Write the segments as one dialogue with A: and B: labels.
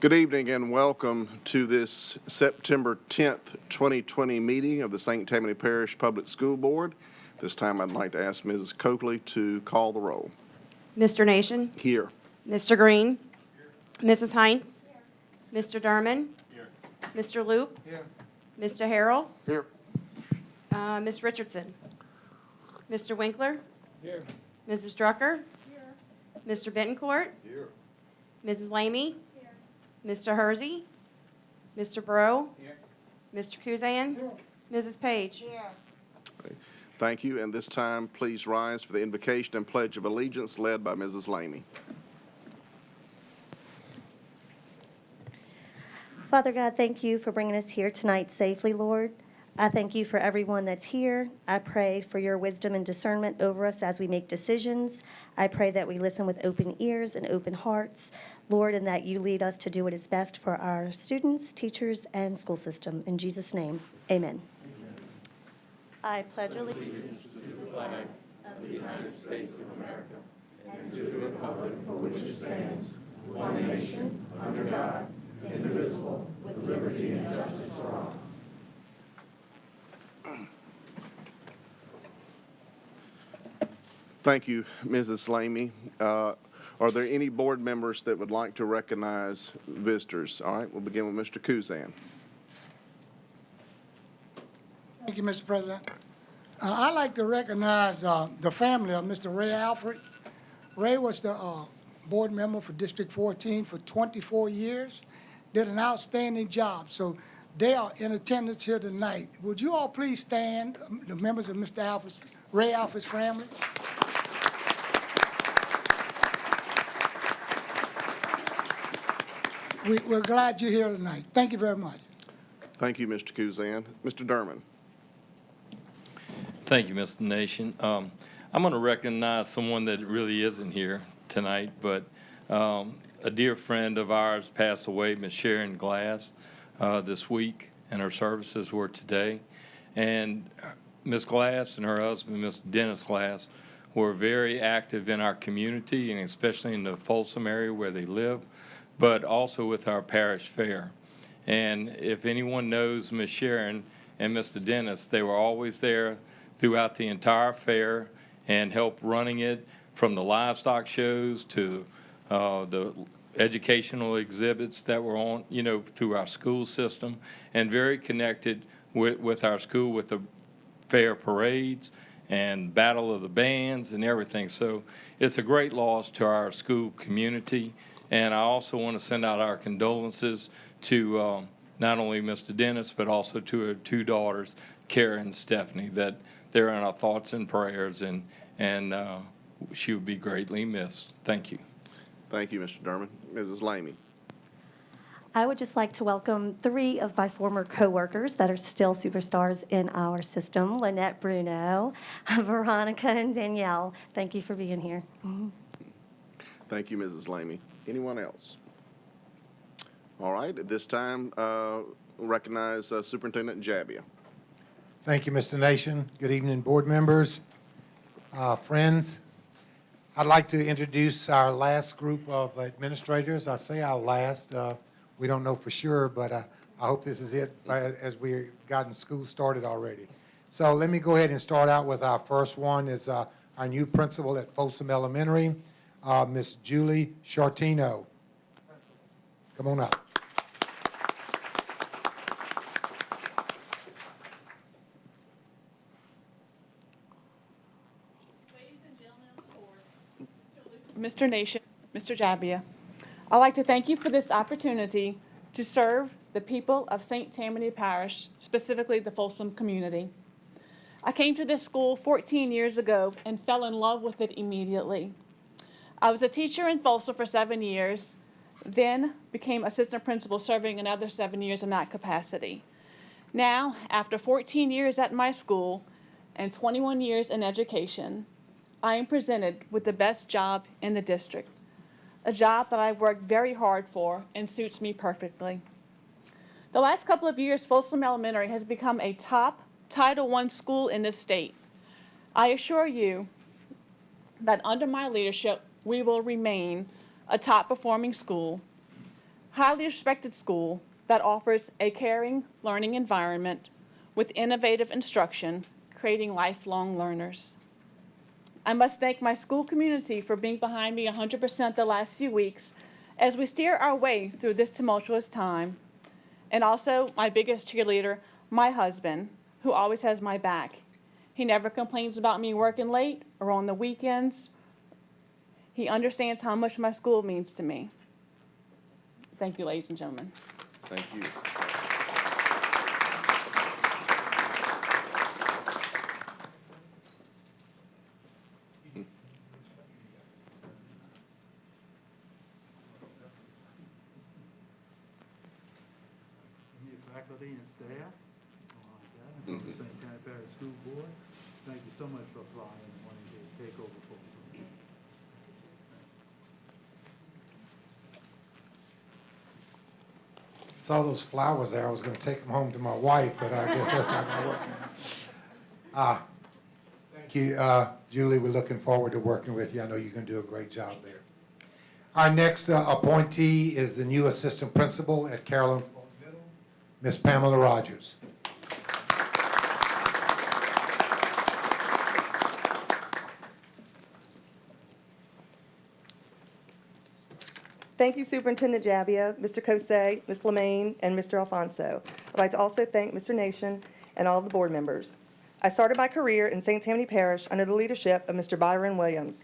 A: Good evening and welcome to this September 10th, 2020 meeting of the St. Tammany Parish Public School Board. This time I'd like to ask Mrs. Coakley to call the roll.
B: Mr. Nation.
A: Here.
B: Mr. Green. Here. Mrs. Heinz. Here. Mr. Derman. Here. Mr. Loop.
C: Here.
B: Mr. Harrell.
C: Here.
B: Ms. Richardson. Mr. Winkler.
C: Here.
B: Mrs. Drucker. Here. Mr. Bittencourt.
A: Here.
B: Mrs. Lamy. Here. Mr. Hersey. Mr. Breaux.
C: Here.
B: Mr. Kuzan. Here. Mrs. Page.
D: Here.
A: Thank you. And this time, please rise for the invocation and pledge of allegiance led by Mrs. Lamy.
E: Father God, thank you for bringing us here tonight safely, Lord. I thank you for everyone that's here. I pray for your wisdom and discernment over us as we make decisions. I pray that we listen with open ears and open hearts, Lord, and that you lead us to do what is best for our students, teachers, and school system. In Jesus' name, amen. I pledge allegiance to the flag of the United States of America and to the republic for which it stands, one nation, under God, indivisible, with liberty and justice for all.
A: Thank you, Mrs. Lamy. Are there any board members that would like to recognize visitors? All right, we'll begin with Mr. Kuzan.
D: Thank you, Mr. President. I'd like to recognize the family of Mr. Ray Alfred. Ray was the board member for District 14 for 24 years, did an outstanding job. So they are in attendance here tonight. Would you all please stand, the members of Mr. Alfred's, Ray Alfred's family? We're glad you're here tonight. Thank you very much.
A: Thank you, Mr. Kuzan. Mr. Derman.
F: Thank you, Mr. Nation. I'm going to recognize someone that really isn't here tonight, but a dear friend of ours passed away, Ms. Sharon Glass, this week, and her services were today. And Ms. Glass and her husband, Mr. Dennis Glass, were very active in our community, and especially in the Folsom area where they live, but also with our parish fair. And if anyone knows Ms. Sharon and Mr. Dennis, they were always there throughout the entire fair and helped running it, from the livestock shows to the educational exhibits that were on, through our school system, and very connected with our school, with the fair parades and battle of the bands and everything. So it's a great loss to our school community. And I also want to send out our condolences to not only Mr. Dennis, but also to her two daughters, Kara and Stephanie, that they're in our thoughts and prayers, and she would be greatly missed. Thank you.
A: Thank you, Mr. Derman. Mrs. Lamy.
E: I would just like to welcome 3 of my former coworkers that are still superstars in our system, Lynette Bruno, Veronica, and Danielle. Thank you for being here.
A: Thank you, Mrs. Lamy. Anyone else? All right, at this time, recognize Superintendent Jabia.
C: Thank you, Mr. Nation. Good evening, board members, friends. I'd like to introduce our last group of administrators. I say our last. We don't know for sure, but I hope this is it as we've gotten school started already. So let me go ahead and start out with our first one. It's our new principal at Folsom Elementary, Miss Julie Chartino. Come on up.
G: Mr. Nation, Mr. Jabia, I'd like to thank you for this opportunity to serve the people of St. Tammany Parish, specifically the Folsom community. I came to this school 14 years ago and fell in love with it immediately. I was a teacher in Folsom for 7 years, then became assistant principal, serving another 7 years in that capacity. Now, after 14 years at my school and 21 years in education, I am presented with the best job in the district, a job that I've worked very hard for and suits me perfectly. The last couple of years, Folsom Elementary has become a top Title I school in the state. I assure you that under my leadership, we will remain a top-performing school. highly respected school that offers a caring learning environment with innovative instruction, creating lifelong learners. I must thank my school community for being behind me 100% the last few weeks as we steer our way through this tumultuous time. And also my biggest cheerleader, my husband, who always has my back. He never complains about me working late or on the weekends. He understands how much my school means to me. Thank you, ladies and gentlemen.
A: Thank you.
H: Your faculty and staff, all like that, and from the St. County Parish School Board, thank you so much for applying and wanting to take over for us.
C: Saw those flowers there, I was gonna take them home to my wife, but I guess that's not gonna work. Thank you, Julie, we're looking forward to working with you. I know you're gonna do a great job there. Our next appointee is the new assistant principal at Carolyn Middle, Miss Pamela Rogers.
I: Thank you, Superintendent Jabbia, Mr. Kosei, Ms. Lemaine, and Mr. Alfonso. I'd like to also thank Mr. Nation and all of the board members. I started my career in St. Tammany Parish under the leadership of Mr. Byron Williams.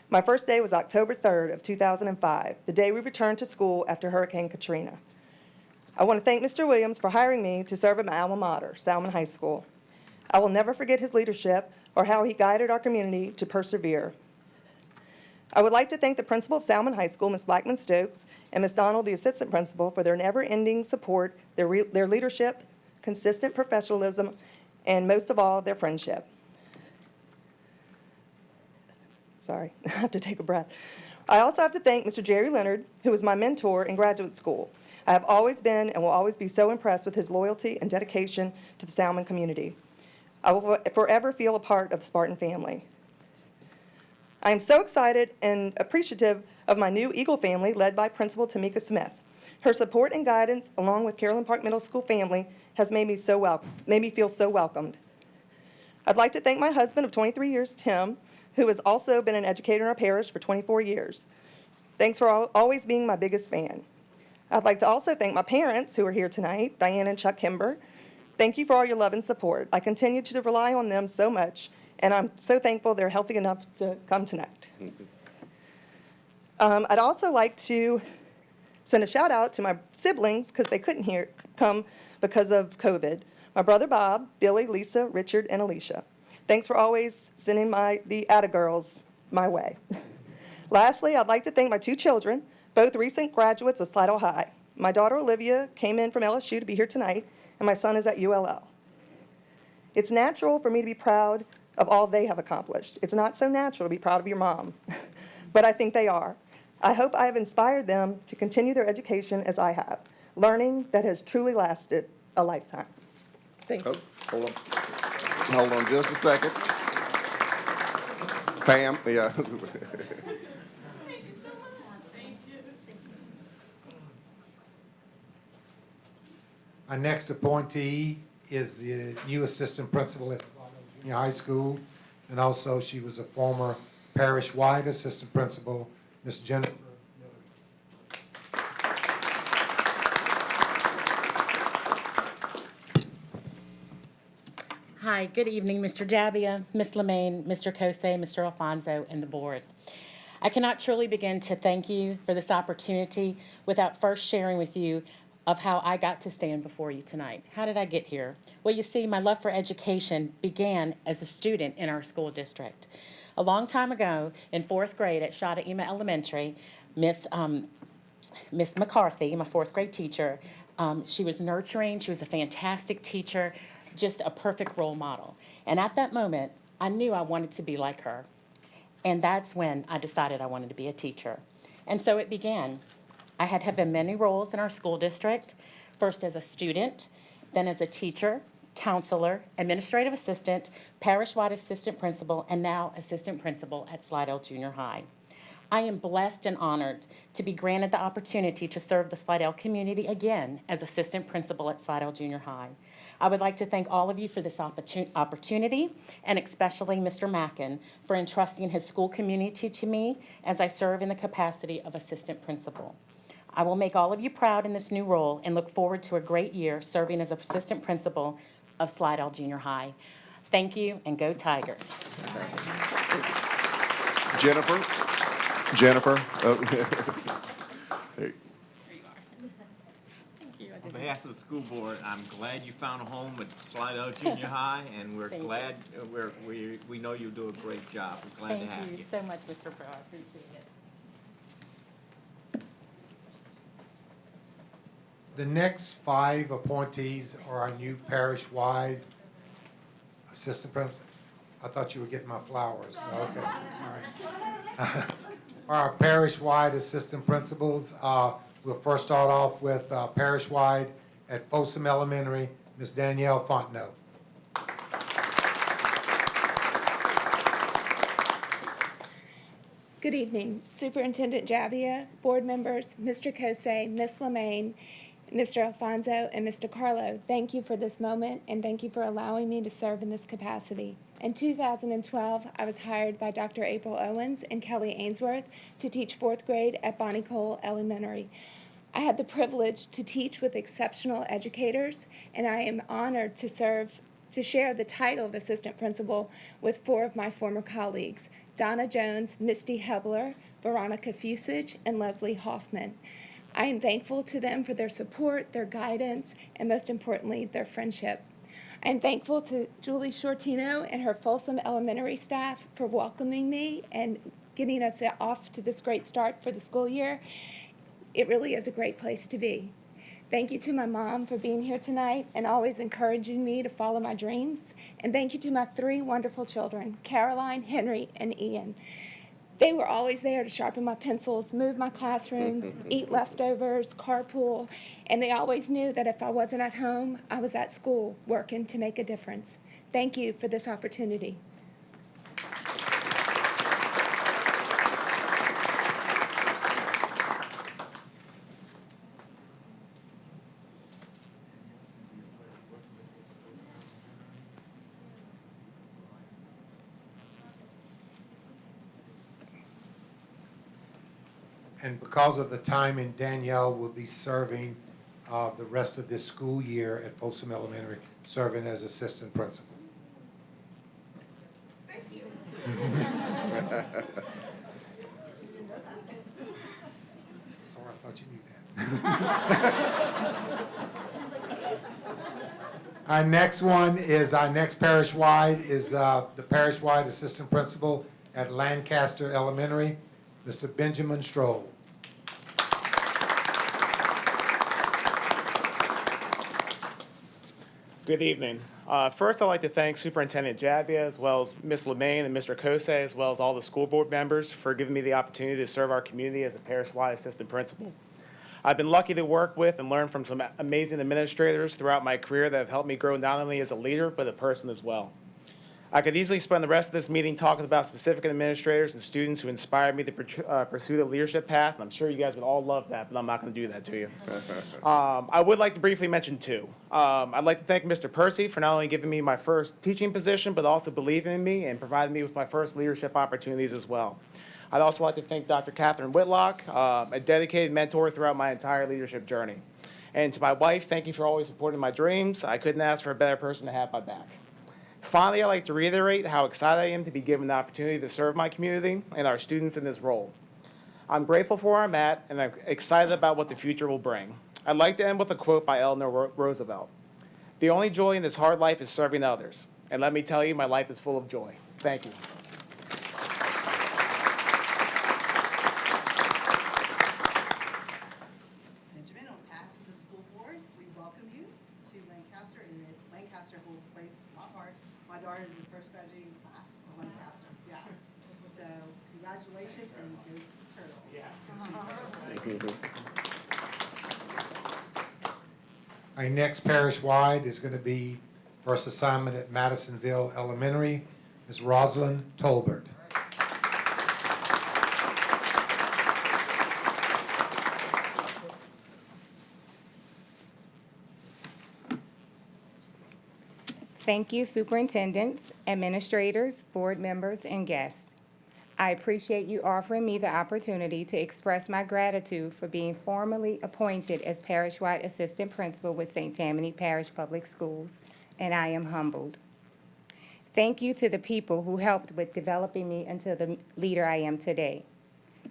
I: My first day was October 3rd of 2005, the day we returned to school after Hurricane Katrina. I want to thank Mr. Williams for hiring me to serve at my alma mater, Salmon High School. I will never forget his leadership or how he guided our community to persevere. I would like to thank the principal of Salmon High School, Ms. Blackman Stokes, and Ms. Donald, the assistant principal, for their never-ending support, their leadership, consistent professionalism, and most of all, their friendship. Sorry, I have to take a breath. I also have to thank Mr. Jerry Leonard, who was my mentor in graduate school. I have always been and will always be so impressed with his loyalty and dedication to the Salmon community. I will forever feel a part of the Spartan family. I am so excited and appreciative of my new Eagle family led by Principal Tamika Smith. Her support and guidance, along with Carolyn Park Middle School family, has made me feel so welcomed. I'd like to thank my husband of 23 years, Tim, who has also been an educator in our parish for 24 years. Thanks for always being my biggest fan. I'd like to also thank my parents who are here tonight, Diane and Chuck Kimber. Thank you for all your love and support. I continue to rely on them so much, and I'm so thankful they're healthy enough to come tonight. I'd also like to send a shout out to my siblings because they couldn't come because of COVID. My brother Bob, Billy, Lisa, Richard, and Alicia. Thanks for always sending the Atta girls my way. Lastly, I'd like to thank my two children, both recent graduates of Slidell High. My daughter Olivia came in from LSU to be here tonight, and my son is at ULL. It's natural for me to be proud of all they have accomplished. It's not so natural to be proud of your mom, but I think they are. I hope I have inspired them to continue their education as I have, learning that has truly lasted a lifetime. Thank you.
A: Oh, hold on just a second. Pam, yeah.
C: Our next appointee is the new assistant principal at Junior High School, and also she was a former parish-wide assistant principal, Ms. Jennifer Miller.
J: Hi, good evening, Mr. Jabbia, Ms. Lemaine, Mr. Kosei, Mr. Alfonso, and the board. I cannot truly begin to thank you for this opportunity without first sharing with you of how I got to stand before you tonight. How did I get here? Well, you see, my love for education began as a student in our school district. A long time ago, in 4th grade at Shada Ema Elementary, Miss McCarthy, my 4th grade teacher, she was nurturing, she was a fantastic teacher, just a perfect role model. And at that moment, I knew I wanted to be like her. And that's when I decided I wanted to be a teacher. And so it began. I had had many roles in our school district, first as a student, then as a teacher, counselor, administrative assistant, parish-wide assistant principal, and now assistant principal at Slidell Junior High. I am blessed and honored to be granted the opportunity to serve the Slidell community again as assistant principal at Slidell Junior High. I would like to thank all of you for this opportunity, and especially Mr. Mackin for entrusting his school community to me as I serve in the capacity of assistant principal. I will make all of you proud in this new role and look forward to a great year serving as assistant principal of Slidell Junior High. Thank you, and go Tigers.
A: Jennifer? Jennifer? There-
K: On behalf of the school board, I'm glad you found a home at Slidell Junior High, and we're
J: Thank you.
K: glad, we know you'll do a great job. We're glad to have
J: Thank you so much, Mr. Pro. I appreciate it.
C: The next 5 appointees are our new parish-wide assistant principal. I thought you were getting my flowers. Okay, all right. Our parish-wide assistant principals, we'll first start off with parish-wide at Folsom Elementary, Ms. Danielle Fontenot.
L: Good evening, Superintendent Jabbia, board members, Mr. Kosei, Ms. Lemaine, Mr. Alfonso, and Mr. Carlo. Thank you for this moment, and thank you for allowing me to serve in this capacity. In 2012, I was hired by Dr. April Owens and Kelly Ainsworth to teach 4th grade at Bonnie Cole Elementary. I had the privilege to teach with exceptional educators, and I am honored to share the title of assistant principal with 4 of my former colleagues, Donna Jones, Misty Hebler, Veronica Fusage, and Leslie Hoffman. I am thankful to them for their support, their guidance, and most importantly, their friendship. I am thankful to Julie Shortino and her Folsom Elementary staff for welcoming me and getting us off to this great start for the school year. It really is a great place to be. Thank you to my mom for being here tonight and always encouraging me to follow my dreams. And thank you to my 3 wonderful children, Caroline, Henry, and Ian. They were always there to sharpen my pencils, move my classrooms, eat leftovers, carpool, and they always knew that if I wasn't at home, I was at school working to make a difference. Thank you for this opportunity.
C: And because of the timing, Danielle will be serving the rest of this school year at Folsom Elementary, serving as assistant principal.
K: Thank you.
C: Sorry, I thought you knew that. Our next one is, our next parish-wide is the parish-wide assistant principal at Lancaster Elementary, Mr. Benjamin Stroll.
M: Good evening. First, I'd like to thank Superintendent Jabbia, as well as Ms. Lemaine and Mr. Kosei, as well as all the school board members for giving me the opportunity to serve our community as a parish-wide assistant principal. I've been lucky to work with and learn from some amazing administrators throughout my career that have helped me grow not only as a leader, but a person as well. I could easily spend the rest of this meeting talking about specific administrators and students who inspired me to pursue the leadership path, and I'm sure you guys would all love that, but I'm not going to do that to you. I would like to briefly mention 2. I'd like to thank Mr. Percy for not only giving me my first teaching position, but also believing in me and providing me with my first leadership opportunities as well. I'd also like to thank Dr. Catherine Whitlock, a dedicated mentor throughout my entire leadership journey. And to my wife, thank you for always supporting my dreams. I couldn't ask for a better person to have my back. Finally, I'd like to reiterate how excited I am to be given the opportunity to serve my community and our students in this role. I'm grateful for where I'm at, and I'm excited about what the future will bring. I'd like to end with a quote by Eleanor Roosevelt. "The only joy in this hard life is serving others. And let me tell you, my life is full of joy." Thank you.
N: Benjamin, on behalf of the school board, we welcome you to Lancaster, and Lancaster holds a place in my heart. My daughter is in the first graduating class of Lancaster, yes. So congratulations, and go Turtles. Yes.
C: Our next parish-wide is going to be first assignment at Madisonville Elementary, Ms. Rosalind Tolbert.
O: Thank you, superintendents, administrators, board members, and guests. I appreciate you offering me the opportunity to express my gratitude for being formally appointed as Parish-wide Assistant Principal with St. Tammany Parish Public Schools, and I am humbled. Thank you to the people who helped with developing me into the leader I am today.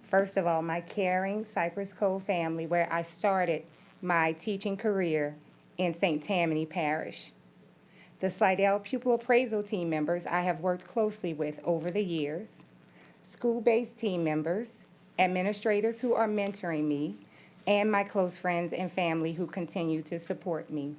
O: First of all, my caring Cypress Cove family, where I started my teaching career in St. Tammany Parish. The Slidell Pupil Appraisal team members I have worked closely with over the years. School-based team members, administrators who are mentoring me, and my close friends and family who continue to support me.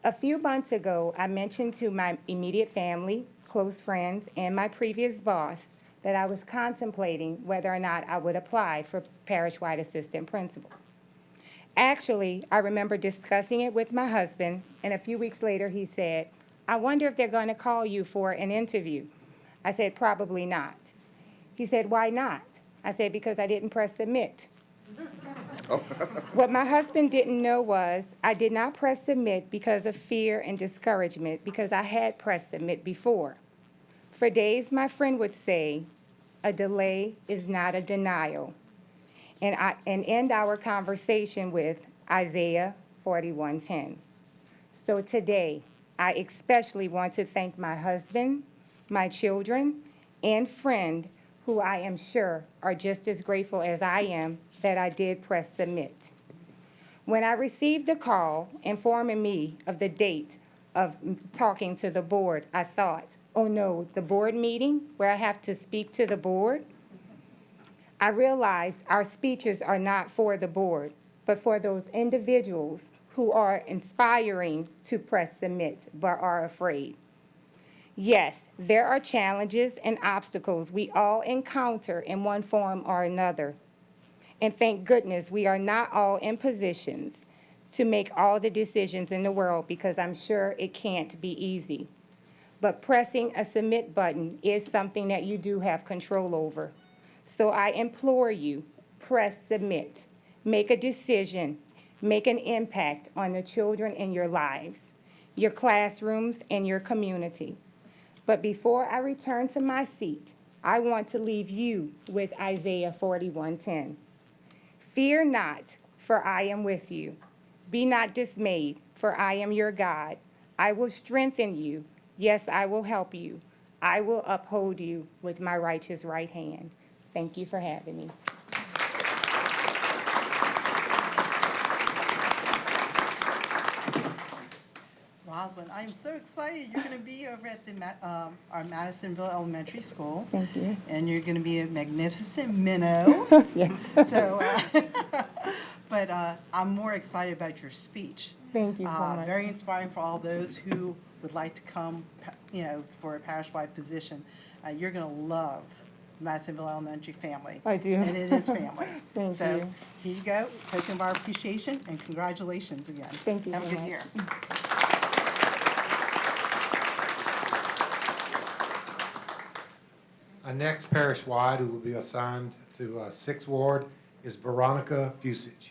O: A few months ago, I mentioned to my immediate family, close friends, and my previous boss that I was contemplating whether or not I would apply for Parish-wide Assistant Principal. Actually, I remember discussing it with my husband, and a few weeks later he said, "I wonder if they're going to call you for an interview." I said, "Probably not." He said, "Why not?" I said, "Because I didn't press submit." What my husband didn't know was I did not press submit because of fear and discouragement, because I had pressed submit before. For days, my friend would say, "A delay is not a denial," and end our conversation with Isaiah 41:10. So today, I especially want to thank my husband, my children, and friend, who I am sure are just as grateful as I am that I did press submit. When I received the call informing me of the date of talking to the board, I thought, oh no, the board meeting where I have to speak to the board? I realized our speeches are not for the board, but for those individuals who are inspiring to press submit but are afraid. Yes, there are challenges and obstacles we all encounter in one form or another. And thank goodness we are not all in positions to make all the decisions in the world, because I'm sure it can't be easy. But pressing a submit button is something that you do have control over. So I implore you, press submit. Make a decision. Make an impact on the children in your lives, your classrooms, and your community. But before I return to my seat, I want to leave you with Isaiah 41:10. Fear not, for I am with you. Be not dismayed, for I am your God. I will strengthen you. Yes, I will help you. I will uphold you with my righteous right hand. Thank you for having me.
N: Rosalind, I am so excited. You're going to be over at the our Madisonville Elementary School.
O: Thank you.
N: And you're going to be a magnificent minnow.
O: Yes.
N: So, but I'm more excited about your speech.
O: Thank you so much.
N: Very inspiring for all those who would like to come, for a parish-wide position. You're going to love Madisonville Elementary family.
O: I do.
N: And it is family.
O: Thank
N: so,
O: you.
N: Here you go. Token of our appreciation, and congratulations again.
O: Thank you
N: Have a
O: so
N: good
O: much.
N: year.
C: Our next parish-wide, who will be assigned to 6th Ward, is Veronica Fusich.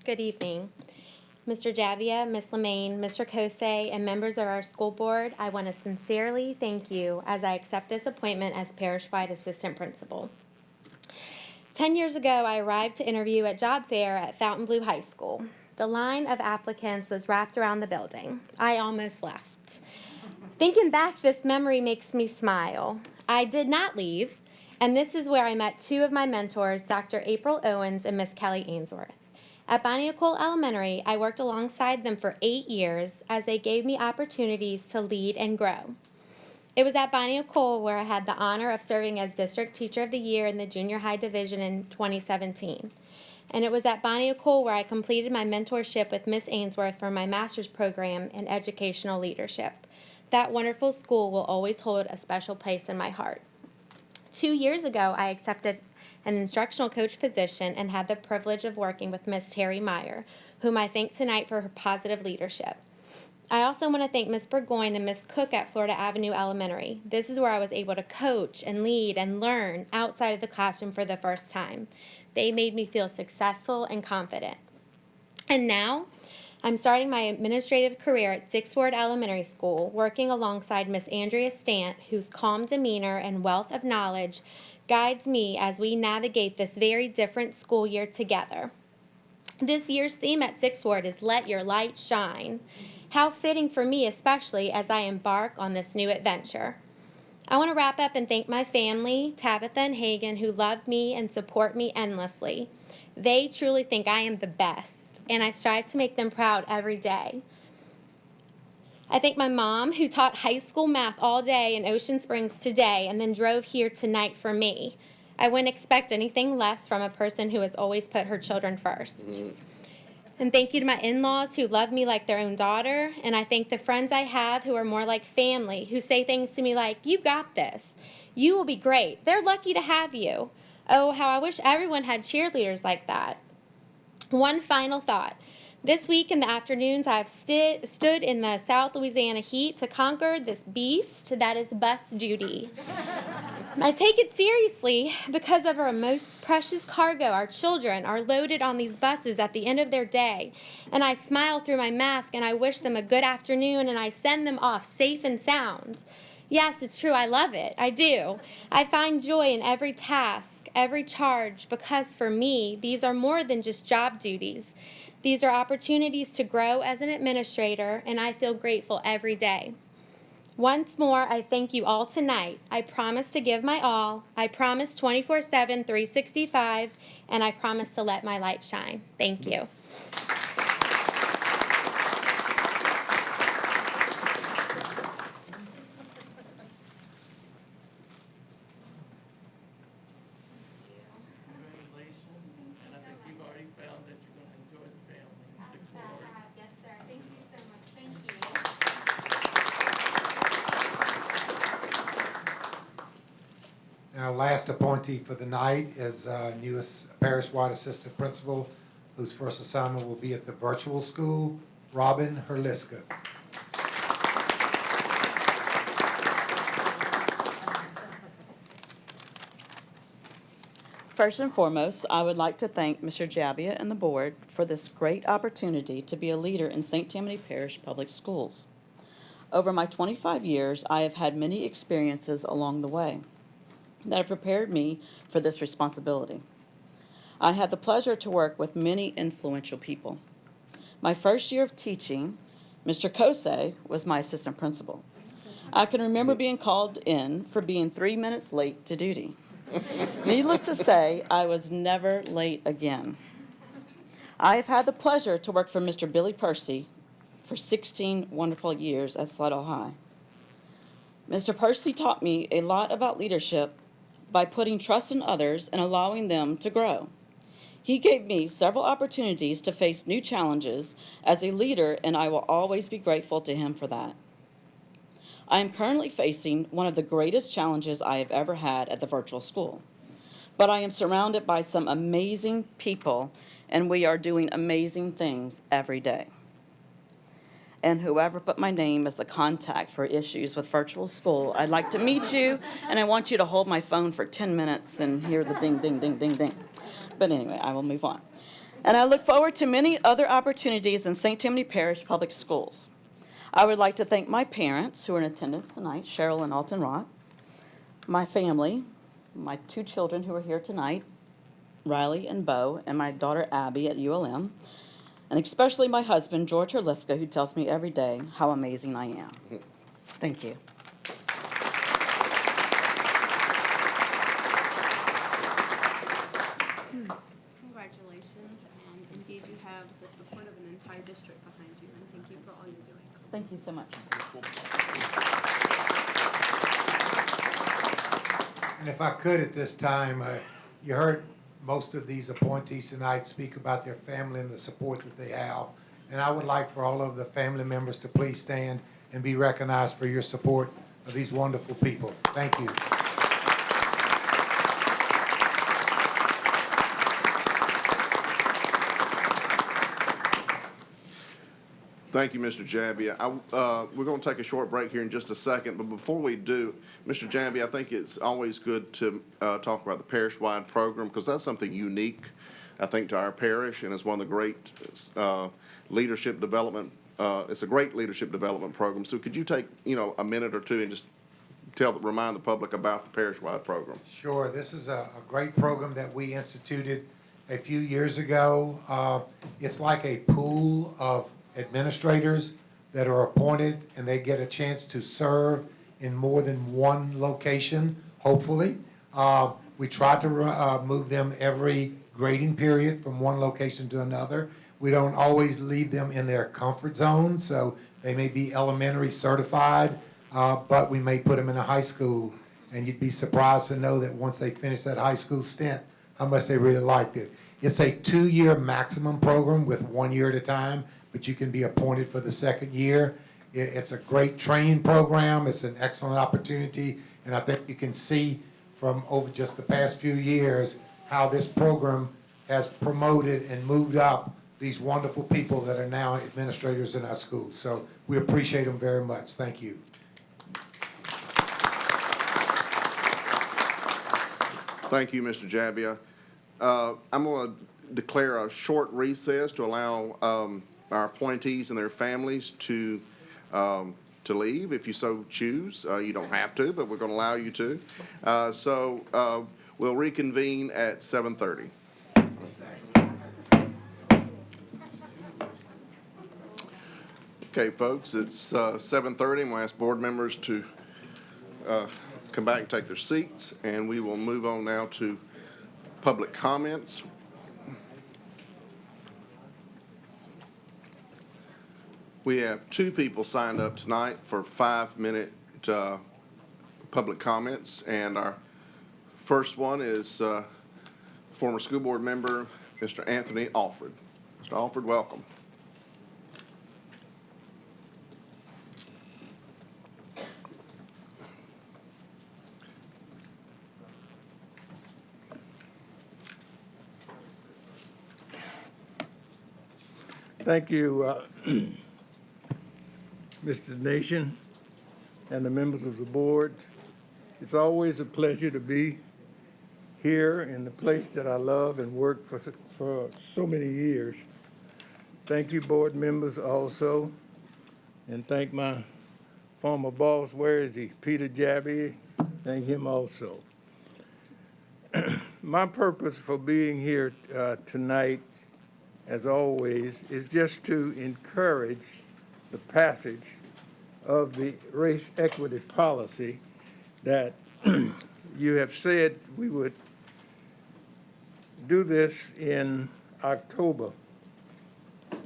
B: Good evening. Mr. Javia, Ms. Lemaine, Mr. Kosei, and members of our school board, I want to sincerely thank you as I accept this appointment as Parish-wide Assistant Principal. 10 years ago, I arrived to interview at job fair at Fontainebleau High School. The line of applicants was wrapped around the building. I almost left. Thinking back, this memory makes me smile. I did not leave, and this is where I met two of my mentors, Dr. April Owens and Miss Kelly Ainsworth. At Bonnie Cole Elementary, I worked alongside them for 8 years as they gave me opportunities to lead and grow. It was at Bonnie Cole where I had the honor of serving as District Teacher of the Year in the Junior High Division in 2017. And it was at Bonnie Cole where I completed my mentorship with Miss Ainsworth for my master's program in educational leadership. That wonderful school will always hold a special place in my heart. 2 years ago, I accepted an instructional coach position and had the privilege of working with Miss Terry Meyer, whom I thank tonight for her positive leadership. I also want to thank Ms. Burgoyne and Ms. Cook at Florida Avenue Elementary. This is where I was able to coach and lead and learn outside of the classroom for the first time. They made me feel successful and confident. And now, I'm starting my administrative career at Sixth Ward Elementary School, working alongside Miss Andrea Stant, whose calm demeanor and wealth of knowledge guides me as we navigate this very different school year together. This year's theme at Sixth Ward is Let Your Light Shine. How fitting for me, especially as I embark on this new adventure. I want to wrap up and thank my family, Tabitha and Hagan, who love me and support me endlessly. They truly think I am the best, and I strive to make them proud every day. I thank my mom, who taught high school math all day in Ocean Springs today and then drove here tonight for me. I wouldn't expect anything less from a person who has always put her children first. And thank you to my in-laws who love me like their own daughter. And I thank the friends I have who are more like family, who say things to me like, you got this. You will be great. They're lucky to have you. Oh, how I wish everyone had cheerleaders like that. One final thought. This week in the afternoons, I have stood in the South Louisiana heat to conquer this beast that is bus duty. I take it seriously because of our most precious cargo. Our children are loaded on these buses at the end of their day. And I smile through my mask and I wish them a good afternoon and I send them off safe and sound. Yes, it's true. I love it. I do. I find joy in every task, every charge, because for me, these are more than just job duties. These are opportunities to grow as an administrator, and I feel grateful every day. Once more, I thank you all tonight. I promise to give my all. I promise 24/7, 365, and I promise to let my light shine. Thank you.
F: Congratulations, and I think you've already found that you're going to enjoy the family in Sixth Ward.
B: Yes, sir. Thank you so much. Thank you.
C: Our last appointee for the night is newest parish-wide assistant principal, whose first assignment will be at the virtual school, Robin Herliska.
P: First and foremost, I would like to thank Mr. Jabbia and the board for this great opportunity to be a leader in St. Tammany Parish Public Schools. Over my 25 years, I have had many experiences along the way that have prepared me for this responsibility. I had the pleasure to work with many influential people. My first year of teaching, Mr. Kosei was my assistant principal. I can remember being called in for being 3 minutes late to duty. Needless to say, I was never late again. I have had the pleasure to work for Mr. Billy Percy for 16 wonderful years at Slidell High. Mr. Percy taught me a lot about leadership by putting trust in others and allowing them to grow. He gave me several opportunities to face new challenges as a leader, and I will always be grateful to him for that. I am currently facing one of the greatest challenges I have ever had at the virtual school. But I am surrounded by some amazing people, and we are doing amazing things every day. And whoever put my name as the contact for issues with virtual school, I'd like to meet you, and I want you to hold my phone for 10 minutes and hear the ding, ding, ding, ding, ding. But anyway, I will move on. And I look forward to many other opportunities in St. Tammany Parish Public Schools. I would like to thank my parents who are in attendance tonight, Cheryl and Alton Rock, my family, my 2 children who are here tonight, Riley and Bo, and my daughter Abby at ULM, and especially my husband, George Herliska, who tells me every day how amazing I am. Thank you.
Q: Congratulations, and indeed you have the support of an entire district behind you, and thank you for all you're doing.
P: Thank you so much.
C: And if I could at this time, you heard most of these appointees tonight speak about their family and the support that they have. And I would like for all of the family members to please stand and be recognized for your support of these wonderful people. Thank you.
A: Thank you, Mr. Jabbia. We're going to take a short break here in just a second, but before we do, Mr. Jabbia, I think it's always good to talk about the parish-wide program, because that's something unique, I think, to our parish, and it's one of the great leadership development, it's a great leadership development program. So could you take, a minute or two and just remind the public about the parish-wide program?
C: Sure. This is a great program that we instituted a few years ago. It's like a pool of administrators that are appointed, and they get a chance to serve in more than one location, hopefully. We try to move them every grading period from one location to another. We don't always leave them in their comfort zone, so they may be elementary certified, but we may put them in a high school, and you'd be surprised to know that once they finish that high school stint, how much they really liked it. It's a 2-year maximum program with 1 year at a time, but you can be appointed for the second year. It's a great training program. It's an excellent opportunity, and I think you can see from over just the past few years how this program has promoted and moved up these wonderful people that are now administrators in our schools. So we appreciate them very much. Thank you.
A: Thank you, Mr. Jabbia. I'm going to declare a short recess to allow our appointees and their families to leave, if you so choose. You don't have to, but we're going to allow you to. So we'll reconvene at 7:30. Okay, folks, it's 7:30. I'm going to ask board members to come back and take their seats, and we will move on now to public comments. We have 2 people signed up tonight for 5-minute public comments, and our first one is former school board member, Mr. Anthony Alford. Mr. Alford, welcome.
R: Thank you, Mr. Nation and the members of the board. It's always a pleasure to be here in the place that I love and work for so many years. Thank you, board members, also, and thank my former boss. Where is he? Peter Jabbia. Thank him also. My purpose for being here tonight, as always, is just to encourage the passage of the race equity policy that you have said we would do this in October.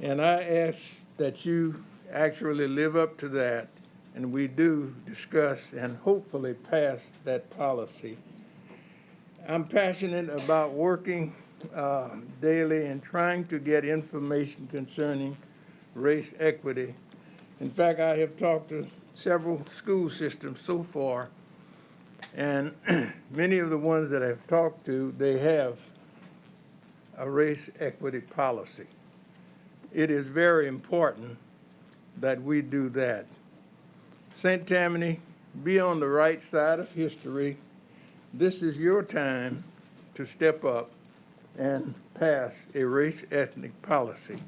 R: And I ask that you actually live up to that, and we do discuss and hopefully pass that policy. I'm passionate about working daily and trying to get information concerning race equity. In fact, I have talked to several school systems so far, and many of the ones that I've talked to, they have a race equity policy. It is very important that we do that. St. Tammany, be on the right side of history. This is your time to step up and pass a race ethnic policy.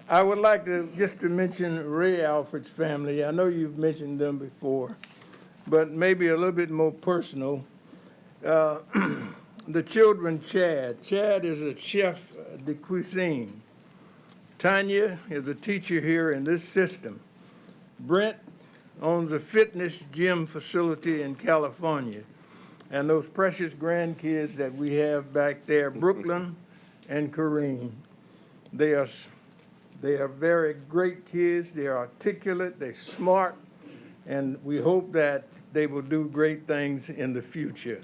R: I would like to mention Ray Alfred's family. I know you've mentioned them before, but maybe a little bit more personal. The children, Chad is a chef de cuisine. Tanya is a teacher here in this system. Brent owns a fitness gym facility in California. And those precious grandkids that we have back there, Brooklyn and Kareem, they are very great kids. They're articulate, they're smart, and we hope that they will do great things in the future.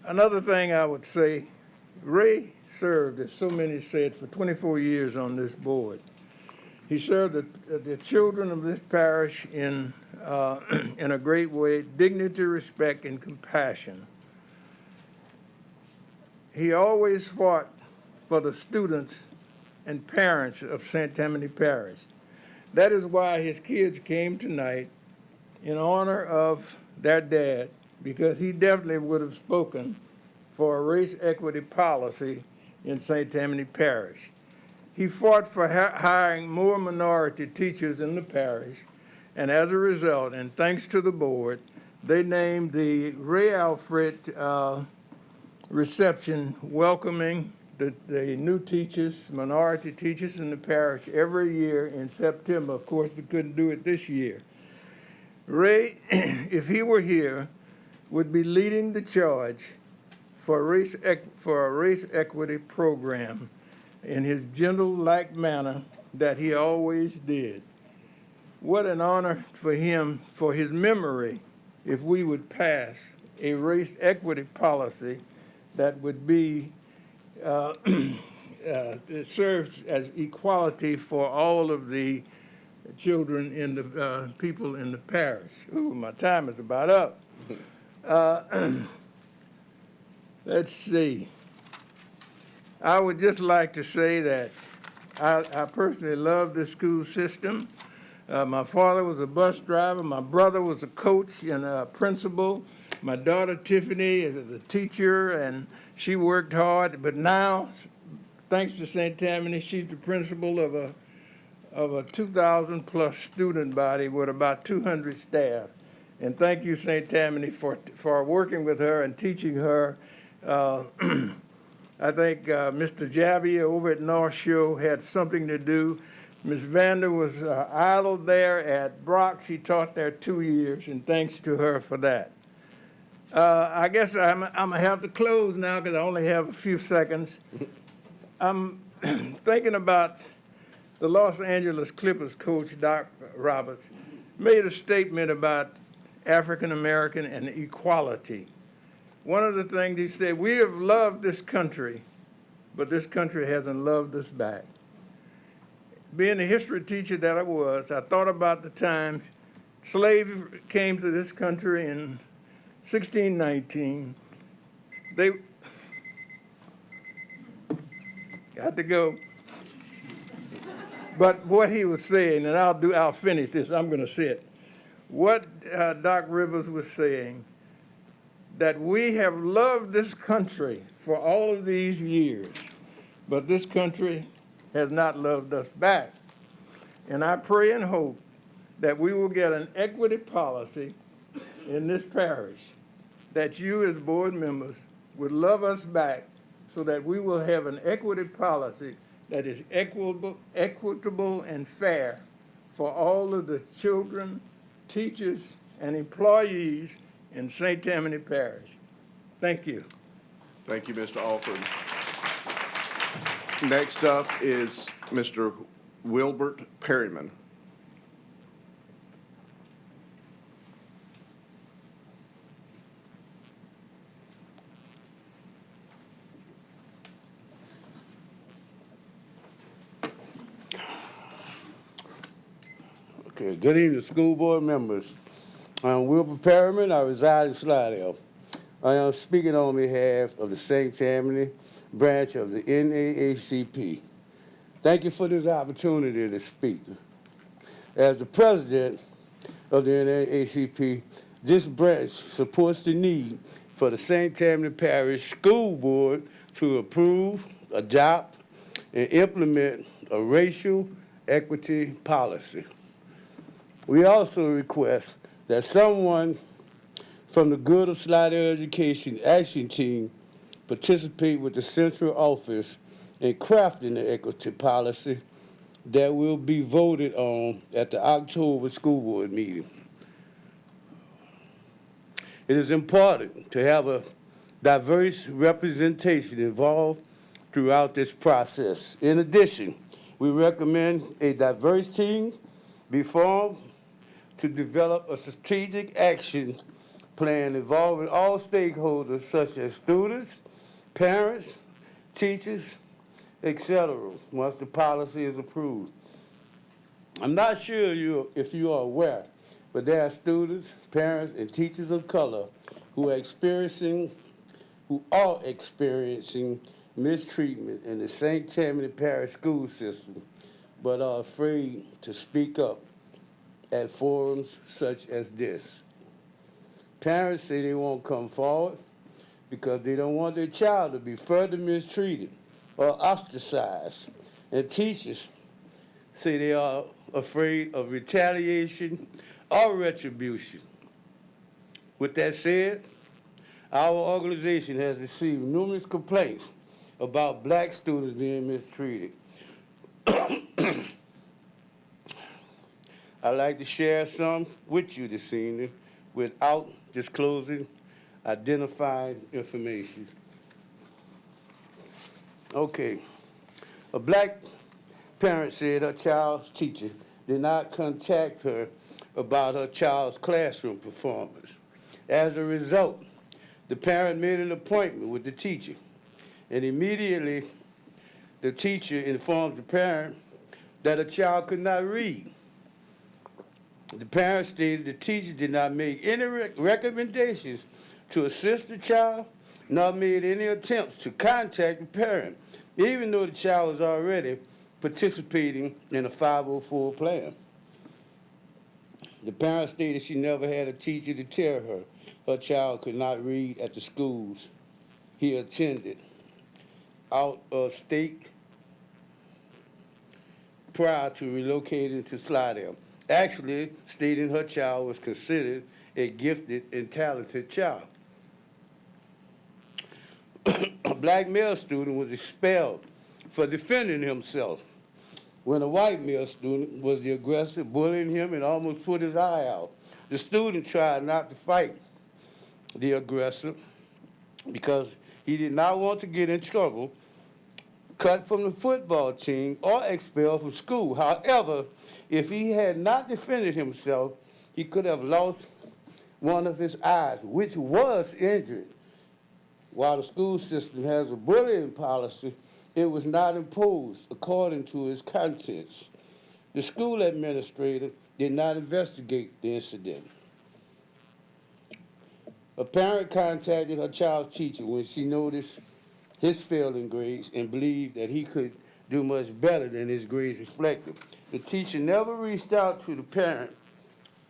R: Another thing I would say, Ray served, as so many said, for 24 years on this board. He served the children of this parish in a great way, dignity, respect, and compassion. he always fought for the students and parents of St. Tammany Parish. That is why his kids came tonight in honor of their dad, because he definitely would have spoken for a race equity policy in St. Tammany Parish. He fought for hiring more minority teachers in the parish, and as a result, and thanks to the board, they named the Ray Alfred reception welcoming the new teachers, minority teachers in the parish every year in September. Of course, we couldn't do it this year. Ray, if he were here, would be leading the charge for a race equity program in his gentle-like manner that he always did. What an honor for him, for his memory, if we would pass a race equity policy that would be it serves as equality for all of the children in the people in the parish. Ooh, my time is about up. Let's see. I would just like to say that I personally love the school system. My father was a bus driver. My brother was a coach and a principal. My daughter Tiffany is a teacher, and she worked hard. But now, thanks to St. Tammany, she's the principal of a 2,000 plus student body with about 200 staff. And thank you, St. Tammany, for working with her and teaching her. I think Mr. Javier over at North Shore had something to do. Ms. Vander was idle there at Brock. She taught there 2 years, and thanks to her for that. I guess I'm going to have to close now because I only have a few seconds. I'm thinking about the Los Angeles Clippers coach, Doc Roberts, made a statement about African American and equality. One of the things he said, we have loved this country, but this country hasn't loved us back. Being a history teacher that I was, I thought about the times slaves came to this country in 1619. They got to go. But what he was saying, and I'll finish this, I'm going to say it. What Doc Rivers was saying, that we have loved this country for all of these years, but this country has not loved us back. And I pray and hope that we will get an equity policy in this parish, that you as board members would love us back so that we will have an equity policy that is equitable and fair for all of the children, teachers, and employees in St. Tammany Parish. Thank you.
A: Thank you, Mr. Alford. Next up is Mr. Wilbert Perryman.
S: Okay, good evening, school board members. I'm Wilbur Perryman. I reside in Slidell. I am speaking on behalf of the St. Tammany branch of the NAACP. Thank you for this opportunity to speak. As the president of the NAACP, this branch supports the need for the St. Tammany Parish School Board to approve, adopt, and implement a racial equity policy. We also request that someone from the Good of Slidell Education Action Team participate with the central office in crafting the equity policy that will be voted on at the October school board meeting. It is important to have a diverse representation involved throughout this process. In addition, we recommend a diverse team be formed to develop a strategic action plan involving all stakeholders such as students, parents, teachers, etc., once the policy is approved. I'm not sure if you are aware, but there are students, parents, and teachers of color who are experiencing who are experiencing mistreatment in the St. Tammany Parish school system, but are afraid to speak up at forums such as this. Parents say they won't come forward because they don't want their child to be further mistreated or ostracized. And teachers say they are afraid of retaliation or retribution. With that said, our organization has received numerous complaints about black students being mistreated. I'd like to share some with you this evening without disclosing identified information. Okay, a black parent said her child's teacher did not contact her about her child's classroom performance. As a result, the parent made an appointment with the teacher, and immediately the teacher informed the parent that a child could not read. The parent stated the teacher did not make any recommendations to assist the child, nor made any attempts to contact the parent, even though the child was already participating in a 504 plan. The parent stated she never had a teacher to tell her her child could not read at the schools he attended out of state prior to relocating to Slidell, actually stating her child was considered a gifted and talented child. A black male student was expelled for defending himself when a white male student was the aggressor, bullying him and almost put his eye out. The student tried not to fight the aggressor because he did not want to get in trouble, cut from the football team, or expelled from school. However, if he had not defended himself, he could have lost one of his eyes, which was injured. While the school system has a bullying policy, it was not imposed according to its contents. The school administrator did not investigate the incident. A parent contacted her child's teacher when she noticed his failing grades and believed that he could do much better than his grades reflected. The teacher never reached out to the parent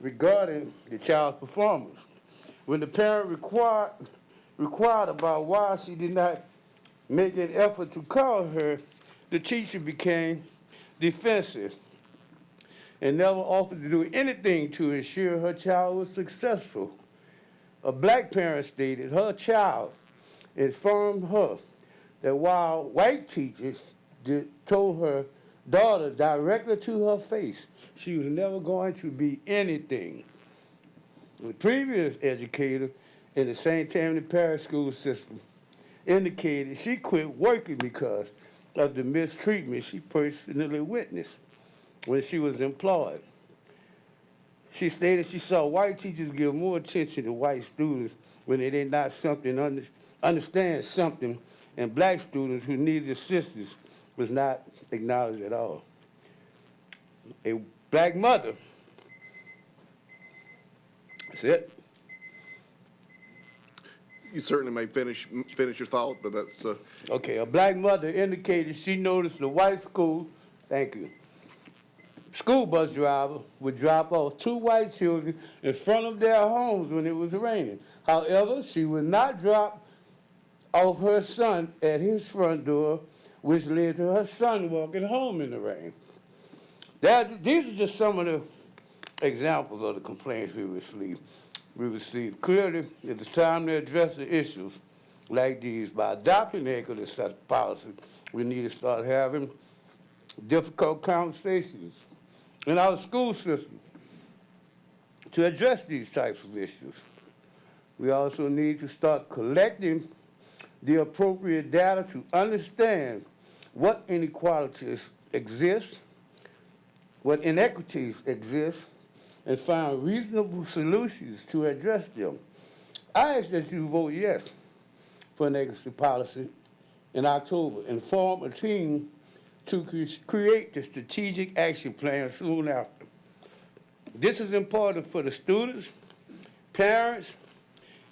S: regarding the child's performance. When the parent required about why she did not make an effort to call her, the teacher became defensive and never offered to do anything to ensure her child was successful. A black parent stated her child informed her that while white teachers told her daughter directly to her face she was never going to be anything. The previous educator in the St. Tammany Parish school system indicated she quit working because of the mistreatment she personally witnessed when she was employed. She stated she saw white teachers give more attention to white students when they did not understand something, and black students who needed assistance was not acknowledged at all. A black mother, that's it.
A: You certainly may finish your thought, but that's...
S: Okay, a black mother indicated she noticed the white school bus driver would drop off 2 white children in front of their homes when it was raining. However, she would not drop off her son at his front door, which led to her son walking home in the rain. These are just some of the examples of the complaints we received. Clearly, it is time to address the issues like these. By adopting equity such policy, we need to start having difficult conversations in our school system to address these types of issues. We also need to start collecting the appropriate data to understand what inequalities exist, what inequities exist, and find reasonable solutions to address them. I ask that you vote yes for an equity policy in October and form a team to create the strategic action plan soon after. This is important for the students, parents,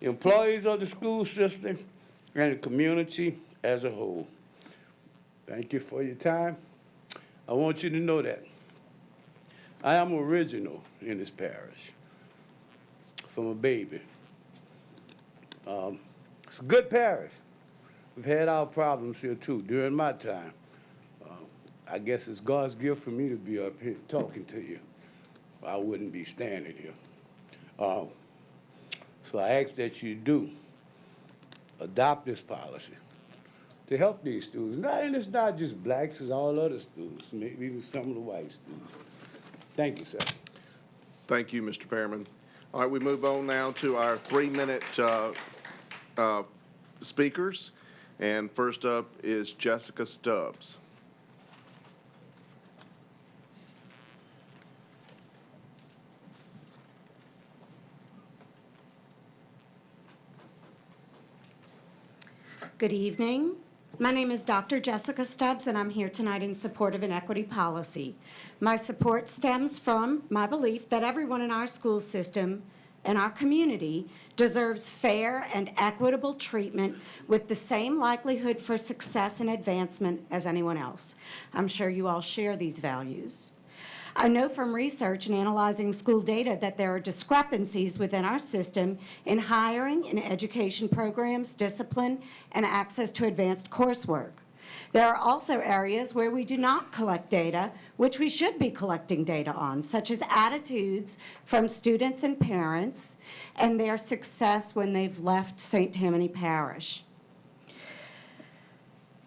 S: employees of the school system, and the community as a whole. Thank you for your time. I want you to know that I am original in this parish from a baby. It's a good parish. We've had our problems here too during my time. I guess it's God's gift for me to be up here talking to you. I wouldn't be standing here. So I ask that you do adopt this policy to help these students. And it's not just blacks, it's all other students, maybe even some of the white students. Thank you, sir.
A: Thank you, Mr. Pearman. All right, we move on now to our 3-minute speakers. And first up is Jessica Stubbs.
T: Good evening. My name is Dr. Jessica Stubbs, and I'm here tonight in support of an equity policy. My support stems from my belief that everyone in our school system and our community deserves fair and equitable treatment with the same likelihood for success and advancement as anyone else. I'm sure you all share these values. I know from research and analyzing school data that there are discrepancies within our system in hiring and education programs, discipline, and access to advanced coursework. There are also areas where we do not collect data, which we should be collecting data on, such as attitudes from students and parents and their success when they've left St. Tammany Parish.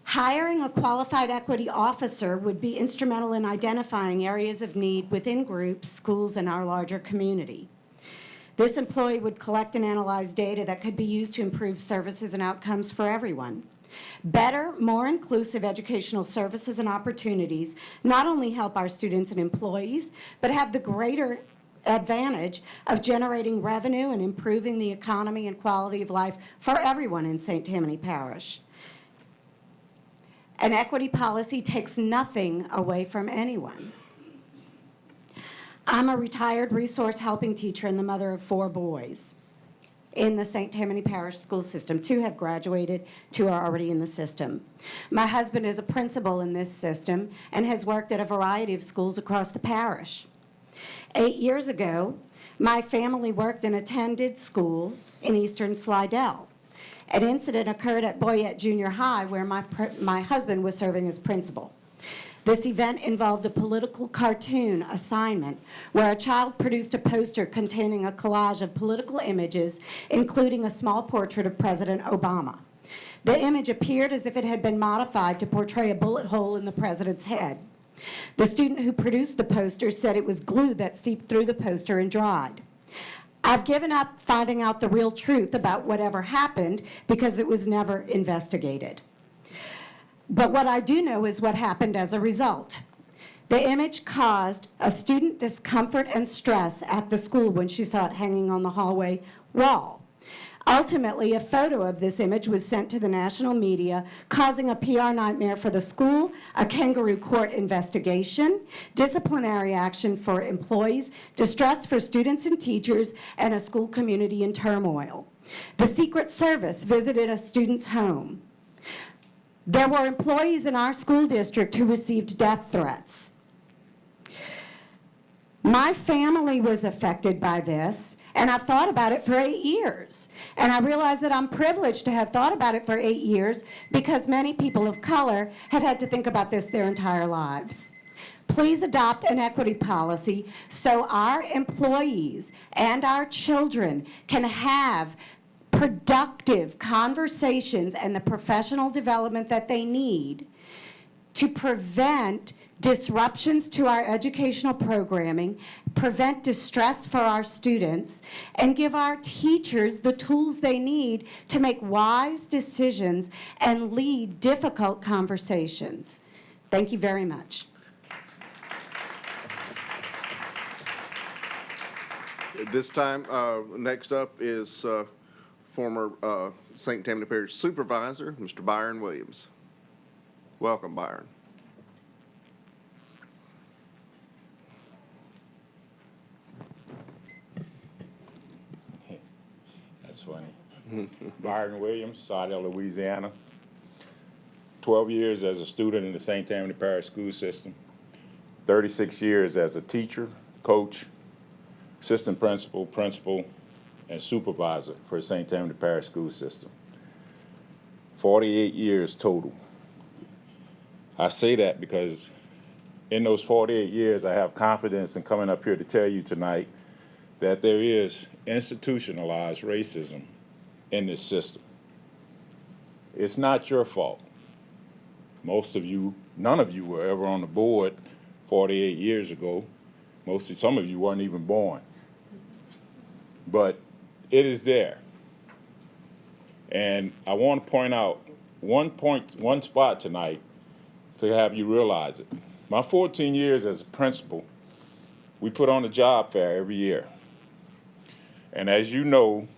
T: Hiring a qualified equity officer would be instrumental in identifying areas of need within groups, schools, and our larger community. This employee would collect and analyze data that could be used to improve services and outcomes for everyone. Better, more inclusive educational services and opportunities not only help our students and employees, but have the greater advantage of generating revenue and improving the economy and quality of life for everyone in St. Tammany Parish. An equity policy takes nothing away from anyone. I'm a retired resource helping teacher and the mother of 4 boys in the St. Tammany Parish school system. 2 have graduated, 2 are already in the system. My husband is a principal in this system and has worked at a variety of schools across the parish. 8 years ago, my family worked and attended school in Eastern Slidell. An incident occurred at Boyette Junior High where my husband was serving as principal. This event involved a political cartoon assignment where a child produced a poster containing a collage of political images, including a small portrait of President Obama. The image appeared as if it had been modified to portray a bullet hole in the president's head. The student who produced the poster said it was glue that seeped through the poster and dried. I've given up finding out the real truth about whatever happened because it was never investigated. But what I do know is what happened as a result. The image caused a student discomfort and stress at the school when she saw it hanging on the hallway wall. Ultimately, a photo of this image was sent to the national media, causing a PR nightmare for the school, a kangaroo court investigation, disciplinary action for employees, distress for students and teachers, and a school community in turmoil. The Secret Service visited a student's home. There were employees in our school district who received death threats. My family was affected by this, and I've thought about it for 8 years. And I realize that I'm privileged to have thought about it for 8 years because many people of color have had to think about this their entire lives. Please adopt an equity policy so our employees and our children can have productive conversations and the professional development that they need to prevent disruptions to our educational programming, prevent distress for our students, and give our teachers the tools they need to make wise decisions and lead difficult conversations. Thank you very much.
A: At this time, next up is former St. Tammany Parish Supervisor, Mr. Byron Williams. Welcome, Byron.
U: That's funny. Byron Williams, Slidell, Louisiana. 12 years as a student in the St. Tammany Parish School System. 36 years as a teacher, coach, assistant principal, principal, and supervisor for the St. Tammany Parish School System. 48 years total. I say that because in those 48 years, I have confidence in coming up here to tell you tonight that there is institutionalized racism in this system. It's not your fault. Most of you, none of you were ever on the board 48 years ago. Some of you weren't even born. But it is there. And I want to point out one spot tonight to have you realize it. My 14 years as a principal, we put on a job fair every year. And as you know,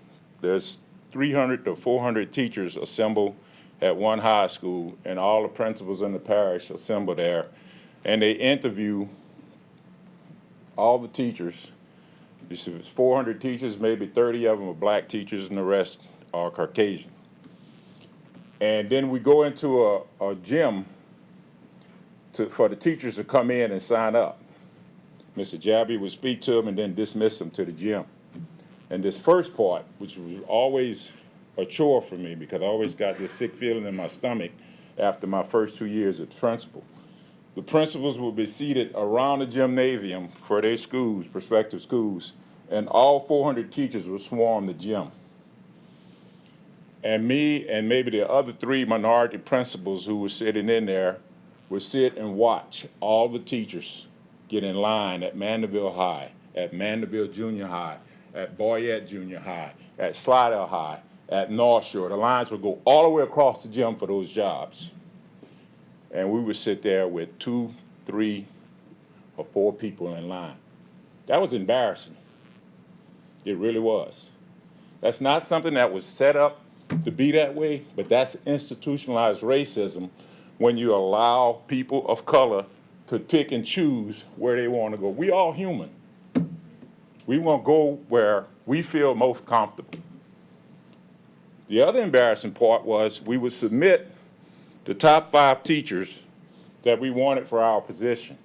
U: there's 300 to 400 teachers assemble at one high school, and all the principals in the parish assemble there, and they interview all the teachers. It's 400 teachers, maybe 30 of them are black teachers, and the rest are Caucasian. And then we go into a gym for the teachers to come in and sign up. Mr. Jabby would speak to them and then dismiss them to the gym. And this first part, which was always a chore for me because I always got this sick feeling in my stomach after my first 2 years as principal. The principals would be seated around the gymnasium for their schools, prospective schools, and all 400 teachers would swarm the gym. And me and maybe the other 3 minority principals who were sitting in there would sit and watch all the teachers get in line at Mandeville High, at Mandeville Junior High, at Boyette Junior High, at Slidell High, at North Shore. The lines would go all the way across the gym for those jobs. And we would sit there with 2, 3, or 4 people in line. That was embarrassing. It really was. That's not something that was set up to be that way, but that's institutionalized racism when you allow people of color to pick and choose where they want to go. We all human. We want to go where we feel most comfortable. The other embarrassing part was we would submit the top 5 teachers that we wanted for our position.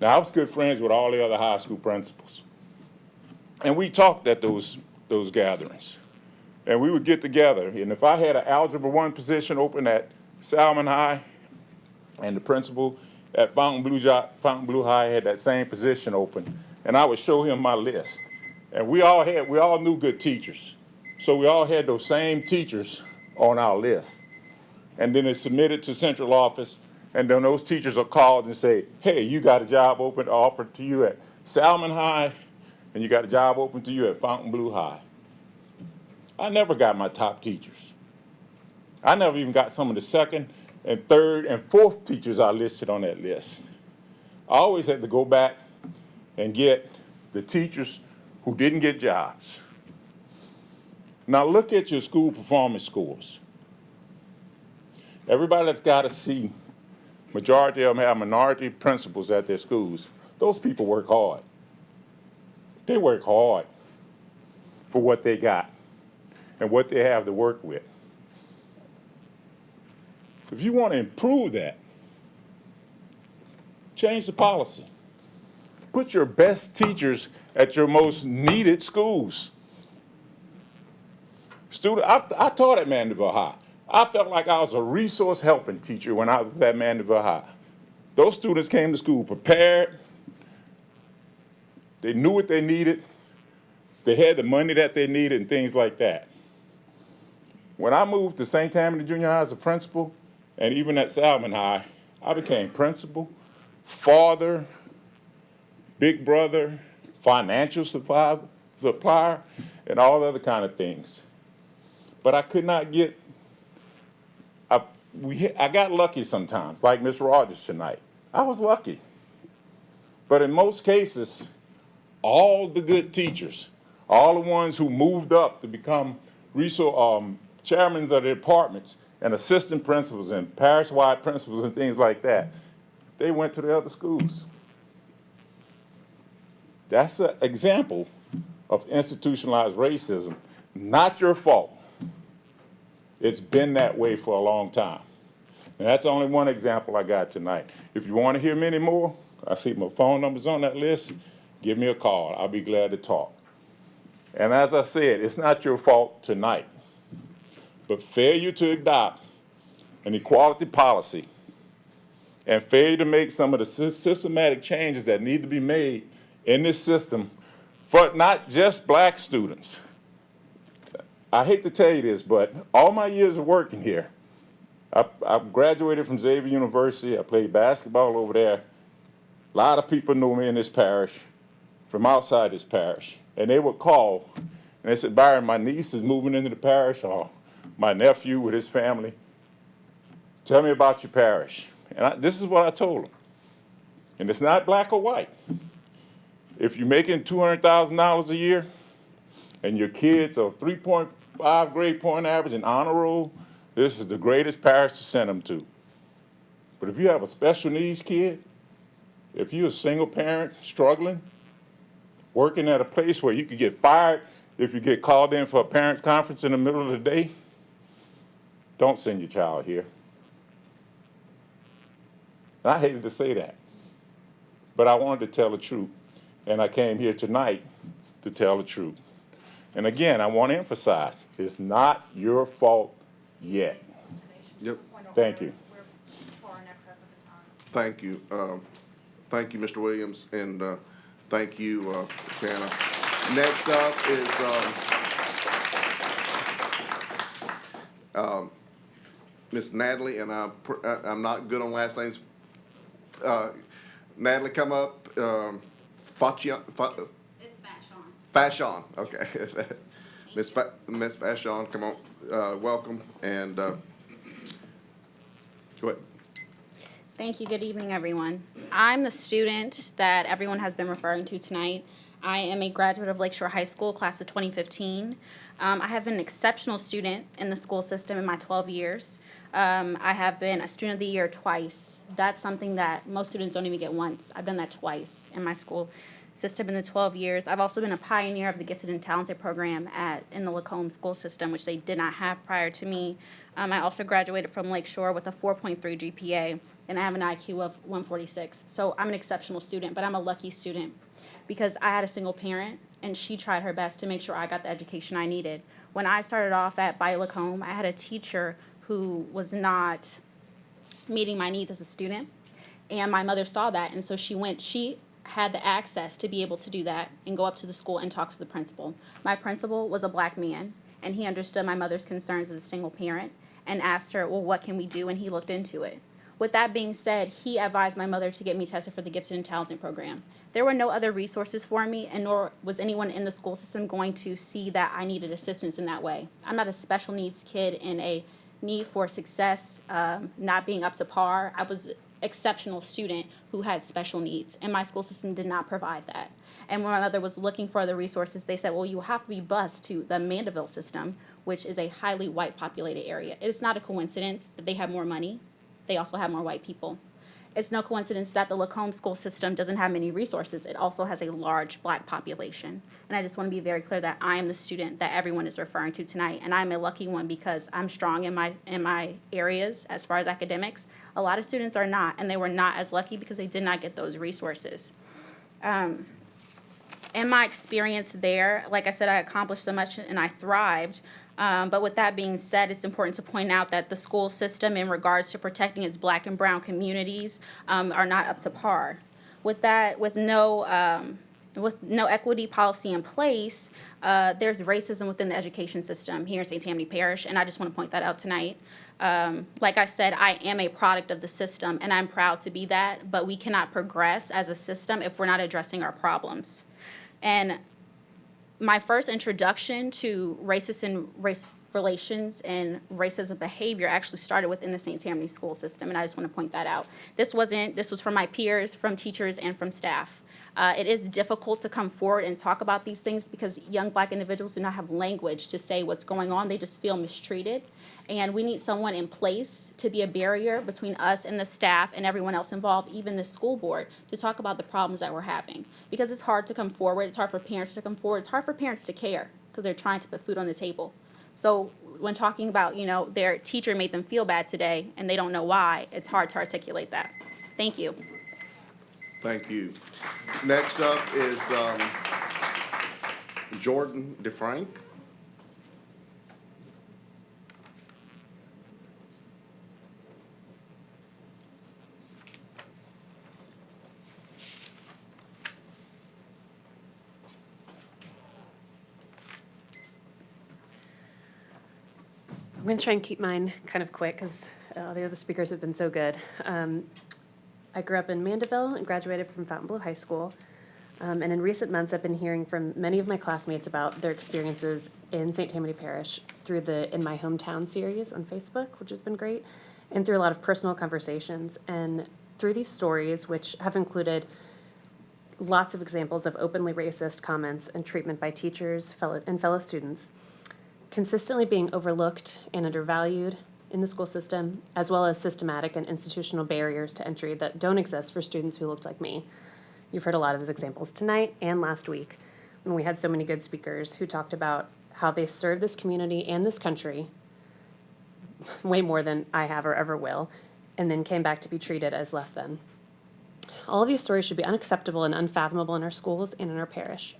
U: Now, I was good friends with all the other high school principals. And we talked at those gatherings. And we would get together. And if I had an Algebra 1 position open at Salmon High and the principal at Fontainebleau High had that same position open, and I would show him my list. And we all knew good teachers. So we all had those same teachers on our list. And then it's submitted to central office, and then those teachers are called and say, hey, you got a job open offered to you at Salmon High, and you got a job open to you at Fontainebleau High. I never got my top teachers. I never even got some of the second and third and fourth teachers I listed on that list. I always had to go back and get the teachers who didn't get jobs. Now look at your school performance scores. Everybody that's got a C, majority of them have minority principals at their schools. Those people work hard. They work hard for what they got and what they have to work with. So if you want to improve that, change the policy. Put your best teachers at your most needed schools. I taught at Mandeville High. I felt like I was a resource helping teacher when I was at Mandeville High. Those students came to school prepared. They knew what they needed. They had the money that they needed and things like that. When I moved to St. Tammany Junior High as a principal, and even at Salmon High, I became principal, father, big brother, financial supplier, and all other kind of things. But I could not get, I got lucky sometimes, like Miss Rogers tonight. I was lucky. But in most cases, all the good teachers, all the ones who moved up to become chairmen of the departments and assistant principals and parish-wide principals and things like that, they went to the other schools. That's an example of institutionalized racism, Not your fault. It's been that way for a long time. And that's only one example I got tonight. If you want to hear many more, I see my phone number's on that list. Give me a call. I'll be glad to talk. And as I said, it's not your fault tonight. But failure to adopt an equality policy and failure to make some of the systematic changes that need to be made in this system for not just black students. I hate to tell you this, but all my years of working here, I graduated from Xavier University. I played basketball over there. A lot of people know me in this parish from outside this parish. And they would call and they said, Byron, my niece is moving into the parish, or my nephew with his family. Tell me about your parish. And this is what I told them. And it's not black or white. If you're making $200,000 a year and your kids are 3.5 grade point average and honor roll, this is the greatest parish to send them to. But if you have a special needs kid, if you're a single parent struggling, working at a place where you could get fired if you get called in for a parents' conference in the middle of the day, don't send your child here. And I hated to say that, but I wanted to tell the truth. And I came here tonight to tell the truth. And again, I want to emphasize, it's not your fault yet.
A: Yep.
U: Thank you.
A: Thank you. Thank you, Mr. Williams, and thank you, Shanna. Next up is Miss Natalie, and I'm not good on last names. Natalie, come up.
Q: It's Vashon.
A: Vashon, okay. Miss Vashon, come on, welcome, and go ahead.
Q: Thank you. Good evening, everyone. I'm the student that everyone has been referring to tonight. I am a graduate of Lakeshore High School, class of 2015. I have been an exceptional student in the school system in my 12 years. I have been a student of the year twice. That's something that most students don't even get once. I've done that twice in my school system in the 12 years. I've also been a pioneer of the Gifted and Talented program in the Lacombe school system, which they did not have prior to me. I also graduated from Lakeshore with a 4.3 GPA, and I have an IQ of 146. So I'm an exceptional student, but I'm a lucky student because I had a single parent, and she tried her best to make sure I got the education I needed. When I started off at Lacombe, I had a teacher who was not meeting my needs as a student, and my mother saw that, and so she had the access to be able to do that and go up to the school and talk to the principal. My principal was a black man, and he understood my mother's concerns as a single parent and asked her, well, what can we do? And he looked into it. With that being said, he advised my mother to get me tested for the Gifted and Talented program. There were no other resources for me, and nor was anyone in the school system going to see that I needed assistance in that way. I'm not a special needs kid in a need for success, not being up to par. I was exceptional student who had special needs, and my school system did not provide that. And when my mother was looking for the resources, they said, well, you have to be bused to the Mandeville system, which is a highly white populated area. It's not a coincidence that they have more money. They also have more white people. It's no coincidence that the Lacombe school system doesn't have many resources. It also has a large black population. And I just want to be very clear that I am the student that everyone is referring to tonight. And I'm a lucky one because I'm strong in my areas as far as academics. A lot of students are not, and they were not as lucky because they did not get those resources. In my experience there, like I said, I accomplished so much and I thrived. But with that being said, it's important to point out that the school system in regards to protecting its black and brown communities are not up to par. With that, with no equity policy in place, there's racism within the education system here in St. Tammany Parish, and I just want to point that out tonight. Like I said, I am a product of the system, and I'm proud to be that, but we cannot progress as a system if we're not addressing our problems. And my first introduction to racist and race relations and racism behavior actually started within the St. Tammany school system, and I just want to point that out. This was from my peers, from teachers, and from staff. It is difficult to come forward and talk about these things because young black individuals do not have language to say what's going on. They just feel mistreated. And we need someone in place to be a barrier between us and the staff and everyone else involved, even the school board, to talk about the problems that we're having. Because it's hard to come forward. It's hard for parents to come forward. It's hard for parents to care. because they're trying to put food on the table. So when talking about, their teacher made them feel bad today and they don't know why, it's hard to articulate that. Thank you.
A: Thank you. Next up is Jordan DeFrank.
D: I'm going to try and keep mine kind of quick because the other speakers have been so good. I grew up in Mandeville and graduated from Fontainebleau High School. And in recent months, I've been hearing from many of my classmates about their experiences in St. Tammany Parish through the In My Hometown series on Facebook, which has been great, and through a lot of personal conversations. And through these stories, which have included lots of examples of openly racist comments and treatment by teachers and fellow students, consistently being overlooked and undervalued in the school system, as well as systematic and institutional barriers to entry that don't exist for students who looked like me. You've heard a lot of those examples tonight and last week when we had so many good speakers who talked about how they serve this community and this country way more than I have or ever will, and then came back to be treated as less than. All of these stories should be unacceptable and unfathomable in our schools and in our parish.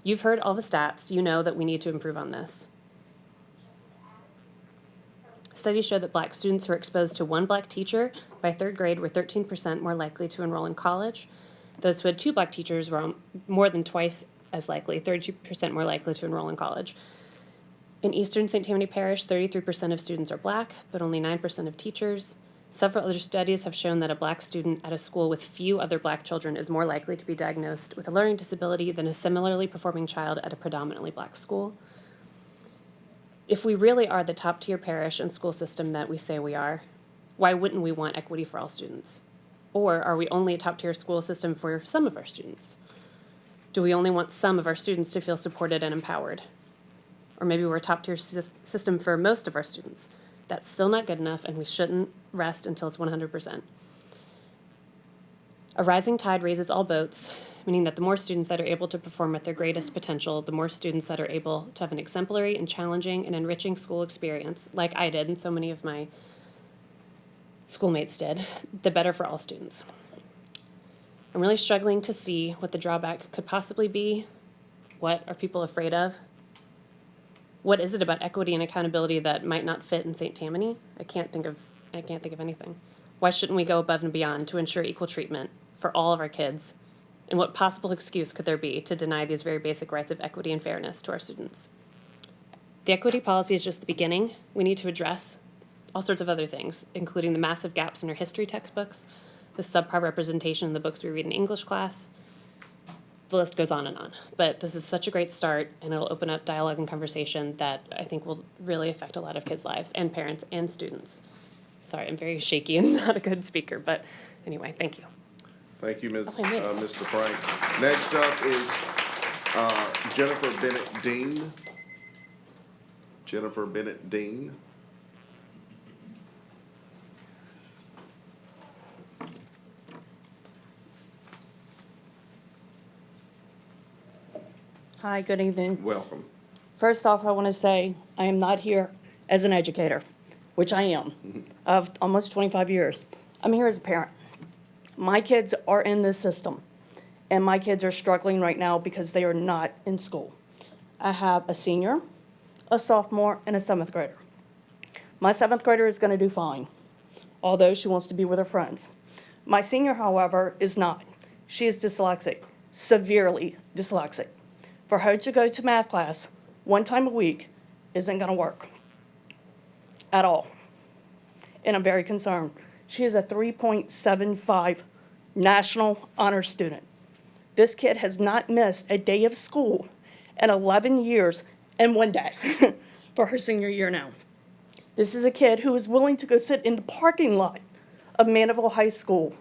D: You've heard all the stats. You know that we need to improve on this. Studies show that Black students who are exposed to one Black teacher by third grade were 13% more likely to enroll in college. Those who had two Black teachers were more than twice as likely, 32% more likely to enroll in college. In Eastern St. Tammany Parish, 33% of students are Black, but only 9% of teachers. Several other studies have shown that a Black student at a school with few other Black children is more likely to be diagnosed with a learning disability than a similarly performing child at a predominantly Black school. If we really are the top-tier parish and school system that we say we are, why wouldn't we want equity for all students? Or are we only a top-tier school system for some of our students? Do we only want some of our students to feel supported and empowered? Or maybe we're a top-tier system for most of our students. That's still not good enough, and we shouldn't rest until it's 100%. A rising tide raises all boats, meaning that the more students that are able to perform at their greatest potential, the more students that are able to have an exemplary and challenging and enriching school experience, like I did and so many of my schoolmates did, the better for all students. I'm really struggling to see what the drawback could possibly be. What are people afraid of? What is it about equity and accountability that might not fit in St. Tammany? I can't think of anything. Why shouldn't we go above and beyond to ensure equal treatment for all of our kids? And what possible excuse could there be to deny these very basic rights of equity and fairness to our students? The equity policy is just the beginning. We need to address all sorts of other things, including the massive gaps in our history textbooks, the subpar representation in the books we read in English class. The list goes on and on. But this is such a great start, and it'll open up dialogue and conversation that I think will really affect a lot of kids' lives, and parents and students. Sorry, I'm very shaky and not a good speaker, but anyway, thank you.
A: Thank you,
D: Okay, made it.
A: Mr. Frank. Next up is Jennifer Bennett Dean. Jennifer Bennett Dean.
V: Hi, good evening.
A: Welcome.
V: First off, I want to say I am not here as an educator, which I am, of almost 25 years. I'm here as a parent. My kids are in this system, and my kids are struggling right now because they are not in school. I have a senior, a sophomore, and a 7th grader. My 7th grader is going to do fine, although she wants to be with her friends. My senior, however, is not. She is dyslexic, severely dyslexic. For her to go to math class one time a week isn't going to work at all. And I'm very concerned. She is a 3.75 national honor student. This kid has not missed a day of school in 11 years and 1 day for her senior year now. This is a kid who is willing to go sit in the parking lot of Mandeville High School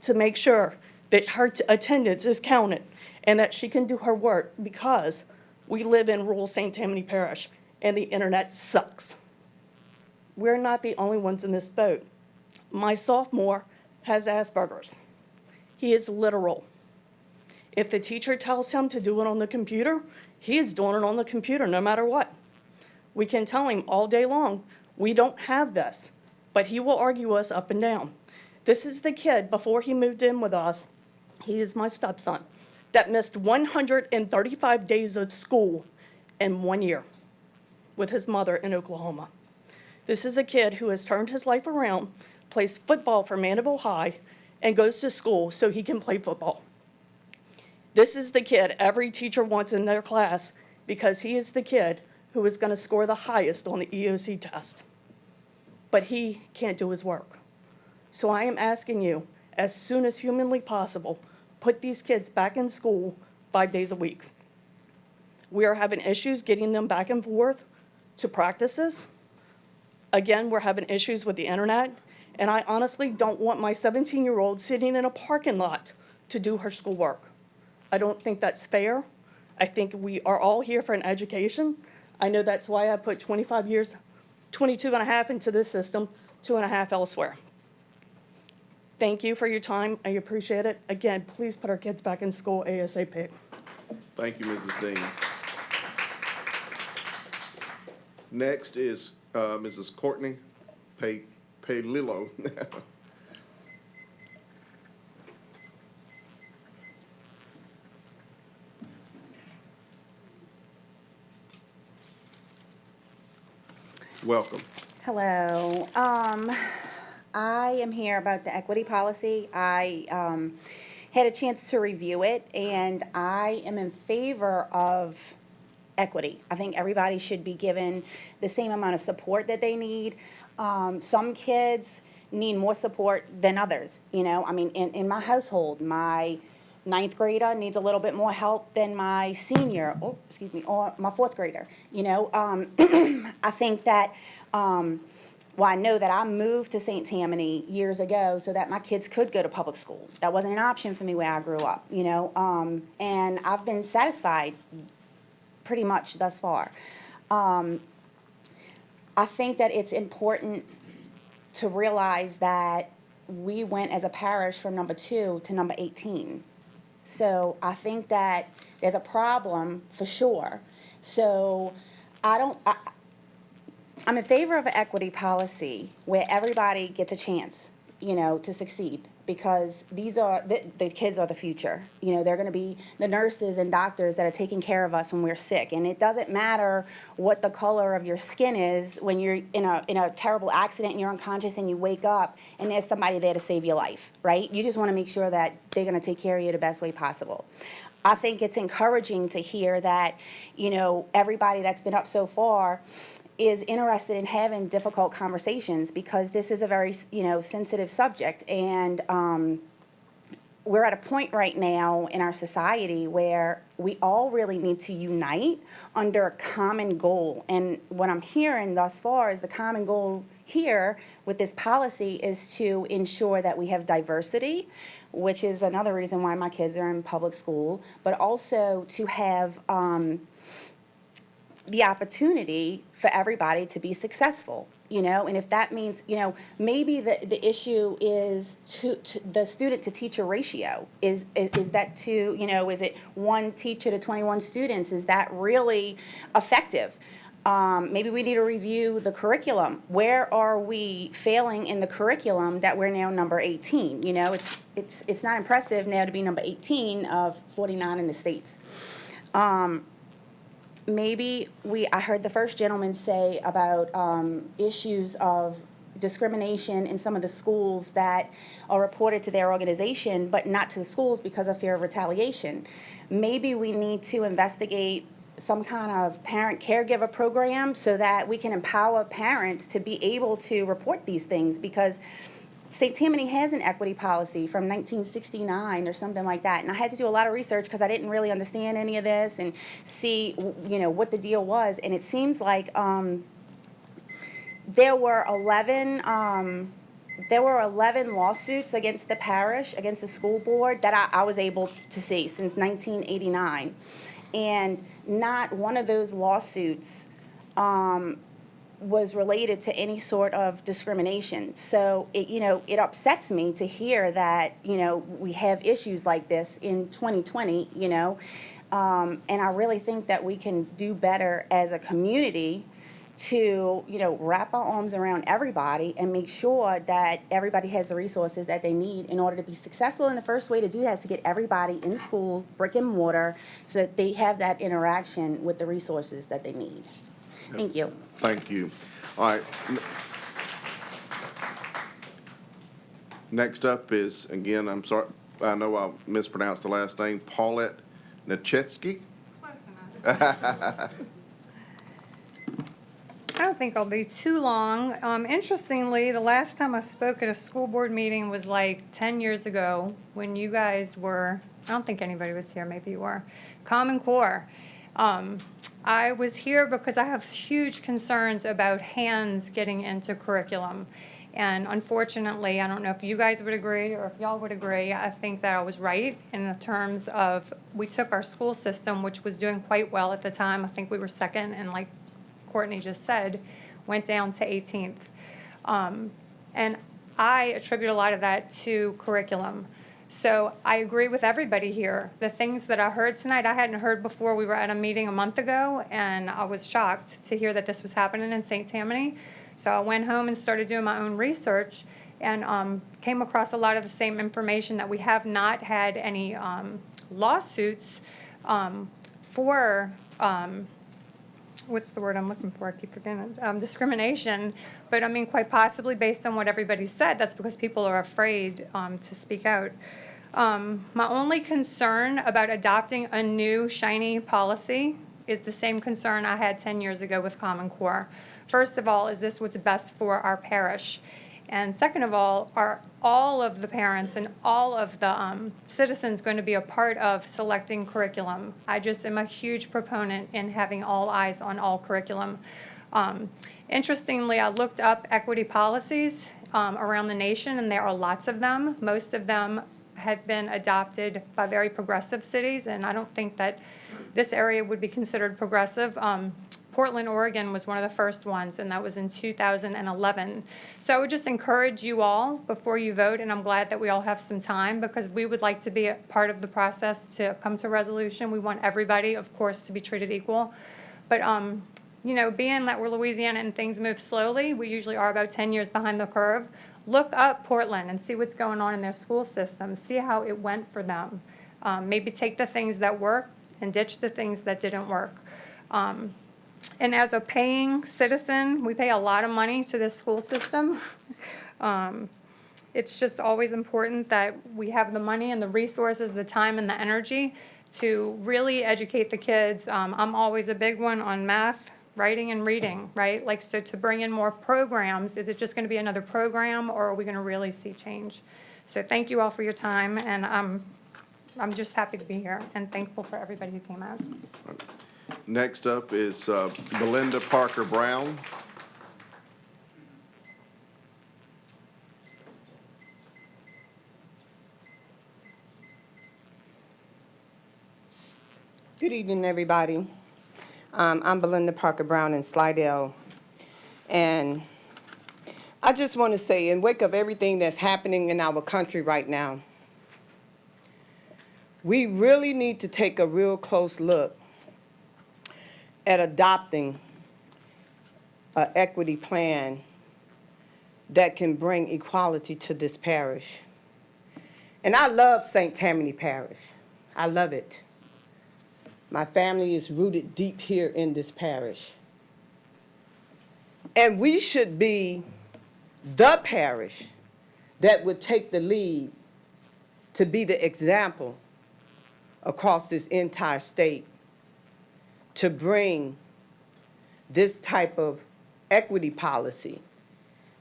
V: to make sure that her attendance is counted and that she can do her work because we live in rural St. Tammany Parish and the internet sucks. We're not the only ones in this boat. My sophomore has Asperger's. He is literal. If the teacher tells him to do it on the computer He is doing it on the computer no matter what. We can tell him all day long, we don't have this, but he will argue us up and down. This is the kid, before he moved in with us, he is my stepson, that missed 135 days of school in 1 year with his mother in Oklahoma. This is a kid who has turned his life around, plays football for Mandeville High, and goes to school so he can play football. This is the kid every teacher wants in their class because he is the kid who is going to score the highest on the EOC test. But he can't do his work. So I am asking you, as soon as humanly possible, put these kids back in school 5 days a week. We are having issues getting them back and forth to practices. Again, we're having issues with the internet, and I honestly don't want my 17-year-old sitting in a parking lot to do her schoolwork. I don't think that's fair. I think we are all here for an education. I know that's why I put 25 years, 22 and a half into this system, 2.5 elsewhere. Thank you for your time. I appreciate it. Again, please put our kids back in school ASAP.
A: Thank you, Mrs. Dean. Next is Mrs. Courtney Paylillo. Welcome.
E: Hello. I am here about the equity policy. I had a chance to review it, and I am in favor of equity. I think everybody should be given the same amount of support that they need. Some kids need more support than others, you know? I mean, in my household, my 9th grader needs a little bit more help than my senior, or my 4th grader, you know? I think that, well, I know that I moved to St. Tammany years ago so that my kids could go to public school. That wasn't an option for me where I grew up, you know? And I've been satisfied pretty much thus far. I think that it's important to realize that we went as a parish from number 2 to number 18. So I think that there's a problem for sure. So I'm in favor of an equity policy where everybody gets a chance, you know, to succeed, because these are, the kids are the future. You know, they're going to be the nurses and doctors that are taking care of us when we're sick. And it doesn't matter what the color of your skin is when you're in a terrible accident and you're unconscious and you wake up and there's somebody there to save your life, right? You just want to make sure that they're going to take care of you the best way possible. I think it's encouraging to hear that, you know, everybody that's been up so far is interested in having difficult conversations, because this is a very, you know, sensitive subject. And we're at a point right now in our society where we all really need to unite under a common goal. And what I'm hearing thus far is the common goal here with this policy is to ensure that we have diversity, which is another reason why my kids are in public school, but also to have the opportunity for everybody to be successful, you know? And if that means, you know, maybe the issue is to the student to teacher ratio. Is that to, you know, is it 1 teacher to 21 students? Is that really effective? Maybe we need to review the curriculum. Where are we failing in the curriculum that we're now number 18? You know, it's not impressive now to be number 18 of 49 in the states. Maybe I heard the first gentleman say about issues of discrimination in some of the schools that are reported to their organization, but not to the schools because of fear of retaliation. Maybe we need to investigate some kind of parent caregiver program so that we can empower parents to be able to report these things, because St. Tammany has an equity policy from 1969 or something like that. And I had to do a lot of research because I didn't really understand any of this and see, you know, what the deal was. And it seems like there were 11 lawsuits against the parish, against the school board, that I was able to see since 1989. And not one of those lawsuits was related to any sort of discrimination. So it upsets me to hear that, you know, we have issues like this in 2020, you know. And I really think that we can do better as a community to, wrap our arms around everybody and make sure that everybody has the resources that they need in order to be successful. And the first way to do that is to get everybody in school, brick and mortar, so that they have that interaction with the resources that they need. Thank you.
A: Thank you. All right. Next up is, again, I'm sorry, I know I mispronounced the last name, Paulette Nachetsky.
G: Close enough. I don't think I'll be too long. Interestingly, the last time I spoke at a school board meeting was like 10 years ago when you guys were, I don't think anybody was here, maybe you were, Common Core. I was here because I have huge concerns about hands getting into curriculum. And unfortunately, I don't know if you guys would agree or if y'all would agree, I think that I was right in the terms of we took our school system, which was doing quite well at the time. I think we were second, and like Courtney just said, went down to 18th. And I attribute a lot of that to curriculum. So I agree with everybody here. The things that I heard tonight, I hadn't heard before. We were at a meeting a month ago, and I was shocked to hear that this was happening in St. Tammany. So I went home and started doing my own research and came across a lot of the same information that we have not had any lawsuits for what's the word I'm looking for? I keep forgetting it. Discrimination. But I mean, quite possibly based on what everybody said, that's because people are afraid to speak out. My only concern about adopting a new shiny policy is the same concern I had 10 years ago with Common Core. First of all, is this what's best for our parish? And second of all, are all of the parents and all of the citizens going to be a part of selecting curriculum? I just am a huge proponent in having all eyes on all curriculum. Interestingly, I looked up equity policies around the nation, and there are lots of them. Most of them had been adopted by very progressive cities, and I don't think that this area would be considered progressive. Portland, Oregon was one of the first ones, and that was in 2011. So I would just encourage you all before you vote, and I'm glad that we all have some time because we would like to be a part of the process to come to resolution. We want everybody, of course, to be treated equal. But, being that we're Louisiana and things move slowly, we usually are about 10 years behind the curve. Look up Portland and see what's going on in their school system. See how it went for them. Maybe take the things that work and ditch the things that didn't work. And as a paying citizen, we pay a lot of money to this school system. It's just always important that we have the money and the resources, the time and the energy to really educate the kids. I'm always a big one on math, writing, and reading, right? Like, so to bring in more programs, is it just going to be another program, or are we going to really see change? So thank you all for your time, and I'm just happy to be here and thankful for everybody who came out.
A: Next up is Belinda Parker Brown.
H: Good evening, everybody. I'm Belinda Parker Brown in Slidell. And I just want to say, in wake of everything that's happening in our country right now, we really need to take a real close look at adopting an equity plan that can bring equality to this parish. And I love St. Tammany Parish. I love it. My family is rooted deep here in this parish. And we should be the parish that would take the lead to be the example across this entire state to bring this type of equity policy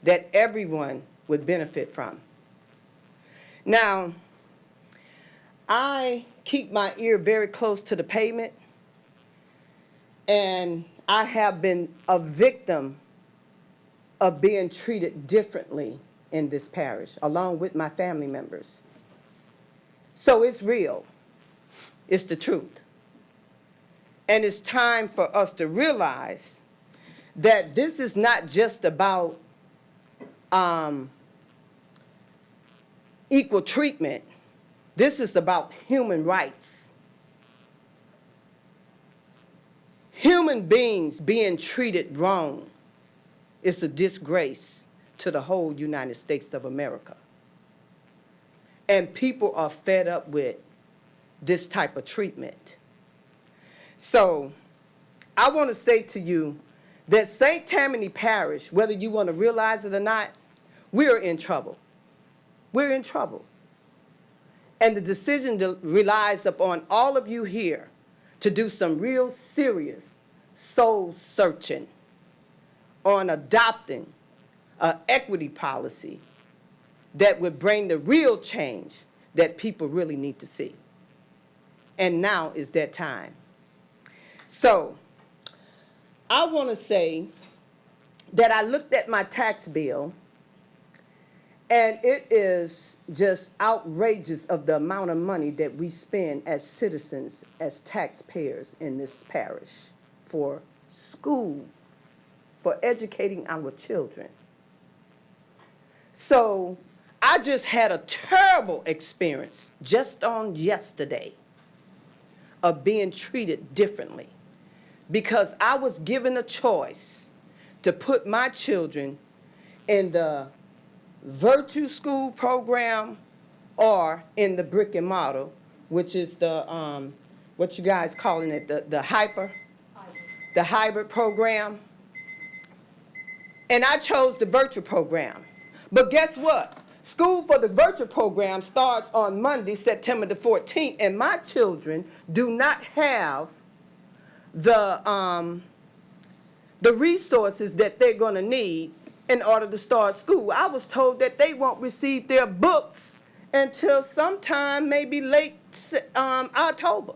H: that everyone would benefit from. Now, I keep my ear very close to the pavement, and I have been a victim of being treated differently in this parish, along with my family members. So it's real. It's the truth. And it's time for us to realize that this is not just about equal treatment. This is about human rights. human beings being treated wrong is a disgrace to the whole United States of America. And people are fed up with this type of treatment. So I want to say to you that St. Tammany Parish, whether you want to realize it or not, we're in trouble. We're in trouble. And the decision relies upon all of you here to do some real serious soul searching on adopting an equity policy that would bring the real change that people really need to see. And now is that time. So I want to say that I looked at my tax bill, and it is just outrageous of the amount of money that we spend as citizens, as taxpayers in this parish for school, for educating our children. So I just had a terrible experience just on yesterday of being treated differently because I was given a choice to put my children in the virtue school program or in the brick and mortar, which is the, what you guys calling it, the hybrid program. And I chose the virtual program. But guess what? School for the virtual program starts on Monday, September the 14th, and my children do not have the resources that they're going to need in order to start school. I was told that they won't receive their books until sometime maybe late October.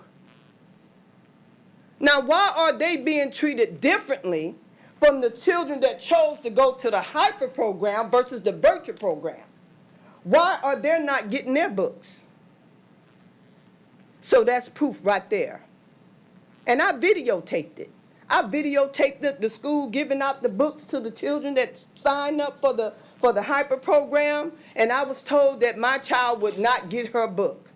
H: Now, why are they being treated differently from the children that chose to go to the hyper program versus the virtual program? Why are they not getting their books? So that's proof right there. And I videotaped it. I videotaped the school giving out the books to the children that signed up for the hyper program, and I was told that my child would not get her book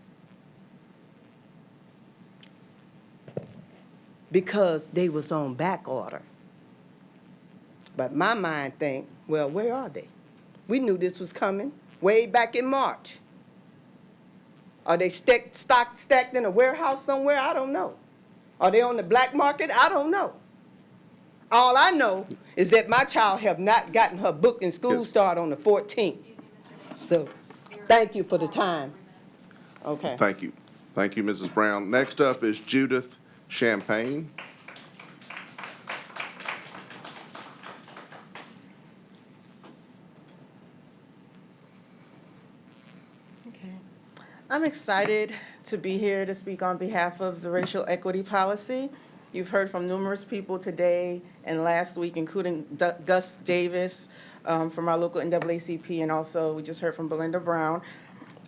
H: because they was on back order. But my mind think, well, where are they? We knew this was coming way back in March. Are they stacked in a warehouse somewhere? I don't know. Are they on the black market? I don't know. All I know is that my child have not gotten her book and school start on the 14th. So thank you for the time. Okay.
A: Thank you. Thank you, Mrs. Brown. Next up is Judith Champagne.
I: I'm excited to be here to speak on behalf of the racial equity policy. You've heard from numerous people today and last week, including Gus Davis from our local NAACP, and also we just heard from Belinda Brown.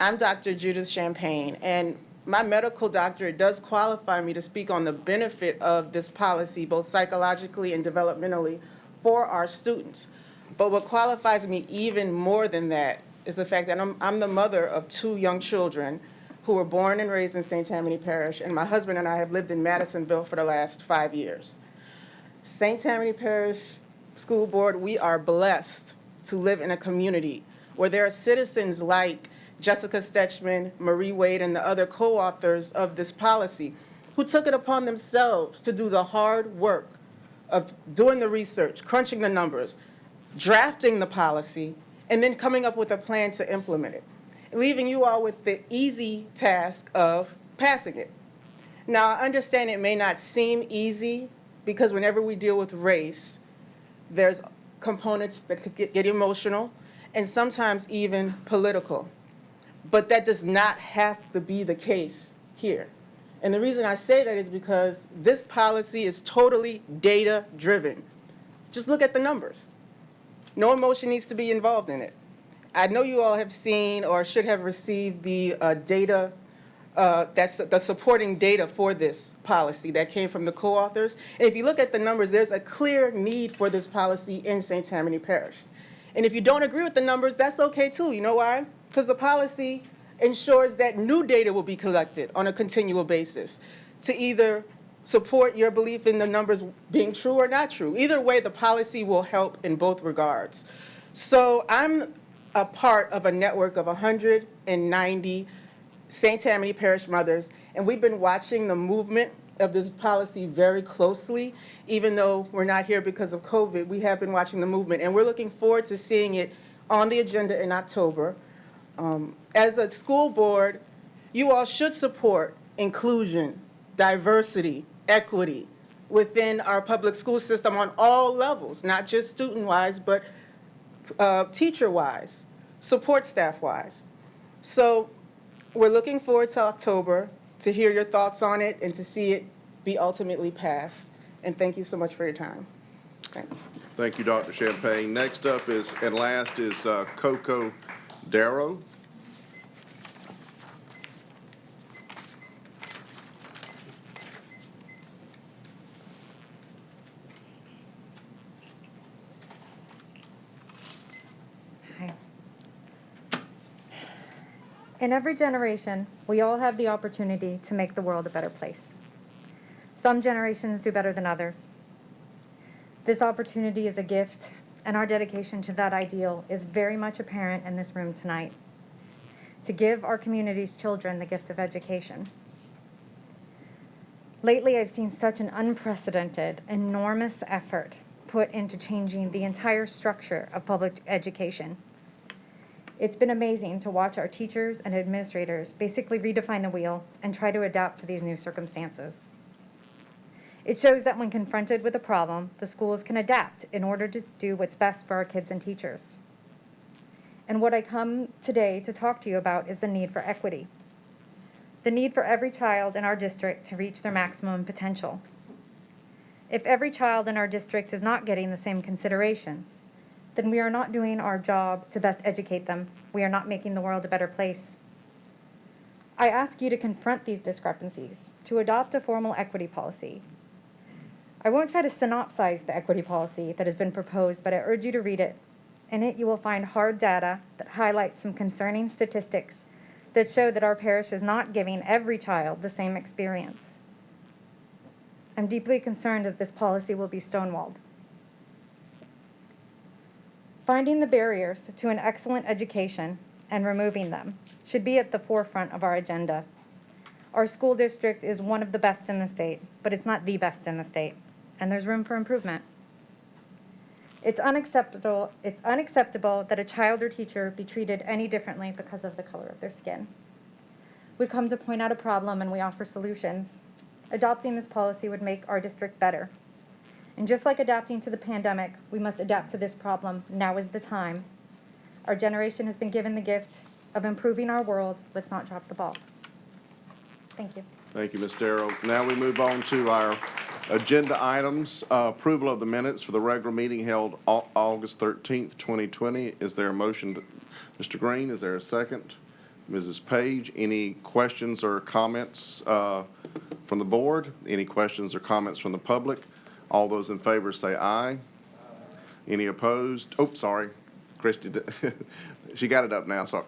I: I'm Dr. Judith Champagne, and my medical doctorate does qualify me to speak on the benefit of this policy, both psychologically and developmentally, for our students. But what qualifies me even more than that is the fact that I'm the mother of 2 young children who were born and raised in St. Tammany Parish, and my husband and I have lived in Madisonville for the last 5 years. St. Tammany Parish School Board, we are blessed to live in a community where there are citizens like Jessica Stetchman, Marie Wade, and the other co-authors of this policy who took it upon themselves to do the hard work of doing the research, crunching the numbers, drafting the policy, and then coming up with a plan to implement it, leaving you all with the easy task of passing it. Now, I understand it may not seem easy because whenever we deal with race, there's components that could get emotional and sometimes even political. But that does not have to be the case here. And the reason I say that is because this policy is totally data-driven. Just look at the numbers. No emotion needs to be involved in it. I know you all have seen or should have received the data, that's the supporting data for this policy that came from the co-authors. And if you look at the numbers, there's a clear need for this policy in St. Tammany Parish. And if you don't agree with the numbers, that's okay too. You know why? Because the policy ensures that new data will be collected on a continual basis to either support your belief in the numbers being true or not true. Either way, the policy will help in both regards. So I'm a part of a network of 190 St. Tammany Parish mothers, and we've been watching the movement of this policy very closely. Even though we're not here because of COVID, we have been watching the movement, and we're looking forward to seeing it on the agenda in October. As a school board, you all should support inclusion, diversity, equity within our public school system on all levels, not just student-wise, but teacher-wise, support staff-wise. So we're looking forward to October to hear your thoughts on it and to see it be ultimately passed. And thank you so much for your time. Thanks.
A: Thank you, Dr. Champagne. Next up is, and last is Coco Darrow.
J: Hi. In every generation, we all have the opportunity to make the world a better place. Some generations do better than others. This opportunity is a gift, and our dedication to that ideal is very much apparent in this room tonight, to give our community's children the gift of education. Lately, I've seen such an unprecedented, enormous effort put into changing the entire structure of public education. It's been amazing to watch our teachers and administrators basically redefine the wheel and try to adapt to these new circumstances. It shows that when confronted with a problem, the schools can adapt in order to do what's best for our kids and teachers. And what I come today to talk to you about is the need for equity. The need for every child in our district to reach their maximum potential. If every child in our district is not getting the same considerations, then we are not doing our job to best educate them. We are not making the world a better place. I ask you to confront these discrepancies, to adopt a formal equity policy. I won't try to synopsize the equity policy that has been proposed, but I urge you to read it. In it, you will find hard data that highlights some concerning statistics that show that our parish is not giving every child the same experience. I'm deeply concerned that this policy will be stonewalled. Finding the barriers to an excellent education and removing them should be at the forefront of our agenda. Our school district is one of the best in the state, but it's not the best in the state, and there's room for improvement. It's unacceptable that a child or teacher be treated any differently because of the color of their skin. We come to point out a problem and we offer solutions. Adopting this policy would make our district better. And just like adapting to the pandemic, we must adapt to this problem. Now is the time. Our generation has been given the gift of improving our world. Let's not drop the ball. Thank you.
A: Thank you, Ms. Darrow. Now we move on to our agenda items. Approval of the minutes for the regular meeting held August 13th, 2020. Is there a motion? Mr. Green, is there a second? Mrs. Page, any questions or comments from the board? Any questions or comments from the public? All those in favor say aye. Any opposed? Oh, sorry. Christy, she got it up now, sorry.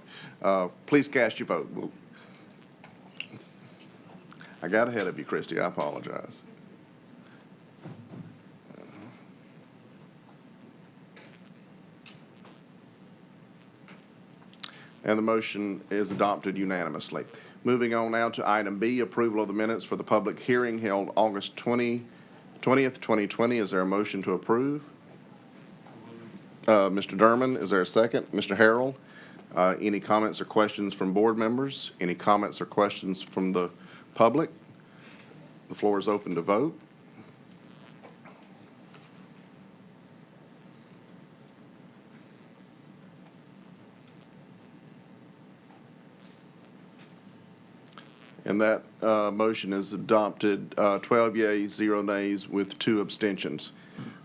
A: Please cast your vote. I got ahead of you, Christy. I apologize. And the motion is adopted unanimously. Moving on now to item B, approval of the minutes for the public hearing held August 20th, 2020. Is there a motion to approve? Mr. Derman, is there a second? Mr. Harrell, any comments or questions from board members? Any comments or questions from the public? The floor is open to vote. And that motion is adopted, 12 yeas, 0 nays, with 2 abstentions.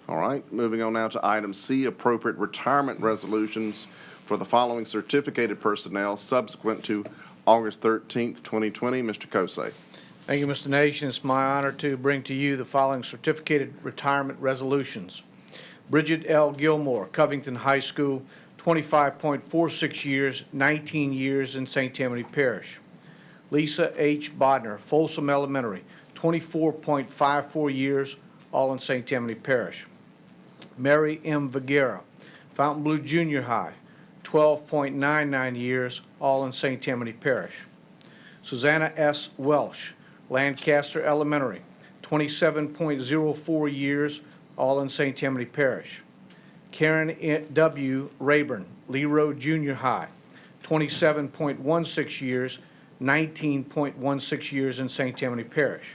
A: All right, moving on now to item C, appropriate retirement resolutions for the following certificated personnel subsequent to August 13th, 2020. Mr. Kosei.
L: Thank you, Mr. Nation. It's my honor to bring to you the following certificated retirement resolutions. Bridget L. Gilmore, Covington High School, 25.46 years, 19 years in St. Tammany Parish. Lisa H. Bodner, Folsom Elementary, 24.54 years, all in St. Tammany Parish. Mary M. Vergara, Fontainebleau Junior High, 12.99 years, all in St. Tammany Parish. Susanna S. Welsh, Lancaster Elementary, 27.04 years, all in St. Tammany Parish. Karen W. Rayburn, Lee Road Junior High, 27.16 years, 19.16 years in St. Tammany Parish.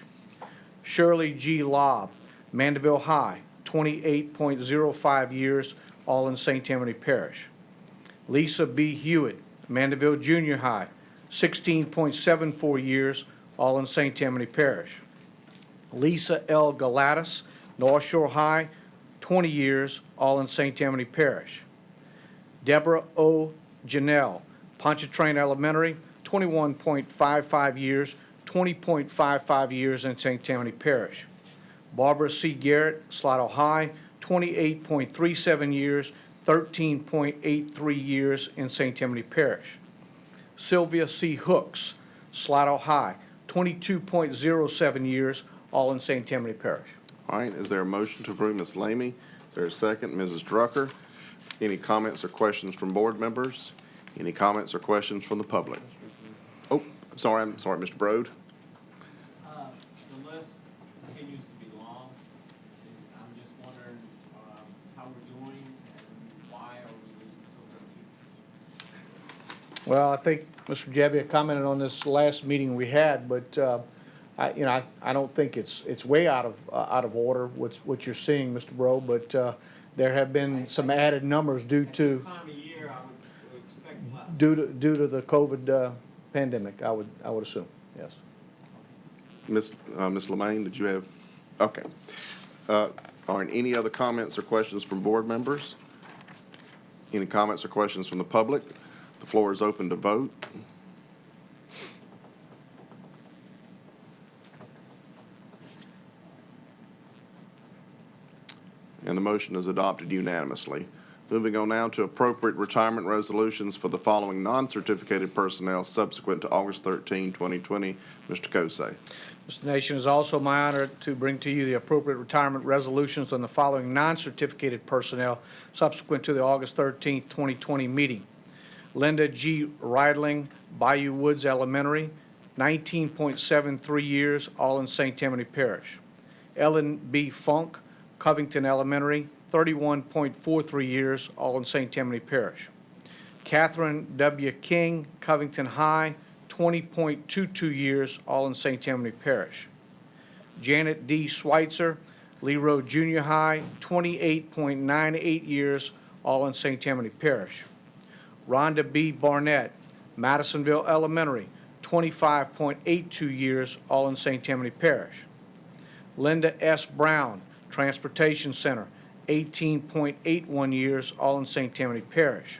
L: Shirley G. Lobb, Mandeville High, 28.05 years, all in St. Tammany Parish. Lisa B. Hewitt, Mandeville Junior High, 16.74 years, all in St. Tammany Parish. Lisa L. Galatas, North Shore High, 20 years, all in St. Tammany Parish. Deborah O. Janelle, Pontchartrain Elementary, 21.55 years, 20.55 years in St. Tammany Parish. Barbara C. Garrett, Slidell High, 28.37 years, 13.83 years in St. Tammany Parish. Sylvia C. Hooks, Slidell High, 22.07 years, all in St. Tammany Parish.
A: All right, is there a motion to approve, Ms. Lamey? Is there a second? Mrs. Drucker? Any comments or questions from board members? Any comments or questions from the public? Oh, I'm sorry, Mr. Broad.
K: The list continues to be long. I'm just wondering how we're doing and why are we losing so many people?
L: Well, I think Mr. Jabbia commented on this last meeting we had, but I don't think it's way out of order what you're seeing, Mr. Bro. But there have been some added numbers due to
K: This time of year, I would expect less.
L: due to the COVID pandemic. I would assume, yes.
A: Ms. Lemaine, did you have? Okay. All right, any other comments or questions from board members? Any comments or questions from the public? The floor is open to vote. And the motion is adopted unanimously. Moving on now to appropriate retirement resolutions for the following non-certificated personnel subsequent to August 13, 2020. Mr. Kosei.
L: Mr. Nation, it is also my honor to bring to you the appropriate retirement resolutions on the following non-certificated personnel subsequent to the August 13, 2020 meeting. Linda G. Reidling, Bayou Woods Elementary, 19.73 years, all in St. Tammany Parish. Ellen B. Funk, Covington Elementary, 31.43 years, all in St. Tammany Parish. Catherine W. King, Covington High, 20.22 years, all in St. Tammany Parish. Janet D. Schweitzer, Lee Road Junior High, 28.98 years, all in St. Tammany Parish. Rhonda B. Barnett, Madisonville Elementary, 25.82 years, all in St. Tammany Parish. Linda S. Brown, Transportation Center, 18.81 years, all in St. Tammany Parish.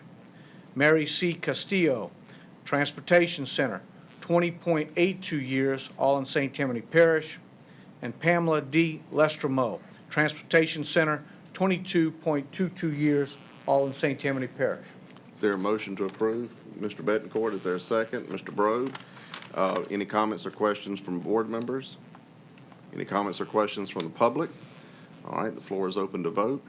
L: Mary C. Castillo, Transportation Center, 20.82 years, all in St. Tammany Parish. And Pamela D. Lestromo, Transportation Center, 22.22 years, all in St. Tammany Parish.
A: Is there a motion to approve? Mr. Betancourt, is there a second? Mr. Broad? Any comments or questions from board members? Any comments or questions from the public? All right, the floor is open to vote.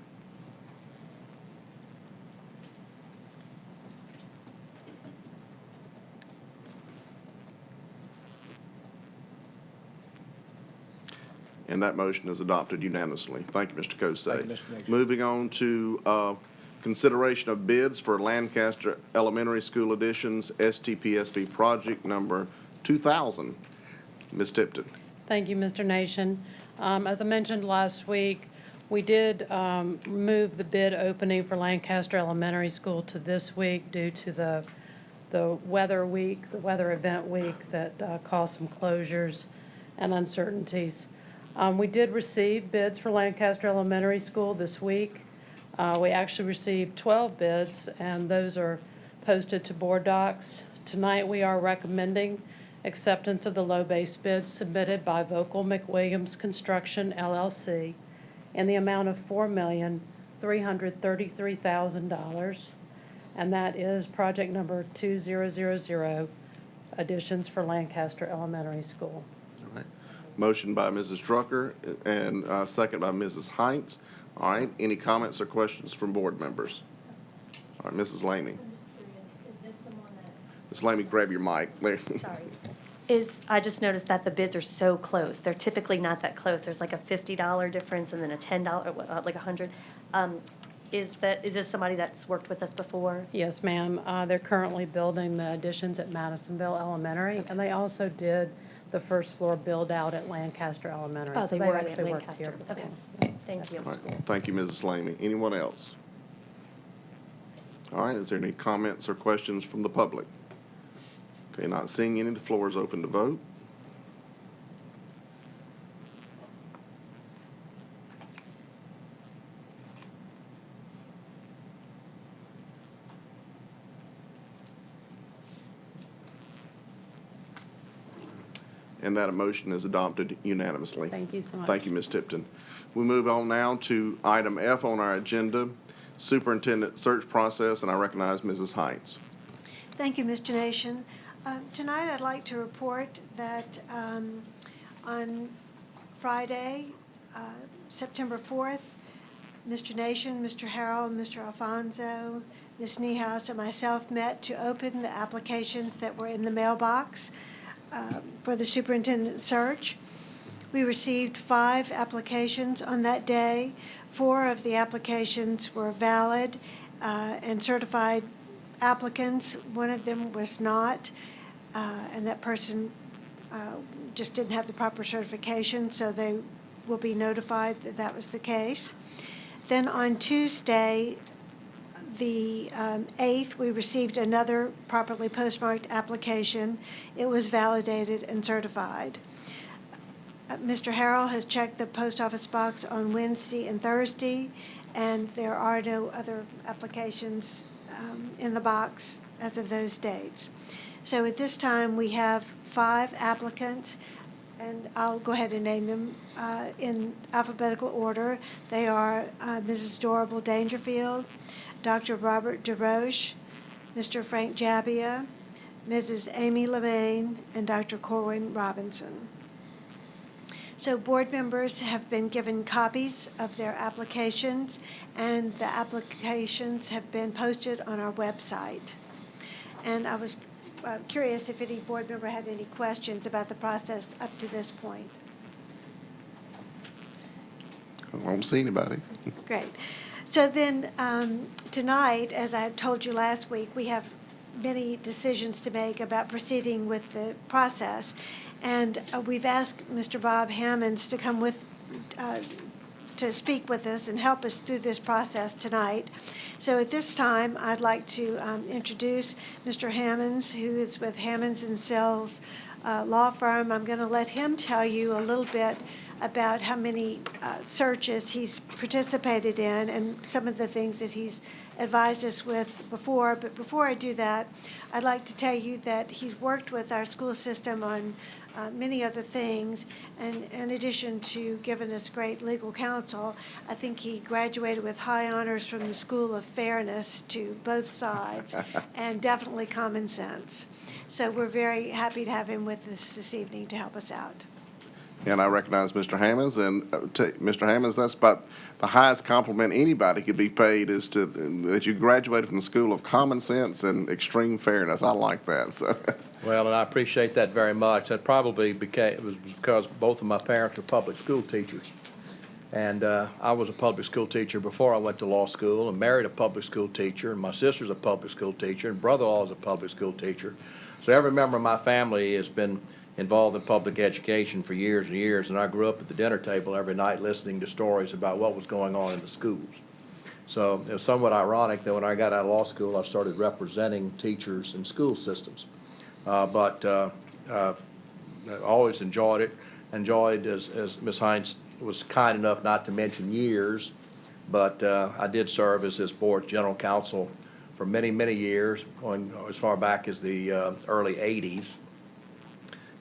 A: And that motion is adopted unanimously. Thank you, Mr. Kosei.
L: Thank you, Mr. Nation.
A: Moving on to consideration of bids for Lancaster Elementary School additions, STPPS project number 2000. Ms. Tipton.
M: Thank you, Mr. Nation. As I mentioned last week, we did move the bid opening for Lancaster Elementary School to this week due to the weather week, the weather event week that caused some closures and uncertainties. We did receive bids for Lancaster Elementary School this week. We actually received 12 bids, and those are posted to board docs. Tonight, we are recommending acceptance of the low base bid submitted by Vocal McWilliams Construction, LLC, in the amount of $4,333,000, and that is project number 2000, additions for Lancaster Elementary School.
A: All right. Motion by Mrs. Drucker and second by Mrs. Heinz. All right, any comments or questions from board members? All right, Mrs. Lamey.
N: I'm just curious, is this someone that,
A: Ms. Lamey, grab your mic. There.
N: sorry, I just noticed that the bids are so close. They're typically not that close. There's like a $50 difference and then a $10, like 100. Is this somebody that's worked with us before?
M: Yes, ma'am. They're currently building the additions at Madisonville Elementary, and they also did the first floor build-out at Lancaster Elementary.
N: Oh,
M: So
N: they
M: they've
N: were at
M: actually worked here
N: Lancaster.
M: before.
N: Okay, thank you.
A: All right, thank you, Mrs. Lamey. Anyone else? All right, is there any comments or questions from the public? Okay, not seeing any, the floor is open to vote. And that motion is adopted unanimously.
M: Thank you so much.
A: Thank you, Ms. Tipton. We move on now to item F on our agenda, Superintendent Search Process, and I recognize Mrs. Heinz.
O: Thank you, Mr. Nation. Tonight, I'd like to report that on Friday, September 4th, Mr. Nation, Mr. Harrell, Mr. Alfonso, Ms. Niehaus, and myself met to open the applications that were in the mailbox for the superintendent search. We received 5 applications on that day. 4 of the applications were valid and certified applicants. One of them was not, and that person just didn't have the proper certification, so they will be notified that that was the case. Then on Tuesday, the 8th, we received another properly postmarked application. It was validated and certified. Mr. Harrell has checked the post office box on Wednesday and Thursday, and there are no other applications in the box as of those dates. So at this time, we have 5 applicants, and I'll go ahead and name them in alphabetical order. They are Mrs. Dorable Dangerfield, Dr. Robert DeRoche, Mr. Frank Jabbia, Mrs. Amy Lemaine, and Dr. Corwin Robinson. So board members have been given copies of their applications, and the applications have been posted on our website. And I was curious if any board member had any questions about the process up to this point.
A: I don't see anybody.
O: Great. So then, tonight, as I told you last week, we have many decisions to make about proceeding with the process. And we've asked Mr. Bob Hammonds to come with, to speak with us and help us through this process tonight. So at this time, I'd like to introduce Mr. Hammonds, who is with Hammonds and Sills Law Firm. I'm going to let him tell you a little bit about how many searches he's participated in and some of the things that he's advised us with before. But before I do that, I'd like to tell you that he's worked with our school system on many other things, and in addition to giving us great legal counsel, I think he graduated with high honors from the School of Fairness to both sides, and definitely common sense. So we're very happy to have him with us this evening to help us out.
A: And I recognize Mr. Hammonds, and Mr. Hammonds, that's about the highest compliment anybody could be paid is to that you graduated from the School of Common Sense and Extreme Fairness. I like that. So.
W: Well, and I appreciate that very much. That probably it was because both of my parents were public school teachers. And I was a public school teacher before I went to law school, and married a public school teacher, and my sister's a public school teacher, and brother-in-law is a public school teacher. So every member of my family has been involved in public education for years and years, and I grew up at the dinner table every night listening to stories about what was going on in the schools. So it was somewhat ironic that when I got out of law school, I started representing teachers in school systems. But I always enjoyed it, as Ms. Heinz was kind enough not to mention years, but I did serve as this board's general counsel for many, many years, going as far back as the early 80s.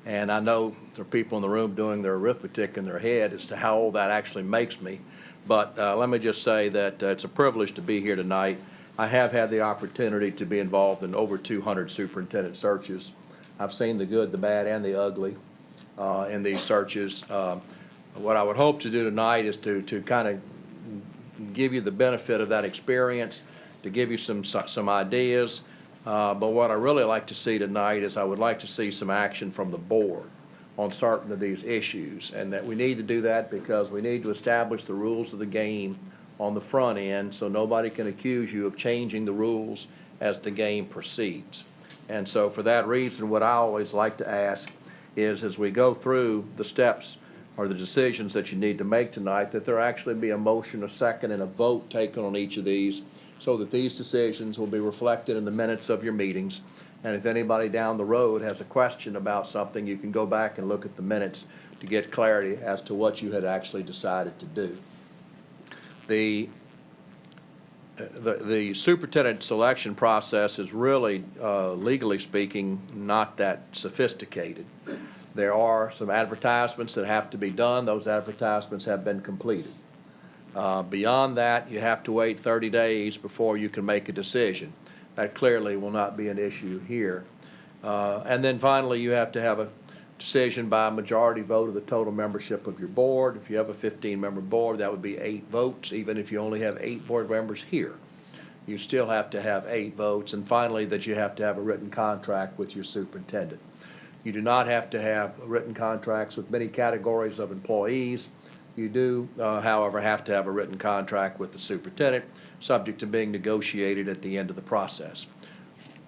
W: And I know there are people in the room doing their arithmetic in their head as to how old that actually makes me. But let me just say that it's a privilege to be here tonight. I have had the opportunity to be involved in over 200 superintendent searches. I've seen the good, the bad, and the ugly. in these searches. What I would hope to do tonight is to kind of give you the benefit of that experience, to give you some ideas. But what I really like to see tonight is I would like to see some action from the board on certain of these issues, and that we need to do that because we need to establish the rules of the game on the front end so nobody can accuse you of changing the rules as the game proceeds. And so for that reason, what I always like to ask is, as we go through the steps or the decisions that you need to make tonight, that there actually be a motion, a second, and a vote taken on each of these so that these decisions will be reflected in the minutes of your meetings. And if anybody down the road has a question about something, you can go back and look at the minutes to get clarity as to what you had actually decided to do. The superintendent selection process is really, legally speaking, not that sophisticated. There are some advertisements that have to be done. Those advertisements have been completed. Beyond that, you have to wait 30 days before you can make a decision. That clearly will not be an issue here. And then finally, you have to have a decision by a majority vote of the total membership of your board. If you have a 15-member board, that would be 8 votes. Even if you only have 8 board members here, you still have to have 8 votes. And finally, that you have to have a written contract with your superintendent. You do not have to have written contracts with many categories of employees. You do, however, have to have a written contract with the superintendent, subject to being negotiated at the end of the process.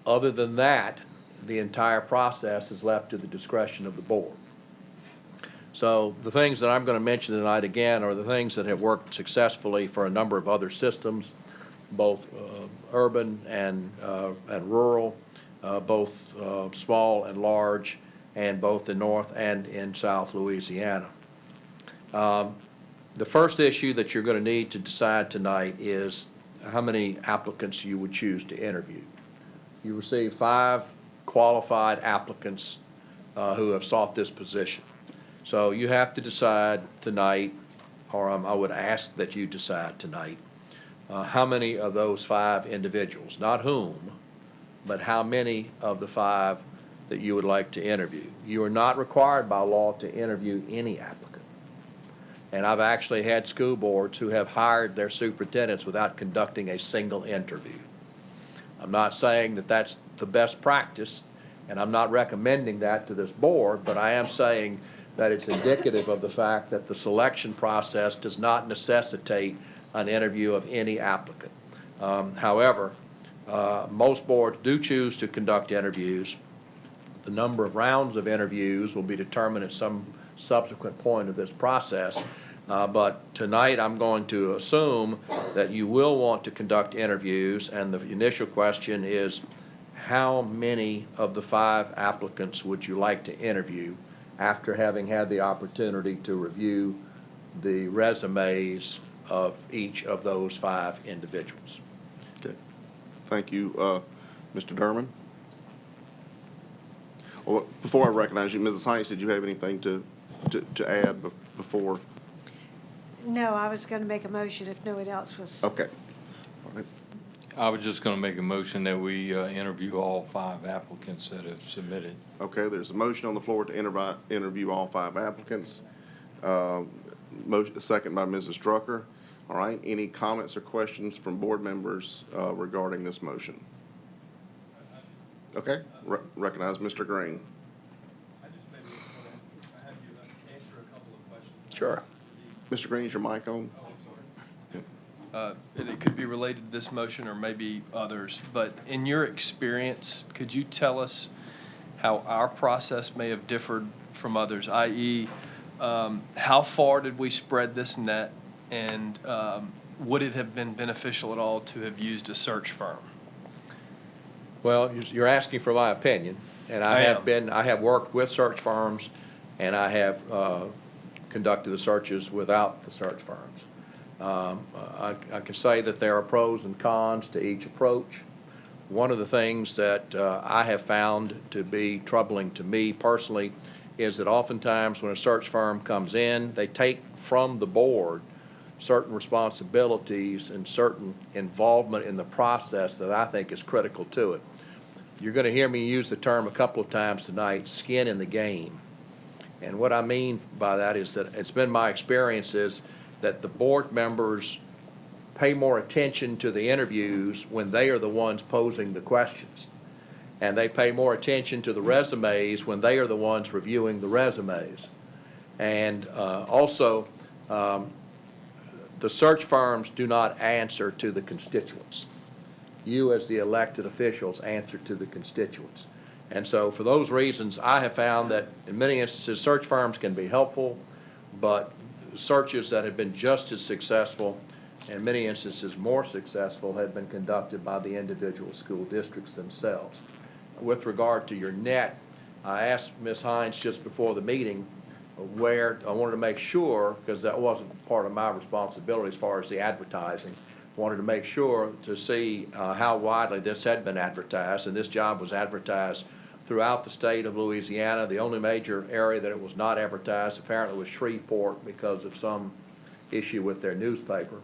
W: Other than that, the entire process is left to the discretion of the board. So the things that I'm going to mention tonight again are the things that have worked successfully for a number of other systems, both urban and rural, both small and large, and both in North and in South Louisiana. The first issue that you're going to need to decide tonight is how many applicants you would choose to interview. You receive 5 qualified applicants who have sought this position. So you have to decide tonight, or I would ask that you decide tonight, how many of those 5 individuals, not whom, but how many of the 5 that you would like to interview. You are not required by law to interview any applicant. And I've actually had school boards who have hired their superintendents without conducting a single interview. I'm not saying that that's the best practice, and I'm not recommending that to this board, but I am saying that it's indicative of the fact that the selection process does not necessitate an interview of any applicant. However, most boards do choose to conduct interviews. The number of rounds of interviews will be determined at some subsequent point of this process. But tonight I'm going to assume that you will want to conduct interviews, and the initial question is, how many of the 5 applicants would you like to interview after having had the opportunity to review the resumes of each of those 5 individuals?
A: Okay. Thank you. Mr. Derman? Well, before I recognize you, Mrs. Hines, did you have anything to add before?
O: No, I was going to make a motion if no one else was.
A: Okay. All right.
B: I was just going to make a motion that we interview all 5 applicants that have submitted.
A: Okay, there's a motion on the floor to interview all 5 applicants. Second by Mrs. Drucker. All right, any comments or questions from board members regarding this motion? Okay, recognize Mr. Green.
F: I just maybe want to have you answer a couple of questions.
W: Sure.
A: Mr. Green, is your mic on?
F: Oh, I'm sorry. It could be related to this motion or maybe others, but in your experience, could you tell us how our process may have differed from others, i.e., how far did we spread this net, and would it have been beneficial at all to have used a search firm?
W: Well, you're asking for my opinion, and I have worked with search firms, and I have conducted the searches without the search firms. I can say that there are pros and cons to each approach. One of the things that I have found to be troubling to me personally is that oftentimes when a search firm comes in, they take from the board certain responsibilities and certain involvement in the process that I think is critical to it. You're going to hear me use the term a couple of times tonight, skin in the game. And what I mean by that is that it's been my experience is that the board members pay more attention to the interviews when they are the ones posing the questions. And they pay more attention to the resumes when they are the ones reviewing the resumes. And also, the search firms do not answer to the constituents. You, as the elected officials, answer to the constituents. And so for those reasons, I have found that in many instances, search firms can be helpful, but searches that have been just as successful, in many instances more successful, have been conducted by the individual school districts themselves. With regard to your net, I asked Ms. Hines just before the meeting where, I wanted to make sure, because that wasn't part of my responsibility as far as the advertising, wanted to make sure to see how widely this had been advertised, and this job was advertised throughout the state of Louisiana. The only major area that it was not advertised apparently was Shreveport because of some issue with their newspaper.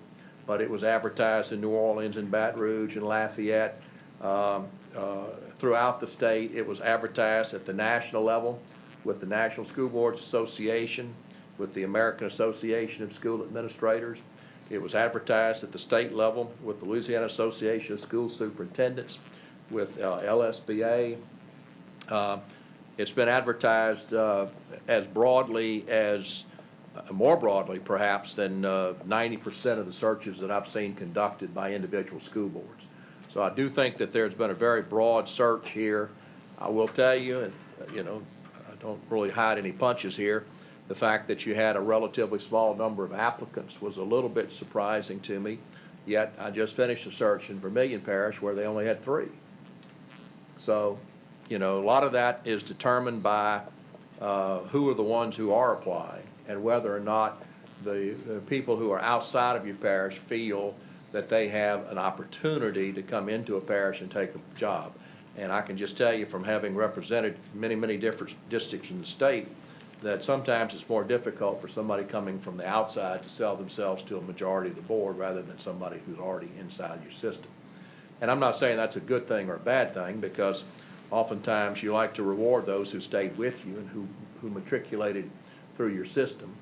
W: But it was advertised in New Orleans and Baton Rouge and Lafayette. Throughout the state, it was advertised at the national level with the National School Boards Association, with the American Association of School Administrators. It was advertised at the state level with the Louisiana Association of School Superintendents, with LSBA. It's been advertised as broadly as, more broadly perhaps, than 90% of the searches that I've seen conducted by individual school boards. So I do think that there's been a very broad search here. I will tell you, and I don't really hide any punches here, the fact that you had a relatively small number of applicants was a little bit surprising to me. Yet I just finished a search in Vermilion Parish where they only had 3. So, a lot of that is determined by who are the ones who are applying and whether or not the people who are outside of your parish feel that they have an opportunity to come into a parish and take a job. And I can just tell you from having represented many, many different districts in the state that sometimes it's more difficult for somebody coming from the outside to sell themselves to a majority of the board rather than somebody who's already inside your system. And I'm not saying that's a good thing or a bad thing, because oftentimes you like to reward those who stayed with you and who matriculated through your system,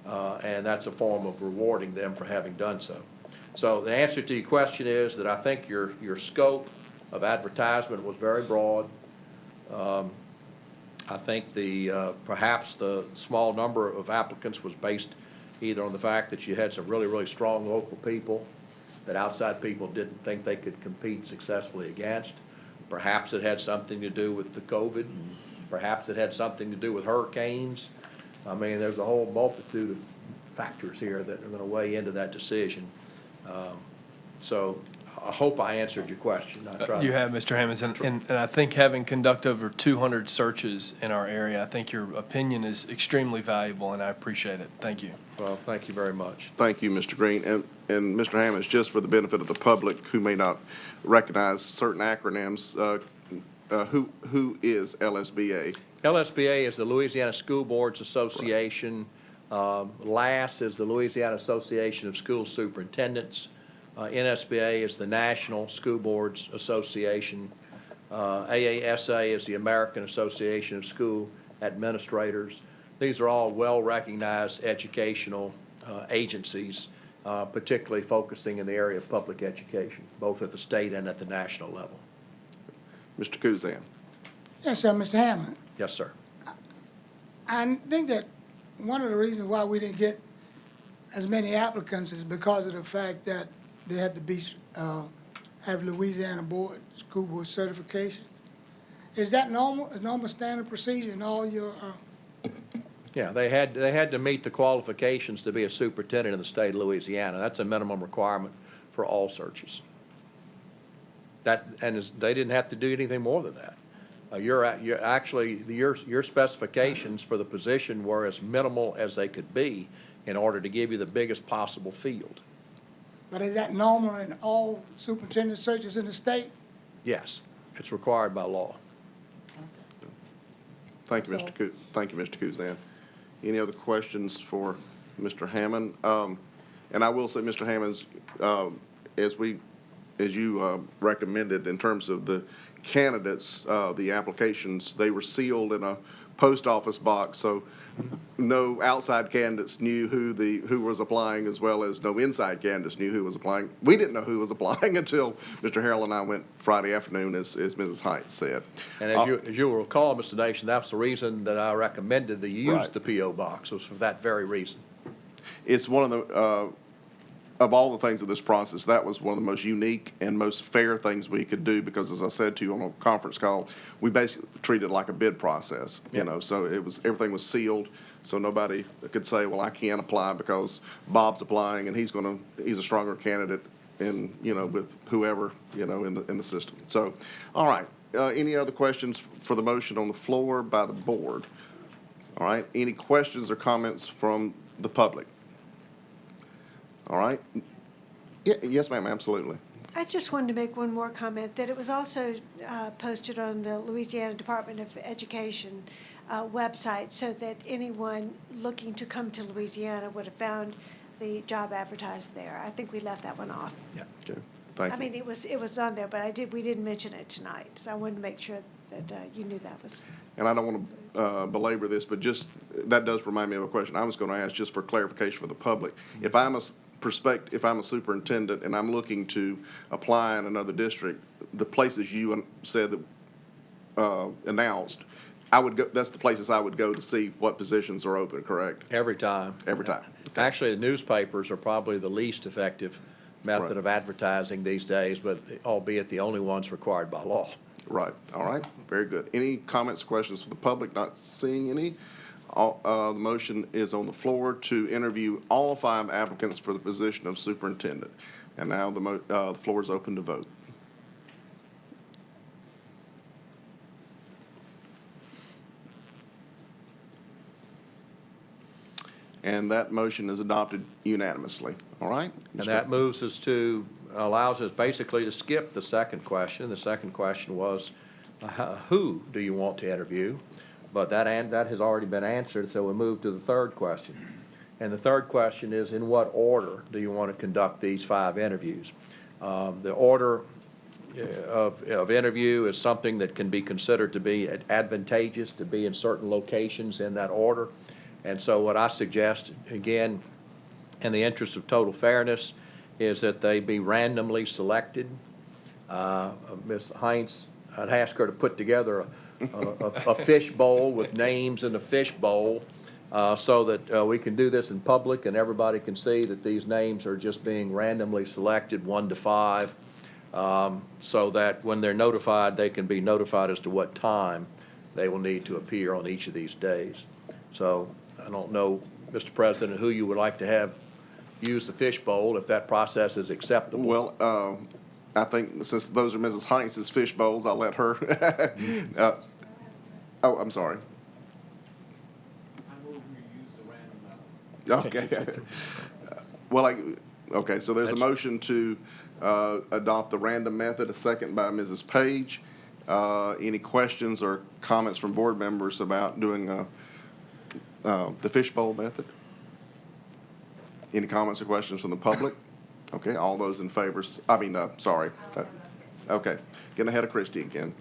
W: and that's a form of rewarding them for having done so. So the answer to your question is that I think your scope of advertisement was very broad. I think perhaps the small number of applicants was based either on the fact that you had some really, really strong local people that outside people didn't think they could compete successfully against. Perhaps it had something to do with the COVID, and perhaps it had something to do with hurricanes. I mean, there's a whole multitude of factors here that are going to weigh into that decision. So I hope I answered your question.
F: You have, Mr. Hammonds, and I think having conducted over 200 searches in our area, I think your opinion is extremely valuable, and I appreciate it. Thank you.
W: Well, thank you very much.
A: Thank you, Mr. Green. And Mr. Hammonds, just for the benefit of the public who may not recognize certain acronyms, who is LSBA?
W: LSBA is the Louisiana School Boards Association. LAS is the Louisiana Association of School Superintendents. NSBA is the National School Boards Association. AASA is the American Association of School Administrators. These are all well-recognized educational agencies, particularly focusing in the area of public education, both at the state and at the national level.
A: Mr. Kuzan.
C: Yes, sir, Mr. Hammond.
W: Yes, sir.
C: I think that one of the reasons why we didn't get as many applicants is because of the fact that they had to be, have Louisiana School Board certification. Is that normal, a normal standard procedure in all your,
W: Yeah, they had to meet the qualifications to be a superintendent in the state of Louisiana. That's a minimum requirement for all searches. They didn't have to do anything more than that. Your specifications for the position were as minimal as they could be in order to give you the biggest possible field.
C: but is that normal in all superintendent searches in the state?
W: Yes, it's required by law.
A: Thank you, Mr. Kuzan. Any other questions for Mr. Hammond? And I will say, Mr. Hammonds, as we as you recommended, in terms of the candidates, the applications, they were sealed in a post office box, so no outside candidates knew who was applying, as well as no inside candidates knew who was applying. We didn't know who was applying until Mr. Harrell and I went Friday afternoon, as Mrs. Heights said.
W: And as you will recall, Mr. Nation, that's the reason that I recommended that you use
A: Right.
W: the P.O. box, was for that very reason.
A: It's one of the, of all the things of this process, that was one of the most unique and most fair things we could do, because as I said to you on a conference call, we basically treated it like a bid process, you know, so everything was sealed, so nobody could say, well, I can't apply because Bob's applying and he's a stronger candidate in, you know, with whoever, you know, in the system. So, all right, any other questions for the motion on the floor by the board? All right, any questions or comments from the public? All right. Yeah, yes, ma'am, absolutely.
O: I just wanted to make one more comment, that it was also posted on the Louisiana Department of Education website, so that anyone looking to come to Louisiana would have found the job advertised there. I think we left that one off.
A: Yeah. Okay, thank you.
O: I mean, it was on there, but we didn't mention it tonight, so I wanted to make sure that you knew that was.
A: And I don't want to belabor this, but just, that does remind me of a question I was going to ask, just for clarification for the public. If I'm a superintendent and I'm looking to apply in another district, the places you said that announced, I would go, that's the places I would go to see what positions are open, correct?
W: Every time.
A: Every time.
W: Actually, the newspapers are probably the least effective method
A: Right.
W: of advertising these days, but albeit the only ones required by law.
A: Right, all right, very good. Any comments, questions from the public? Not seeing any. The motion is on the floor to interview all 5 applicants for the position of superintendent. And now the floor is open to vote. And that motion is adopted unanimously, all right?
W: And that moves us to, allows us basically to skip the second question. The second question was, who do you want to interview? But that has already been answered, so we move to the third question. And the third question is, in what order do you want to conduct these 5 interviews? The order of interview is something that can be considered to be advantageous to be in certain locations in that order. And so what I suggest, again, in the interest of total fairness, is that they be randomly selected. Ms. Heinz, I'd ask her to put together a fish bowl with names in a fish bowl, so that we can do this in public and everybody can see that these names are just being randomly selected, 1 to 5, so that when they're notified, they can be notified as to what time they will need to appear on each of these days. So I don't know, Mr. President, who you would like to have use the fish bowl, if that process is acceptable.
A: Well, I think since those are Mrs. Heinz's fish bowls, I'll let her. Oh, I'm sorry.
K: I move we use the random method.
A: Okay. Well, okay, so there's a motion to adopt the random method, a second by Mrs. Page. Any questions or comments from board members about doing the fishbowl method? Any comments or questions from the public? Okay, all those in favor, sorry. Okay, getting ahead of Christie again.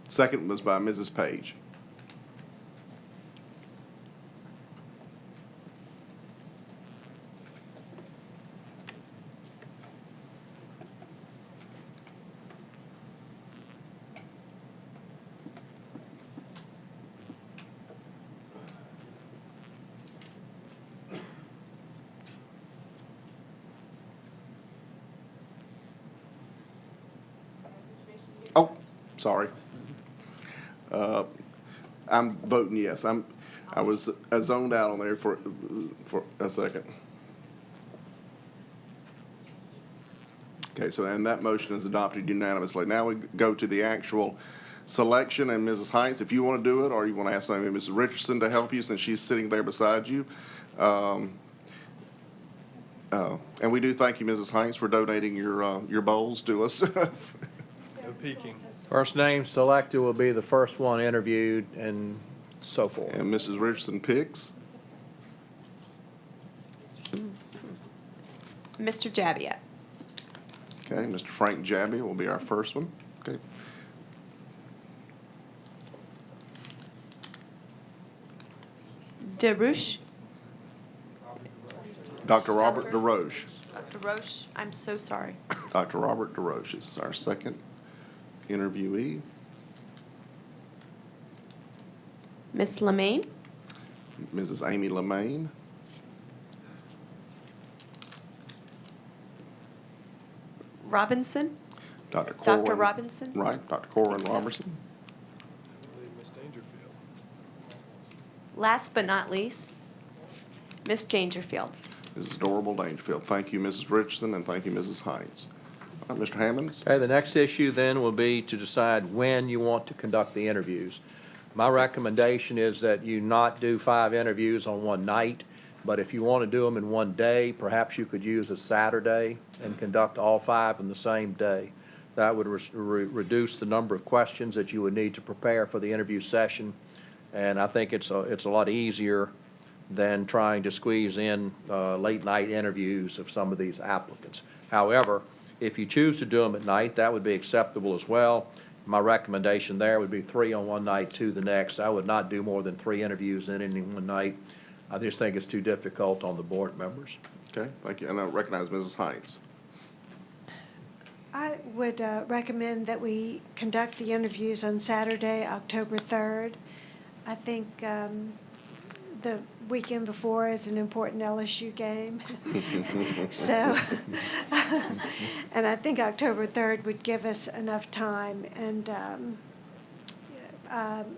A: Second was by Mrs. Page. Oh, sorry. I'm voting yes. I was zoned out on there for a second. Okay, so, and that motion is adopted unanimously. Now we go to the actual selection, and Mrs. Heinz, if you want to do it, or you want to ask maybe Mrs. Richardson to help you since she's sitting there beside you. And we do thank you, Mrs. Heinz, for donating your bowls to us.
F: No peeking.
W: First name selected will be the first one interviewed, and so forth.
A: And Mrs. Richardson picks.
P: Mr. Javier.
A: Okay, Mr. Frank Jabby will be our first one. Okay.
P: DeRouche.
A: Dr. Robert DeRoche.
P: Dr. Roche, I'm so sorry.
A: Dr. Robert DeRoche is our second interviewee.
P: Miss Lemaine.
A: Mrs. Amy Lemaine.
P: Robinson.
A: Dr. Corwin.
P: Dr. Robinson.
A: Right, Dr. Corwin
P: Think so.
A: Robertson.
P: Last but not least, Miss Dangerfield.
A: Mrs. Dorable Dangerfield. Thank you, Mrs. Richardson, and thank you, Mrs. Hines. All right, Mr. Hammonds?
W: Okay, the next issue then will be to decide when you want to conduct the interviews. My recommendation is that you not do 5 interviews on one night, but if you want to do them in one day, perhaps you could use a Saturday and conduct all 5 in the same day. That would reduce the number of questions that you would need to prepare for the interview session, and I think it's a lot easier than trying to squeeze in late-night interviews of some of these applicants. However, if you choose to do them at night, that would be acceptable as well. My recommendation there would be 3 on one night, 2 the next. I would not do more than 3 interviews in any one night. I just think it's too difficult on the board members.
A: Okay, thank you. And I recognize Mrs. Hines.
O: I would recommend that we conduct the interviews on Saturday, October 3rd. I think the weekend before is an important LSU game. So, and I think October 3rd would give us enough time. And,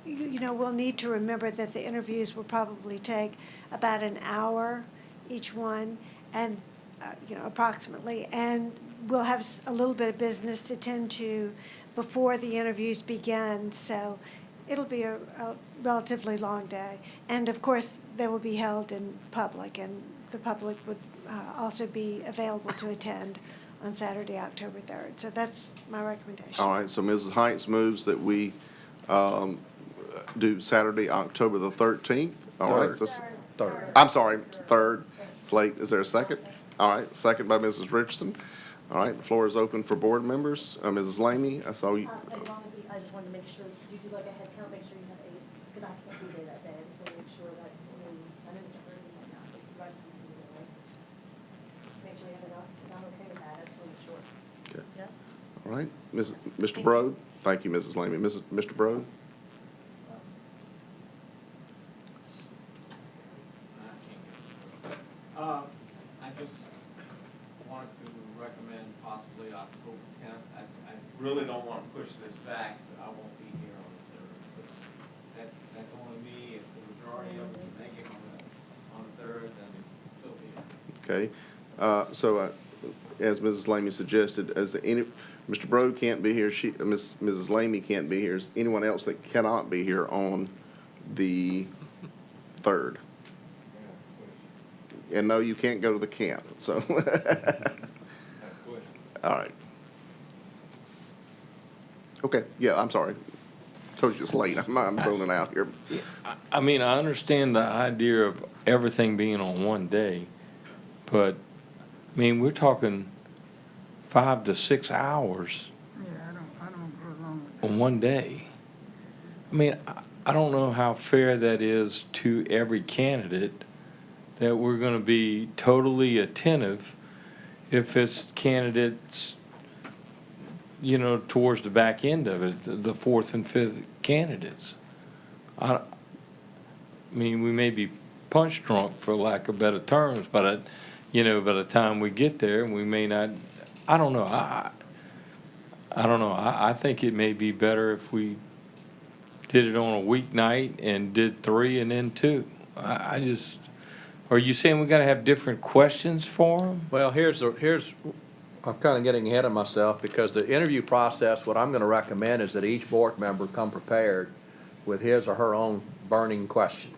O: you know, we'll need to remember that the interviews will probably take about an hour each one, and, you know, approximately. And we'll have a little bit of business to tend to before the interviews begin. So it'll be a relatively long day. And of course, they will be held in public, and the public would also be available to attend on Saturday, October 3rd. So that's my recommendation.
A: All right, so Mrs. Hines moves that we do Saturday, October the 13th. All right, so
W: Third.
A: I'm sorry, it's 3rd. It's late. Is there a second? All right, second by Mrs. Richardson. All right, the floor is open for board members. Mrs. Lamey, I saw you.
D: As long as I just wanted to make sure, you do like a head count, make sure you have 8, because I can't be there that day. I just want to make sure that, I know Mr. Thursday might not, but you guys can be there, right? Make sure you have enough, because I'm okay with that. I just want to make sure.
A: Okay.
D: Yes?
A: All right, Mr. Brode. Thank you, Mrs. Lamey. Mr. Brode?
K: I just wanted to recommend possibly October 10th. I really don't want to push this back, but I won't be here on the 3rd. But that's only me. If the majority of them make it on the 3rd, then so be it.
A: Okay, so as Mrs. Lamey suggested, Mr. Brode can't be here, Mrs. Lamey can't be here. Is anyone else that cannot be here on the 3rd? And no, you can't go to the camp, so. All right. Okay, yeah, I'm sorry. Told you it's late. I'm zoning out here.
B: I mean, I understand the idea of everything being on one day, but, I mean, we're talking 5 to 6 hours
C: Yeah, I don't prolong it.
B: on one day. I mean, I don't know how fair that is to every candidate, that we're going to be totally attentive if it's candidates, you know, towards the back end of it, the 4th and 5th candidates. I mean, we may be punch drunk, for lack of better terms, but, you know, by the time we get there, we may not, I don't know. I don't know. I think it may be better if we did it on a weeknight and did 3 and then 2. I just, are you saying we got to have different questions for them?
W: Well, I'm kind of getting ahead of myself, because the interview process, what I'm going to recommend is that each board member come prepared with his or her own burning question,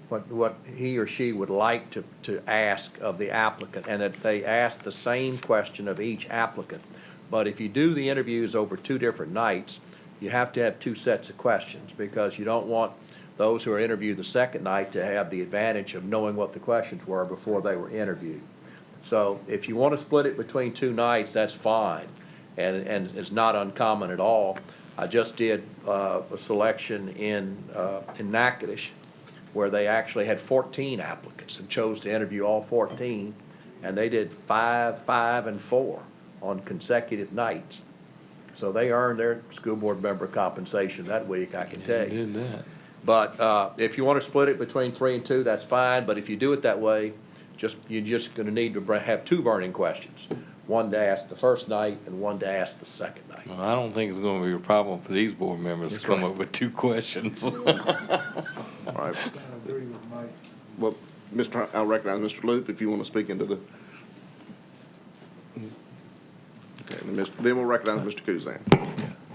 W: what he or she would like to ask of the applicant, and that they ask the same question of each applicant. But if you do the interviews over 2 different nights, you have to have 2 sets of questions, because you don't want those who are interviewed the second night to have the advantage of knowing what the questions were before they were interviewed. So if you want to split it between 2 nights, that's fine, and it's not uncommon at all. I just did a selection in Natchitoches, where they actually had 14 applicants and chose to interview all 14, and they did 5, 5, and 4 on consecutive nights. So they earned their school board member compensation that week, I can tell you.
B: Did that.
W: But if you want to split it between 3 and 2, that's fine, but if you do it that way, you're just going to need to have 2 burning questions. One to ask the first night and one to ask the second night.
B: Well, I don't think it's gonna be a problem for these board members to come up with 2 questions.
A: All right. Well, I'll recognize Mr. Loop if you want to speak into the. Okay, then we'll recognize Mr. Kuzan.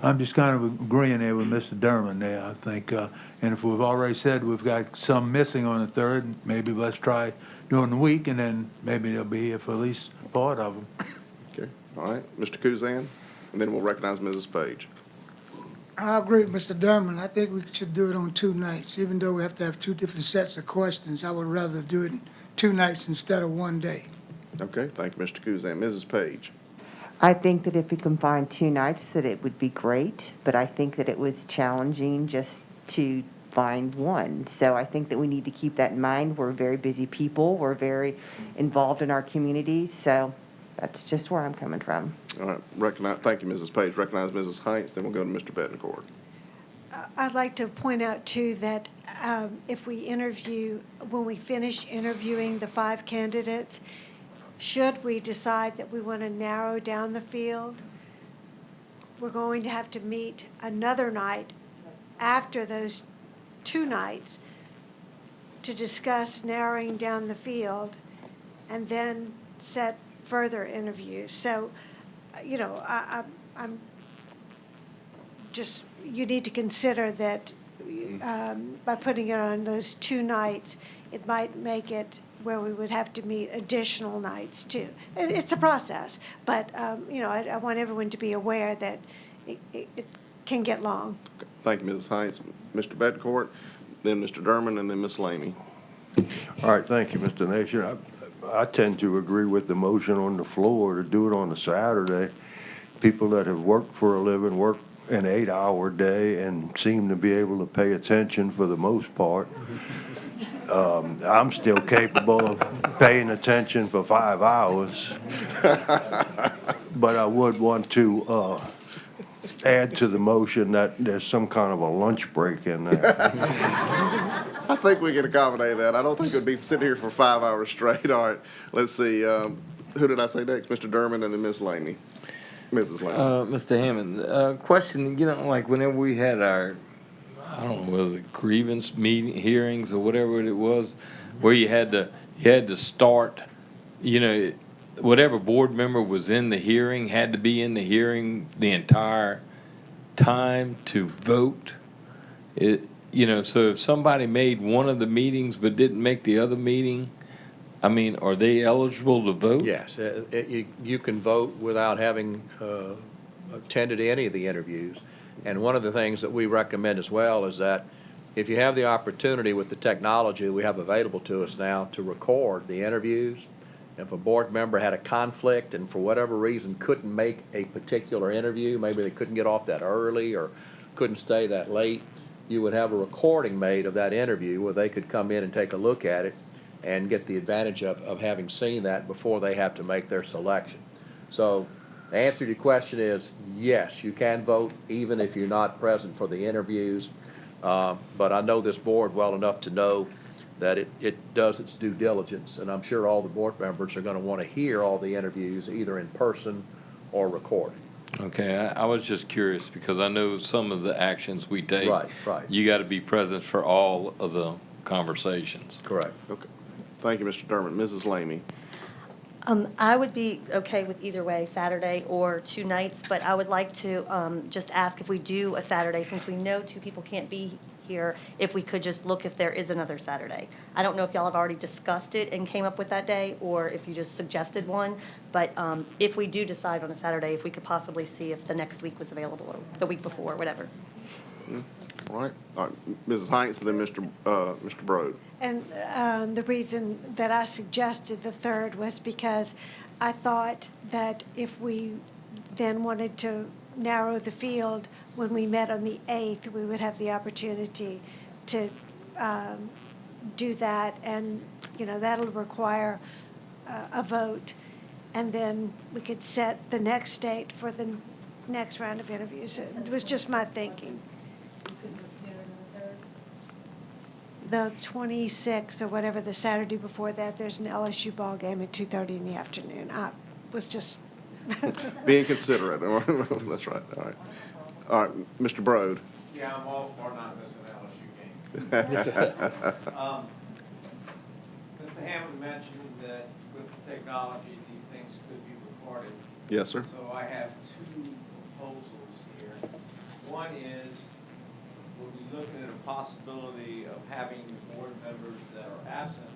R: I'm just kind of agreeing there with Mr. Derman there, I think. And if we've already said we've got some missing on the 3rd, maybe let's try during the week, and then maybe they'll be here for at least part of them.
A: Okay, all right, Mr. Kuzan, and then we'll recognize Mrs. Page.
C: I agree with Mr. Derman. I think we should do it on 2 nights. Even though we have to have 2 different sets of questions, I would rather do it 2 nights instead of 1 day.
A: Okay, thank you, Mr. Kuzan. Mrs. Page.
S: I think that if we can find 2 nights, that it would be great, but I think that it was challenging just to find 1. So I think that we need to keep that in mind. We're very busy people. We're very involved in our community, so that's just where I'm coming from.
A: All right, thank you, Mrs. Page. Recognize Mrs. Heinz, then we'll go to Mr. Bettencourt.
O: I'd like to point out, too, that if we when we finish interviewing the 5 candidates, should we decide that we want to narrow down the field, we're going to have to meet another night after those 2 nights to discuss narrowing down the field and then set further interviews. So, you know, I'm just, you need to consider that by putting it on those 2 nights, it might make it where we would have to meet additional nights too. It's a process, but, you know, I want everyone to be aware that it can get long.
A: Thank you, Mrs. Heinz. Mr. Bettencourt, then Mr. Derman, and then Ms. Lamy.
T: All right, thank you, Mr. Nation. I tend to agree with the motion on the floor to do it on a Saturday. People that have worked for a living, work an 8-hour day and seem to be able to pay attention for the most part. I'm still capable of paying attention for 5 hours, but I would want to add to the motion that there's some kind of a lunch break in there.
A: I think we can accommodate that. I don't think we'd be sitting here for 5 hours straight. All right, let's see. Who did I say next? Mr. Derman and then Ms. Lamy. Mrs. Lamy.
B: Mr. Hammond, question, you know, like whenever we had our, I don't know, was it grievance meeting, hearings or whatever it was, where you had to start, you know, whatever board member was in the hearing had to be in the hearing the entire time to vote. You know, so if somebody made one of the meetings but didn't make the other meeting, I mean, are they eligible to vote?
W: Yes, you can vote without having attended any of the interviews. And one of the things that we recommend as well is that if you have the opportunity with the technology we have available to us now to record the interviews, if a board member had a conflict and for whatever reason couldn't make a particular interview, maybe they couldn't get off that early or couldn't stay that late, you would have a recording made of that interview where they could come in and take a look at it and get the advantage of having seen that before they have to make their selection. So the answer to your question is yes, you can vote even if you're not present for the interviews. But I know this board well enough to know that it does its due diligence, and I'm sure all the board members are going to want to hear all the interviews either in person or recorded.
B: Okay, I was just curious because I know some of the actions we take.
W: Right.
B: You got to be present for all of the conversations.
W: Correct.
A: Okay. Thank you, Mr. Derman. Mrs. Lamy.
N: I would be okay with either way, Saturday or 2 nights, but I would like to just ask if we do a Saturday, since we know 2 people can't be here, if we could just look if there is another Saturday. I don't know if y'all have already discussed it and came up with that day, or if you just suggested one, but if we do decide on a Saturday, if we could possibly see if the next week was available, or the week before, whatever.
A: All right, Mrs. Hanks, and then Mr. Broad.
O: And the reason that I suggested the 3rd was because I thought that if we then wanted to narrow the field, when we met on the 8th, we would have the opportunity to do that, and, you know, that'll require a vote. And then we could set the next date for the next round of interviews. It was just my thinking. The 26th or whatever, the Saturday before that, there's an LSU ball game at 2:30 in the afternoon. I was just.
A: Being considerate. That's right. All right. All right, Mr. Broad.
K: Yeah, I'm all for not missing LSU game. Mr. Hammond mentioned that with the technology, these things could be recorded.
A: Yes, sir.
K: So I have 2 proposals here. One is, we'll be looking at a possibility of having board members that are absent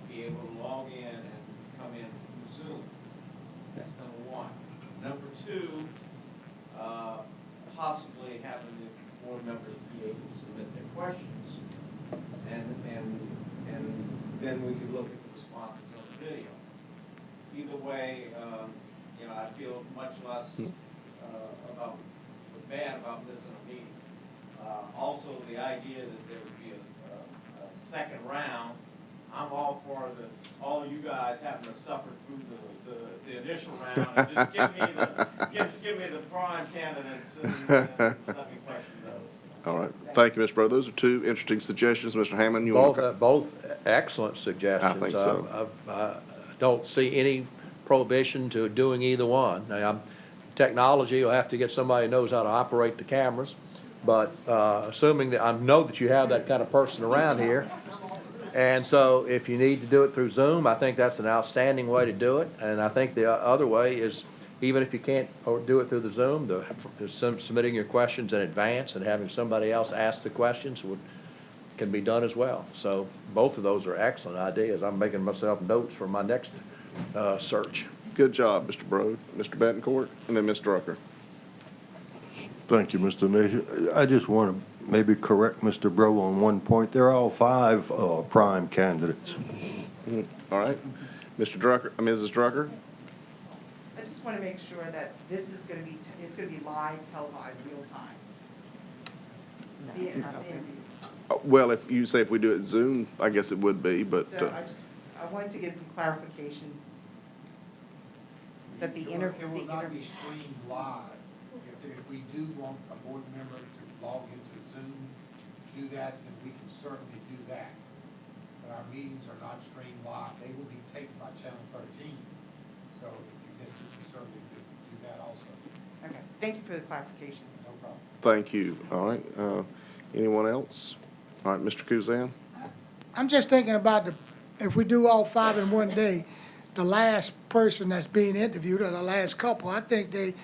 K: be able to log in and come in through Zoom. That's number 1. Number 2, possibly having the board members be able to submit their questions. And then we could look at the responses on the video. Either way, you know, I feel much less bad about missing a meeting. Also, the idea that there would be a second round, I'm all for all of you guys having to suffer through the initial round. And just give me the prime candidates and let me question those.
A: All right. Thank you, Mr. Broad. Those are 2 interesting suggestions. Mr. Hammond, you want to?
W: Both excellent suggestions.
A: I think so.
W: I don't see any prohibition to doing either one. Now, technology, you'll have to get somebody who knows how to operate the cameras, but assuming that, I know that you have that kind of person around here, and so if you need to do it through Zoom, I think that's an outstanding way to do it, and I think the other way is, even if you can't do it through the Zoom, submitting your questions in advance and having somebody else ask the questions can be done as well. So both of those are excellent ideas. I'm making myself notes for my next search.
A: Good job, Mr. Broad. Mr. Betancourt, and then Ms. Drucker.
T: Thank you, Mr. Nation. I just want to maybe correct Mr. Bro on one point. They're all 5 prime candidates.
A: All right. Mr. Drucker, Mrs. Drucker?
Q: I just want to make sure that this is going to be, it's going to be live, televised, real time. The interview.
A: Well, if you say if we do it Zoom, I guess it would be, but.
Q: So I wanted to get some clarification that the interview.
U: It will not be streamed live. If we do want a board member to log into Zoom, do that, then we can certainly do that. But our meetings are not streamed live. They will be taped by Channel 13. So if you missed it, you certainly could do that also.
Q: Okay, thank you for the clarification.
U: No problem.
A: Thank you. All right. Anyone else? All right, Mr. Kuzan?
C: I'm just thinking about if we do all 5 in one day, the last person that's being interviewed, or the last couple, I think they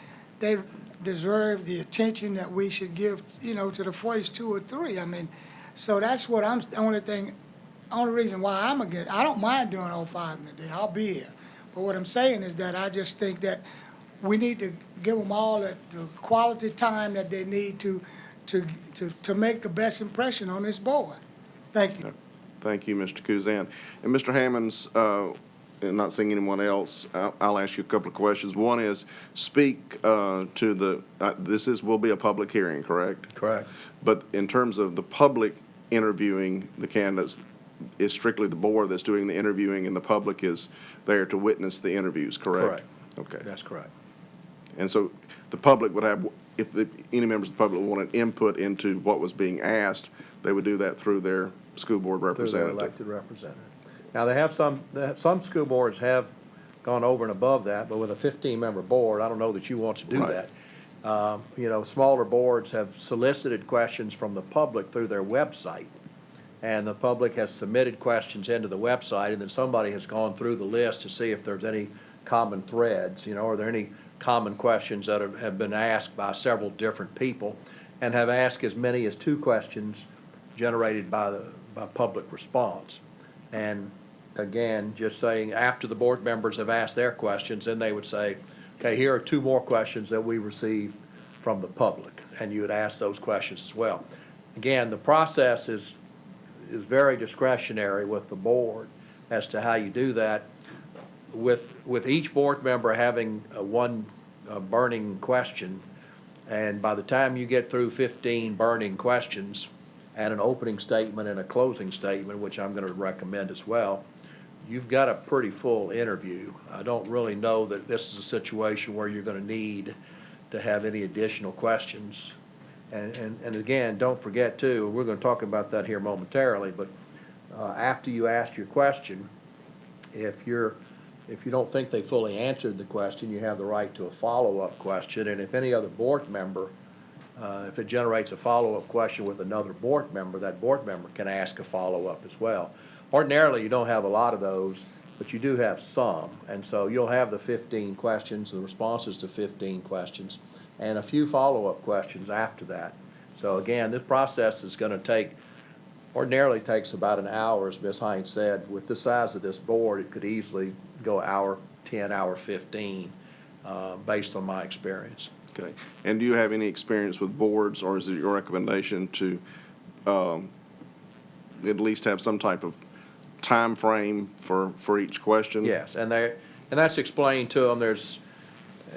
C: deserve the attention that we should give, you know, to the first 2 or 3. I mean, so that's what the only reason why I'm against. I don't mind doing all 5 in a day. I'll be here. But what I'm saying is that I just think that we need to give them all the quality time that they need to make the best impression on this board. Thank you.
A: Thank you, Mr. Kuzan. And Mr. Hammonds, and not seeing anyone else, I'll ask you a couple of questions. One is, speak to the, will be a public hearing, correct?
W: Correct.
A: But in terms of the public interviewing the candidates, is strictly the board that's doing the interviewing, and the public is there to witness the interviews, correct?
W: Correct.
A: Okay.
W: That's correct.
A: And so the public would have, if any members of the public wanted input into what was being asked, they would do that through their school board
W: Through
A: representative.
W: their elected representative. Now, some school boards have gone over and above that, but with a 15-member board, I don't know that you want to do
A: Right.
W: that. You know, smaller boards have solicited questions from the public through their website, and the public has submitted questions into the website, and then somebody has gone through the list to see if there's any common threads, you know, are there any common questions that have been asked by several different people, and have asked as many as 2 questions generated by public response. And again, just saying, after the board members have asked their questions, then they would say, okay, here are 2 more questions that we received from the public, and you would ask those questions as well. again, the process is very discretionary with the board as to how you do that. With each board member having one burning question, and by the time you get through 15 burning questions and an opening statement and a closing statement, which I'm going to recommend as well, you've got a pretty full interview. I don't really know that this is a situation where you're going to need to have any additional questions. And again, don't forget too, we're going to talk about that here momentarily, but after you ask your question, if you don't think they fully answered the question, you have the right to a follow-up question. And if any other board member, if it generates a follow-up question with another board member, that board member can ask a follow-up as well. Ordinarily, you don't have a lot of those, but you do have some. And so you'll have the 15 questions, the responses to 15 questions, and a few follow-up questions after that. So again, this process is going to ordinarily takes about an hour, as Ms. Hines said. With the size of this board, it could easily go hour 10, hour 15, based on my experience.
A: Okay. And do you have any experience with boards, or is it your recommendation to at least have some type of time frame for each question?
W: Yes, and that's explained to them.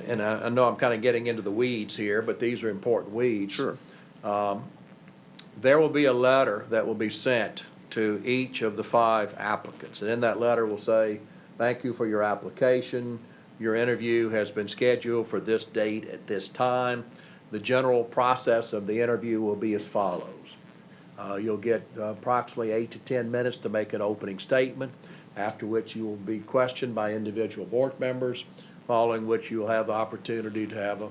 W: And I know I'm kind of getting into the weeds here, but these are important weeds.
A: Sure.
W: There will be a letter that will be sent to each of the 5 applicants. And in that letter will say, thank you for your application. Your interview has been scheduled for this date at this time. The general process of the interview will be as follows. You'll get approximately 8 to 10 minutes to make an opening statement, after which you will be questioned by individual board members, following which you'll have the opportunity to have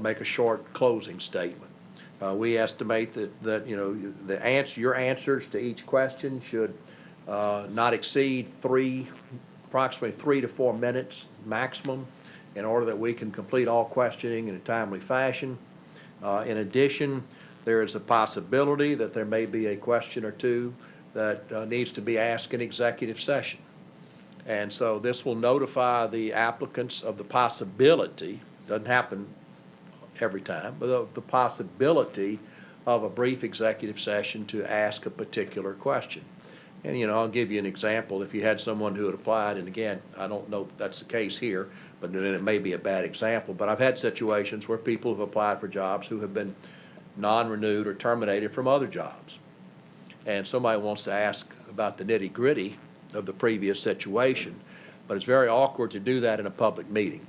W: make a short closing statement. We estimate that your answers to each question should not exceed approximately 3 to 4 minutes maximum, in order that we can complete all questioning in a timely fashion. In addition, there is a possibility that there may be a question or two that needs to be asked in executive session. And so this will notify the applicants of the possibility, doesn't happen every time, but of the possibility of a brief executive session to ask a particular question. And, I'll give you an example. If you had someone who had applied, and again, I don't know if that's the case here, but then it may be a bad example, but I've had situations where people have applied for jobs who have been non-renewed or terminated from other jobs. And somebody wants to ask about the nitty-gritty of the previous situation, but it's very awkward to do that in a public meeting.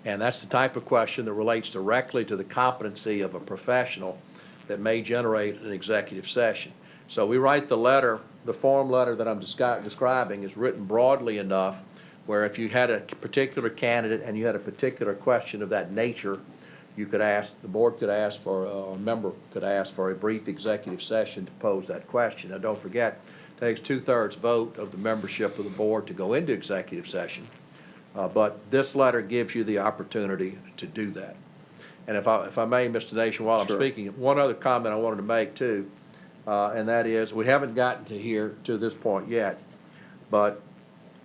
W: And that's the type of question that relates directly to the competency of a professional that may generate an executive session. So we write the letter, the form letter that I'm describing is written broadly enough where if you had a particular candidate and you had a particular question of that nature, you could ask, the board could ask for, or a member could ask for a brief executive session to pose that question. Now, don't forget, it takes 2/3 vote of the membership of the board to go into executive session. But this letter gives you the opportunity to do that. And if I may, Mr. Nation, while I'm speaking, one other comment I wanted to make too, and that is, we haven't gotten to this point yet, but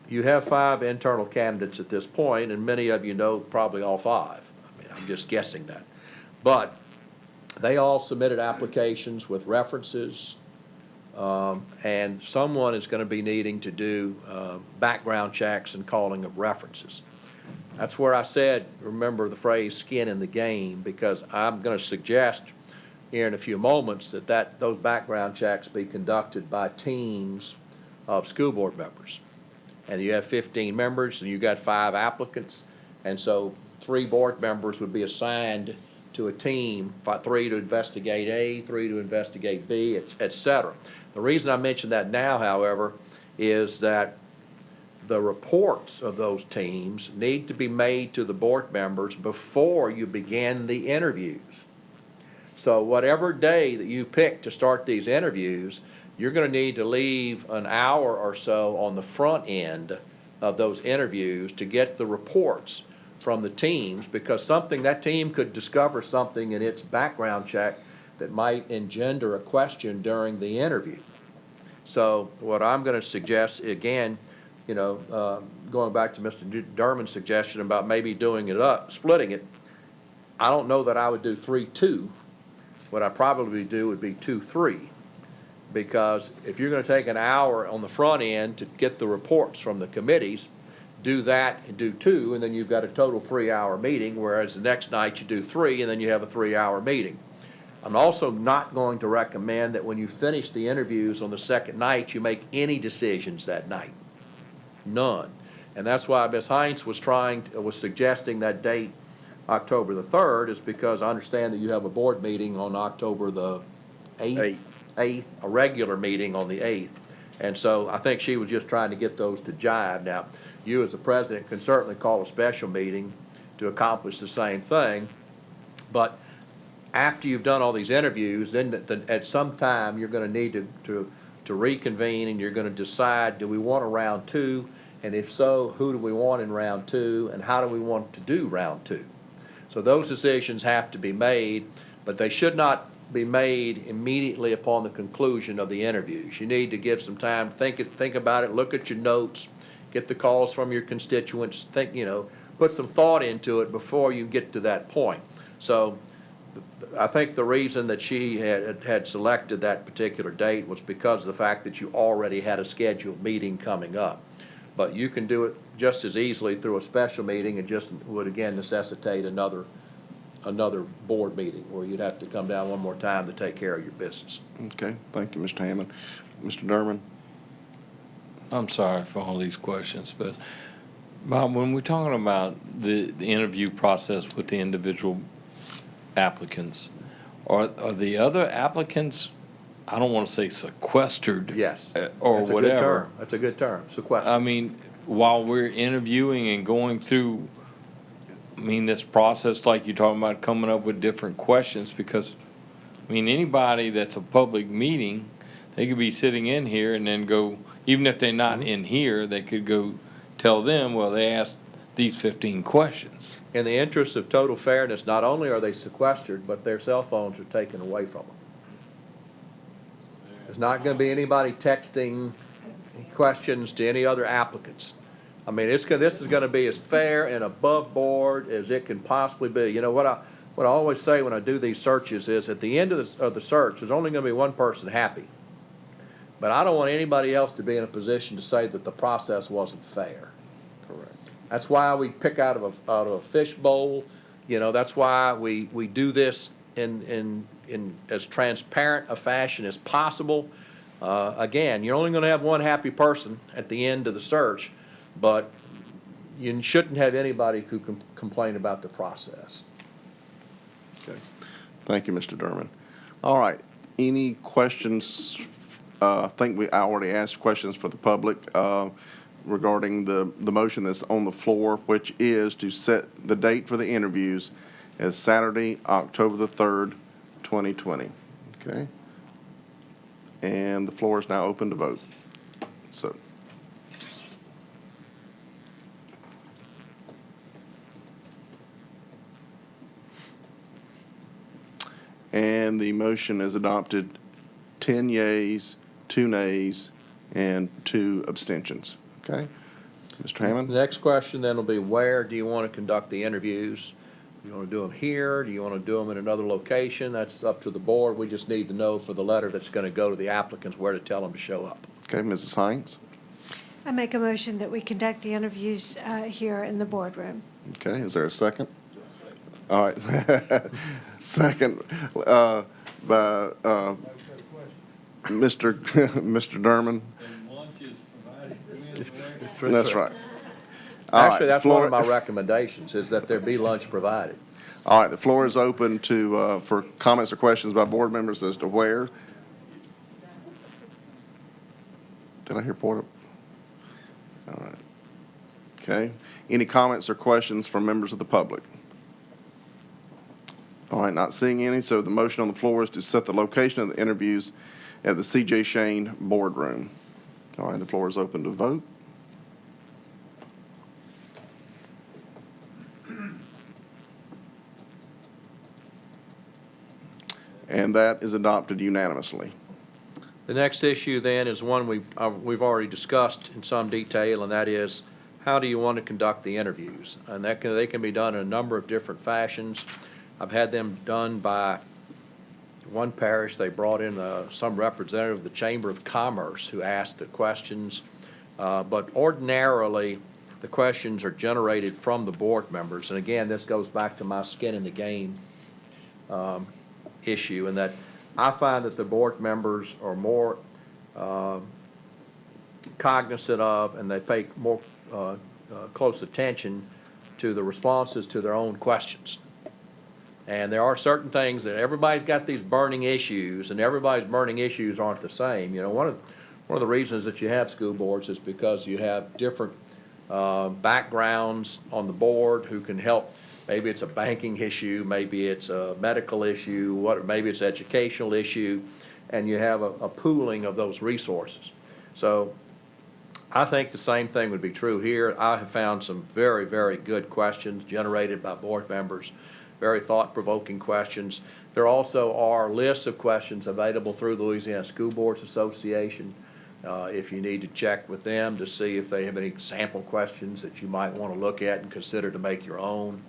W: you have 5 internal candidates at this point, and many of you know probably all 5. I mean, I'm just guessing that. But they all submitted applications with references, and someone is going to be needing to do background checks and calling of references. That's where I said, remember the phrase skin in the game, because I'm going to suggest here in a few moments that those background checks be conducted by teams of school board members. And you have 15 members and you got 5 applicants, and so 3 board members would be assigned to a team, 3 to investigate A, 3 to investigate B, et cetera. The reason I mention that now, however, is that the reports of those teams need to be made to the board members before you begin the interviews. So whatever day that you pick to start these interviews, you're going to need to leave an hour or so on the front end of those interviews to get the reports from the teams, because that team could discover something in its background check that might engender a question during the interview. So what I'm going to suggest, again, going back to Mr. Derman's suggestion about maybe doing it up, splitting it, I don't know that I would do 3-2 what I'd probably do would be 2, 3. Because if you're gonna take an hour on the front end to get the reports from the committees, do that and do 2, and then you've got a total 3-hour meeting, whereas the next night you do 3, and then you have a 3-hour meeting. I'm also not going to recommend that when you finish the interviews on the second night, you make any decisions that night. None. And that's why Ms. Heinz was suggesting that date, October the 3rd, is because I understand that you have a board meeting on October the 8th. 8th, a regular meeting on the 8th. And so I think she was just trying to get those to jive. Now, you as the president can certainly call a special meeting to accomplish the same thing, but after you've done all these interviews, then at some time, you're gonna need to reconvene, and you're gonna decide, do we want a round 2? And if so, who do we want in round 2, and how do we want to do round 2? So those decisions have to be made, but they should not be made immediately upon the conclusion of the interviews. You need to give some time, think about it, look at your notes, get the calls from your constituents, put some thought into it before you get to that point. So I think the reason that she had selected that particular date was because of the fact that you already had a scheduled meeting coming up. But you can do it just as easily through a special meeting. It just would again necessitate another board meeting where you'd have to come down one more time to take care of your business.
A: Okay, thank you, Mr. Hammond. Mr. Derman?
B: I'm sorry for all these questions, but Bob, when we're talking about the interview process with the individual applicants, are the other applicants, I don't want to say sequestered?
W: Yes.
B: Or
W: That's
B: whatever.
W: A good term. That's a good term, sequestered.
B: I mean, while we're interviewing and going through, this process, like you're talking about, coming up with different questions, because, anybody that's a public meeting, they could be sitting in here and then go, even if they're not in here, they could go tell them, well, they asked these 15 questions.
W: In the interest of total fairness, not only are they sequestered, but their cell phones are taken away from them. There's not going to be anybody texting questions to any other applicants. This is going to be as fair and above board as it can possibly be. What I always say when I do these searches is, at the end of the search, there's only going to be one person happy. But I don't want anybody else to be in a position to say that the process wasn't fair.
A: Correct.
W: That's why we pick out of a fish bowl. That's why we do this in as transparent a fashion as possible. Again, you're only going to have one happy person at the end of the search, but you shouldn't have anybody who can complain about the process.
A: Okay. Thank you, Mr. Derman. All right. Any questions? I think I already asked questions for the public regarding the motion that's on the floor, which is to set the date for the interviews as Saturday, October the 3rd, 2020. Okay? And the floor is now open to vote. So. And the motion is adopted, 10 yeas, 2 nays, and 2 abstentions. Okay? Mr. Hammond?
W: The next question then will be, where do you want to conduct the interviews? Do you want to do them here? Do you want to do them in another location? That's up to the board. We just need to know for the letter that's going to go to the applicants where to tell them to show up.
A: Okay, Mrs. Hines?
O: I make a motion that we conduct the interviews here in the boardroom.
A: Okay, is there a second? All right. Second by Mr. Derman.
B: And lunch is provided.
A: That's right. All right,
W: Actually, that's
A: floor-
W: one of my recommendations, is that there be lunch provided.
A: All right, the floor is open to, for comments or questions by board members as to where. Did I hear Porter? All right. Okay. Any comments or questions from members of the public? All right, not seeing any, so the motion on the floor is to set the location of the interviews at the C.J. Shane boardroom. All right, the floor is open to vote. And that is adopted unanimously.
W: The next issue then is one we've already discussed in some detail, and that is, how do you want to conduct the interviews? And they can be done in a number of different fashions. I've had them done by one parish, they brought in some representative of the Chamber of Commerce who asked the questions. But ordinarily, the questions are generated from the board members. And again, this goes back to my skin in the game issue, in that I find that the board members are more cognizant of, and they pay more close attention to the responses to their own questions. And there are certain things that everybody's got these burning issues, and everybody's burning issues aren't the same. You know, one of the reasons that you have school boards is because you have different backgrounds on the board who can help. Maybe it's a banking issue, maybe it's a medical issue, maybe it's an educational issue, and you have a pooling of those resources. So I think the same thing would be true here. I have found some very, very good questions generated by board members, very thought-provoking questions. There also are lists of questions available through the Louisiana School Boards Association. If you need to check with them to see if they have any sample questions that you might want to look at and consider to make your own.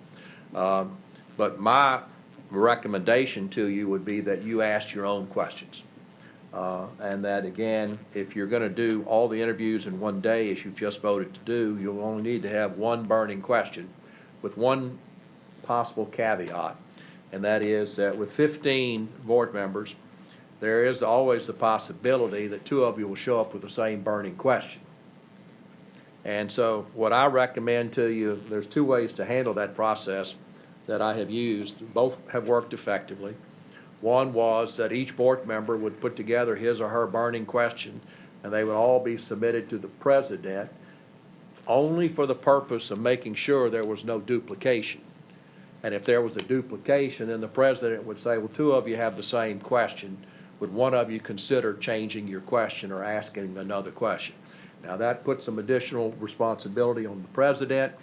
W: But my recommendation to you would be that you ask your own questions. And that, again, if you're going to do all the interviews in one day, as you've just voted to do, you'll only need to have one burning question with one possible caveat. And that is that with 15 board members, there is always the possibility that 2 of you will show up with the same burning question. And so what I recommend to you, there's 2 ways to handle that process that I have used. Both have worked effectively. One was that each board member would put together his or her burning question, and they would all be submitted to the president only for the purpose of making sure there was no duplication. And if there was a duplication, then the president would say, well, 2 of you have the same question. Would one of you consider changing your question or asking another question? Now, that puts some additional responsibility on the president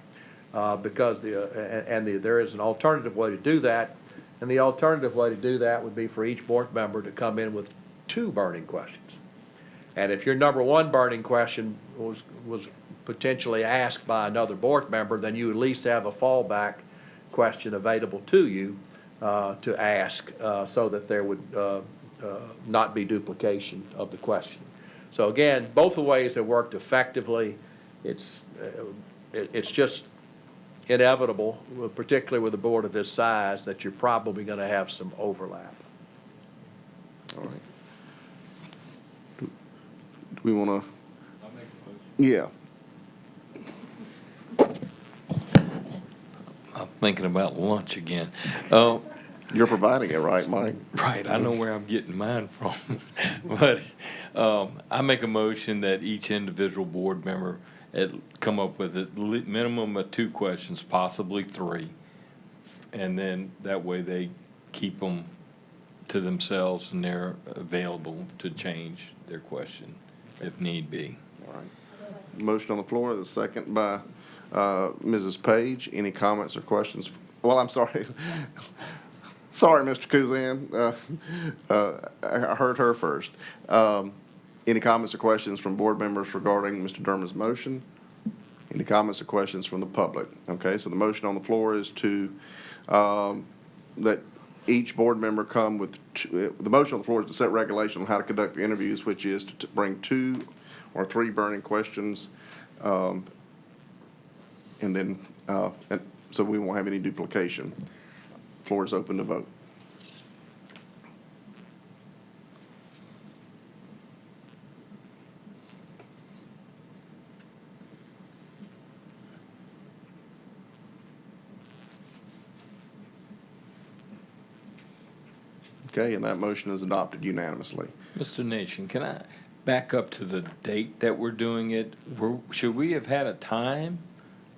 W: because there is an alternative way to do that. And the alternative way to do that would be for each board member to come in with 2 burning questions. And if your number 1 burning question was potentially asked by another board member, then you at least have a fallback question available to you to ask so that there would not be duplication of the question. So again, both the ways have worked effectively. It's just inevitable, particularly with a board of this size, that you're probably going to have some overlap.
A: All right. Do we want to? Yeah.
B: I'm thinking about lunch again.
A: You're providing it, right, Mike?
B: Right, I know where I'm getting mine from. But I make a motion that each individual board member come up with a minimum of 2 questions, possibly 3. And then that way they keep them to themselves and they're available to change their question if need be.
A: All right. Motion on the floor, the second by Mrs. Page. Any comments or questions? Well, I'm sorry. Sorry, Mr. Kuzan. I heard her first. Any comments or questions from board members regarding Mr. Derman's motion? Any comments or questions from the public? Okay, so the motion on the floor is to, that each board member come with, the motion on the floor is to set regulation on how to conduct the interviews, which is to bring 2 or 3 burning questions, and then, and so we won't have any duplication. Floor is open to vote. Okay, and that motion is adopted unanimously.
B: Mr. Nation, can I back up to the date that we're doing it? Should we have had a time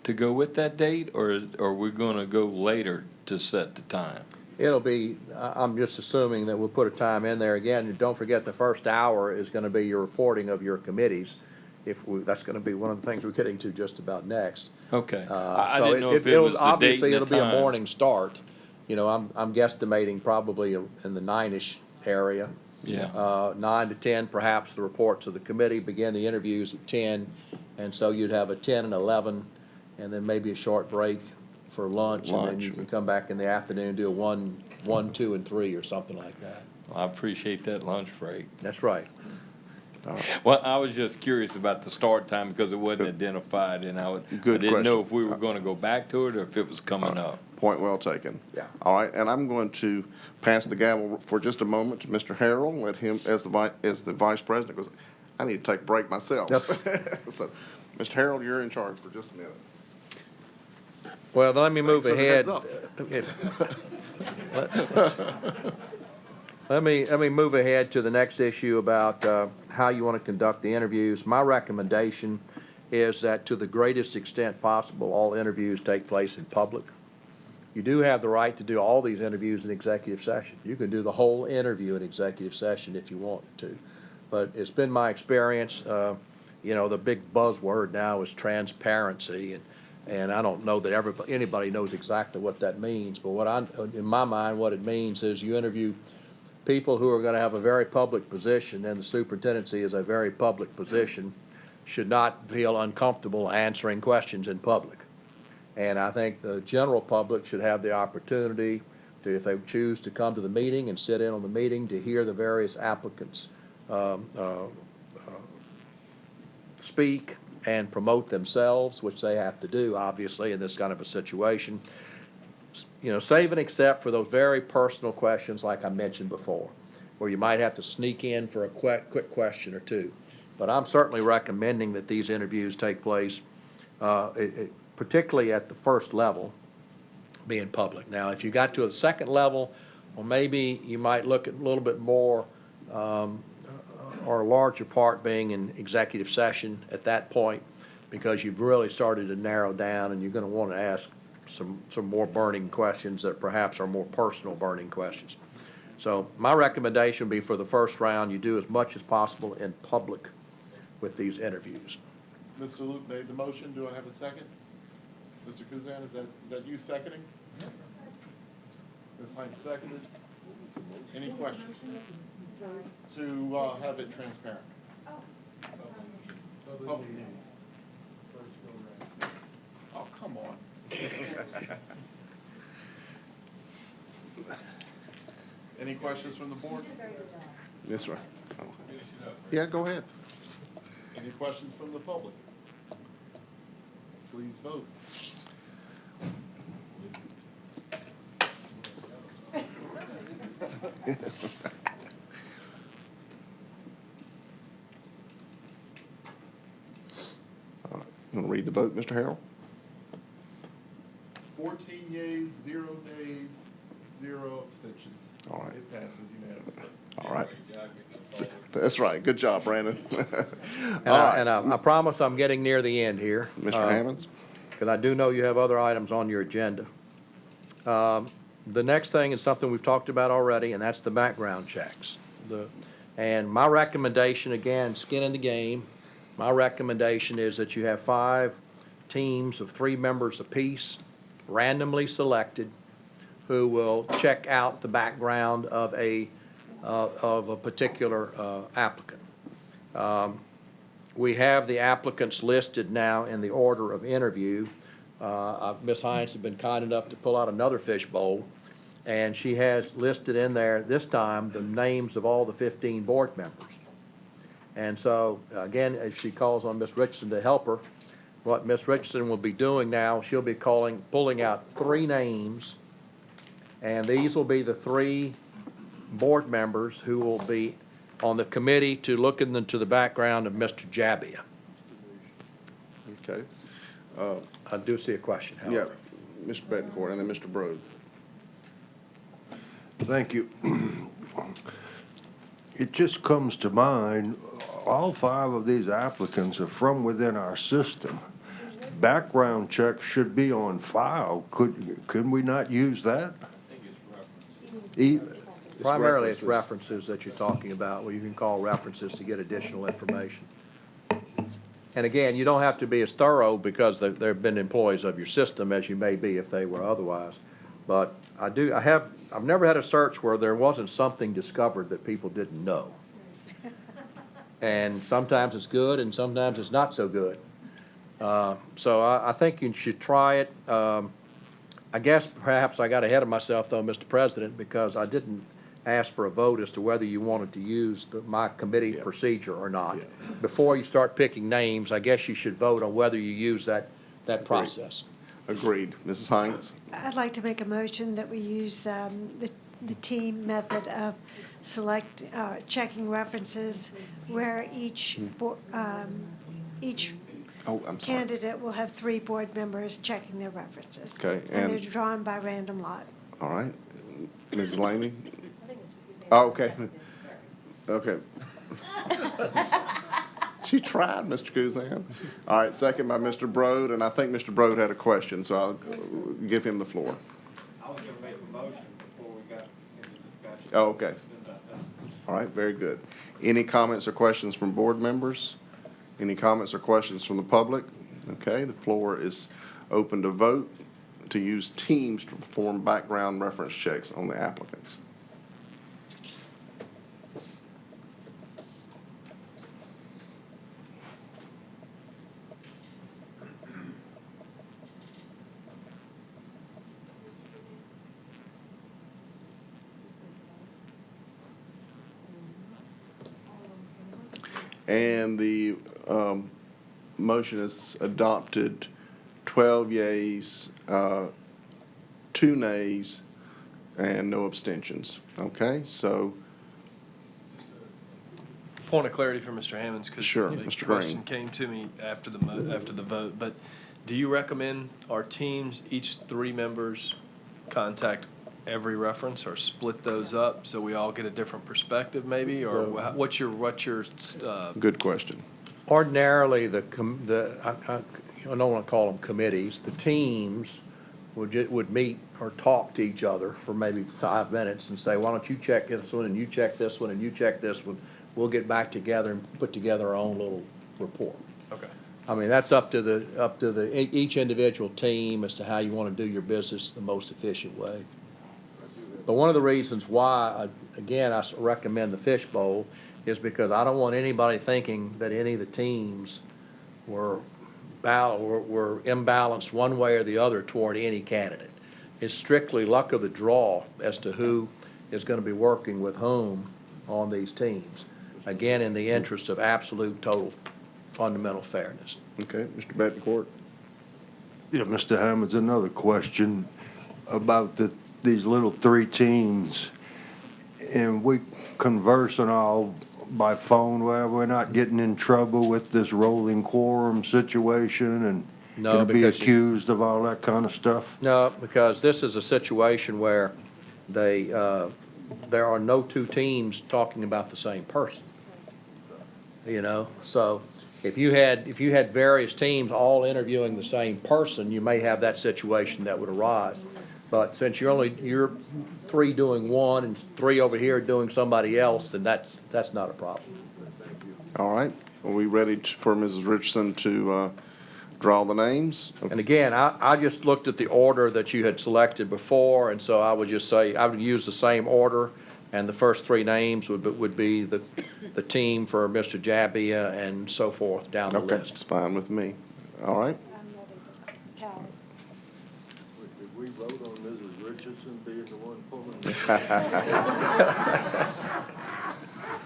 B: to go with that date, or are we going to go later to set the time?
W: It'll be, I'm just assuming that we'll put a time in there. Again, don't forget the first hour is going to be your reporting of your committees. That's going to be one of the things we're getting to just about next.
B: Okay. I didn't know if it was the date
W: Obviously,
B: and the
W: it'll be a
B: time.
W: morning start. You know, I'm guesstimating probably in the 9-ish area.
B: Yeah.
W: 9 to 10, perhaps the reports of the committee, begin the interviews at 10. And so you'd have a 10 and 11, and then maybe a short break for lunch. And then you can come back in the afternoon, do a 1 1, 2, and 3, or something like that.
B: I appreciate that lunch break.
W: That's right.
B: Well, I was just curious about the start time because it wasn't identified, and I
A: Good
B: didn't know
A: question.
B: if we were gonna go back to it or if it was coming up.
A: Point well taken.
W: Yeah.
A: All right, and I'm going to pass the gavel for just a moment to Mr. Harrell, let him, as the vice president, because I need to take a break myself. So, Mr. Harrell, you're in charge for just a minute.
W: Well, let me move
A: Thanks
W: ahead.
A: for the heads
W: Let me move ahead to the next issue about how you want to conduct the interviews. My recommendation is that to the greatest extent possible, all interviews take place in public. You do have the right to do all these interviews in executive session. You can do the whole interview in executive session if you want to. But it's been my experience, the big buzzword now is transparency, and I don't know that anybody knows exactly what that means, but in my mind, what it means is you interview people who are going to have a very public position, and the superintendency is a very public position, should not feel uncomfortable answering questions in public. And I think the general public should have the opportunity to, if they choose to come to the meeting and sit in on the meeting, to hear the various applicants speak and promote themselves, which they have to do, obviously, in this kind of a situation. Save and except for those very personal questions like I mentioned before, where you might have to sneak in for a quick question or two. But I'm certainly recommending that these interviews take place, particularly at the first level, being public. Now, if you got to a second level, well, maybe you might look at a little bit more, or a larger part being in executive session at that point, because you've really started to narrow down and you're going to want to ask some more burning questions that perhaps are more personal burning questions. So my recommendation would be for the first round, you do as much as possible in public with these interviews.
E: Mr. Luke made the motion. Do I have a second? Mr. Kuzan, is that you seconding? Ms. Hines seconded. Any questions? To have it transparent. Oh, come on. Any questions from the board?
A: Yes, sir. Yeah, go ahead.
E: Any questions from the public? Please vote.
A: You want to read the vote, Mr. Harrell?
E: 14 yeas, 0 nays, 0 abstentions.
A: All right.
E: It passes unanimously.
A: All right. That's right. Good job, Brandon.
W: And I promise I'm getting near the end here.
A: Mr. Hammonds?
W: Because I do know you have other items on your agenda. The next thing is something we've talked about already, and that's the background checks. And my recommendation, again, skin in the game, my recommendation is that you have 5 teams of 3 members apiece, randomly selected, who will check out the background of a particular applicant. We have the applicants listed now in the order of interview. Ms. Hines has been kind enough to pull out another fishbowl, and she has listed in there this time the names of all the 15 board members. And so, again, if she calls on Ms. Richardson to help her, what Ms. Richardson will be doing now, she'll be pulling out 3 names, and these will be the 3 board members who will be on the committee to look into the background of Mr. Jabbia.
A: Okay.
W: I do see a question,
A: Yeah,
W: however.
A: Mr. Betancourt and then Mr. Brode.
T: Thank you. It just comes to mind, all 5 of these applicants are from within our system. Background checks should be on file. Could we not use that?
W: Primarily, it's references that you're talking about, where you can call references to get additional information. And again, you don't have to be as thorough because they've been employees of your system as you may be if they were otherwise. But I've never had a search where there wasn't something discovered that people didn't know. And sometimes it's good and sometimes it's not so good. So I think you should try it. I guess perhaps I got ahead of myself, though, Mr. President, because I didn't ask for a vote as to whether you wanted to use my committee procedure or not. Before you start picking names, I guess you should vote on whether you use that process.
A: Agreed. Mrs. Hines?
O: I'd like to make a motion that we use the team method of checking references where each
A: Oh, I'm sorry.
O: candidate will have 3 board members checking their references.
A: Okay,
O: And they're
A: and,
O: drawn by random lot.
A: all right. Mrs. Lamy? Oh, okay. Okay. She tried, Mr. Guzan. All right, second by Mr. Brode, and I think Mr. Brode had a question, so I'll give him the floor.
K: I was gonna make a motion before we got into discussion.
A: Oh, okay. All right, very good. Any comments or questions from board members? Any comments or questions from the public? Okay, the floor is open to vote to use Teams to perform background reference checks on the applicants. And the motion is adopted, 12 yeas, 2 nays, and no abstentions. Okay, so,
F: Point of clarity for Mr. Hammonds, because
A: Sure,
F: the
A: Mr.
F: question
A: Green.
F: came to me after the vote. But do you recommend our teams, each 3 members, contact every reference, or split those up so we all get a different perspective, maybe? Or what's your
A: good question.
W: Ordinarily, I don't want to call them committees, the teams would meet or talk to each other for maybe 5 minutes and say, why don't you check this one, and you check this one, and you check this one. We'll get back together and put together our own little report.
F: Okay.
W: I mean, that's up to each individual team as to how you want to do your business the most efficient way. But one of the reasons why, again, I recommend the fishbowl is because I don't want anybody thinking that any of the teams were imbalanced one way or the other toward any candidate. It's strictly luck of the draw as to who is going to be working with whom on these teams. Again, in the interest of absolute, total, fundamental fairness.
A: Okay, Mr. Betancourt?
T: Yeah, Mr. Hammonds, another question about these little 3 teams. And we converse and all by phone, where we're not getting in trouble with this rolling quorum situation and
W: No,
T: gonna be
W: because
T: accused of all that kind of stuff?
W: No, because this is a situation where there are no 2 teams talking about the same person. You know, so if you had various teams all interviewing the same person, you may have that situation that would arise. But since you're 3 doing one and 3 over here doing somebody else, then that's not a problem.
A: All right, are we ready for Mrs. Richardson to draw the names?
W: And again, I just looked at the order that you had selected before, and so I would just say, I would use the same order, and the first 3 names would be the team for Mr. Jabbia and so forth down the
A: Okay,
W: list.
A: it's fine with me. All right.
T: Did we vote on Mrs. Richardson being the one pulling?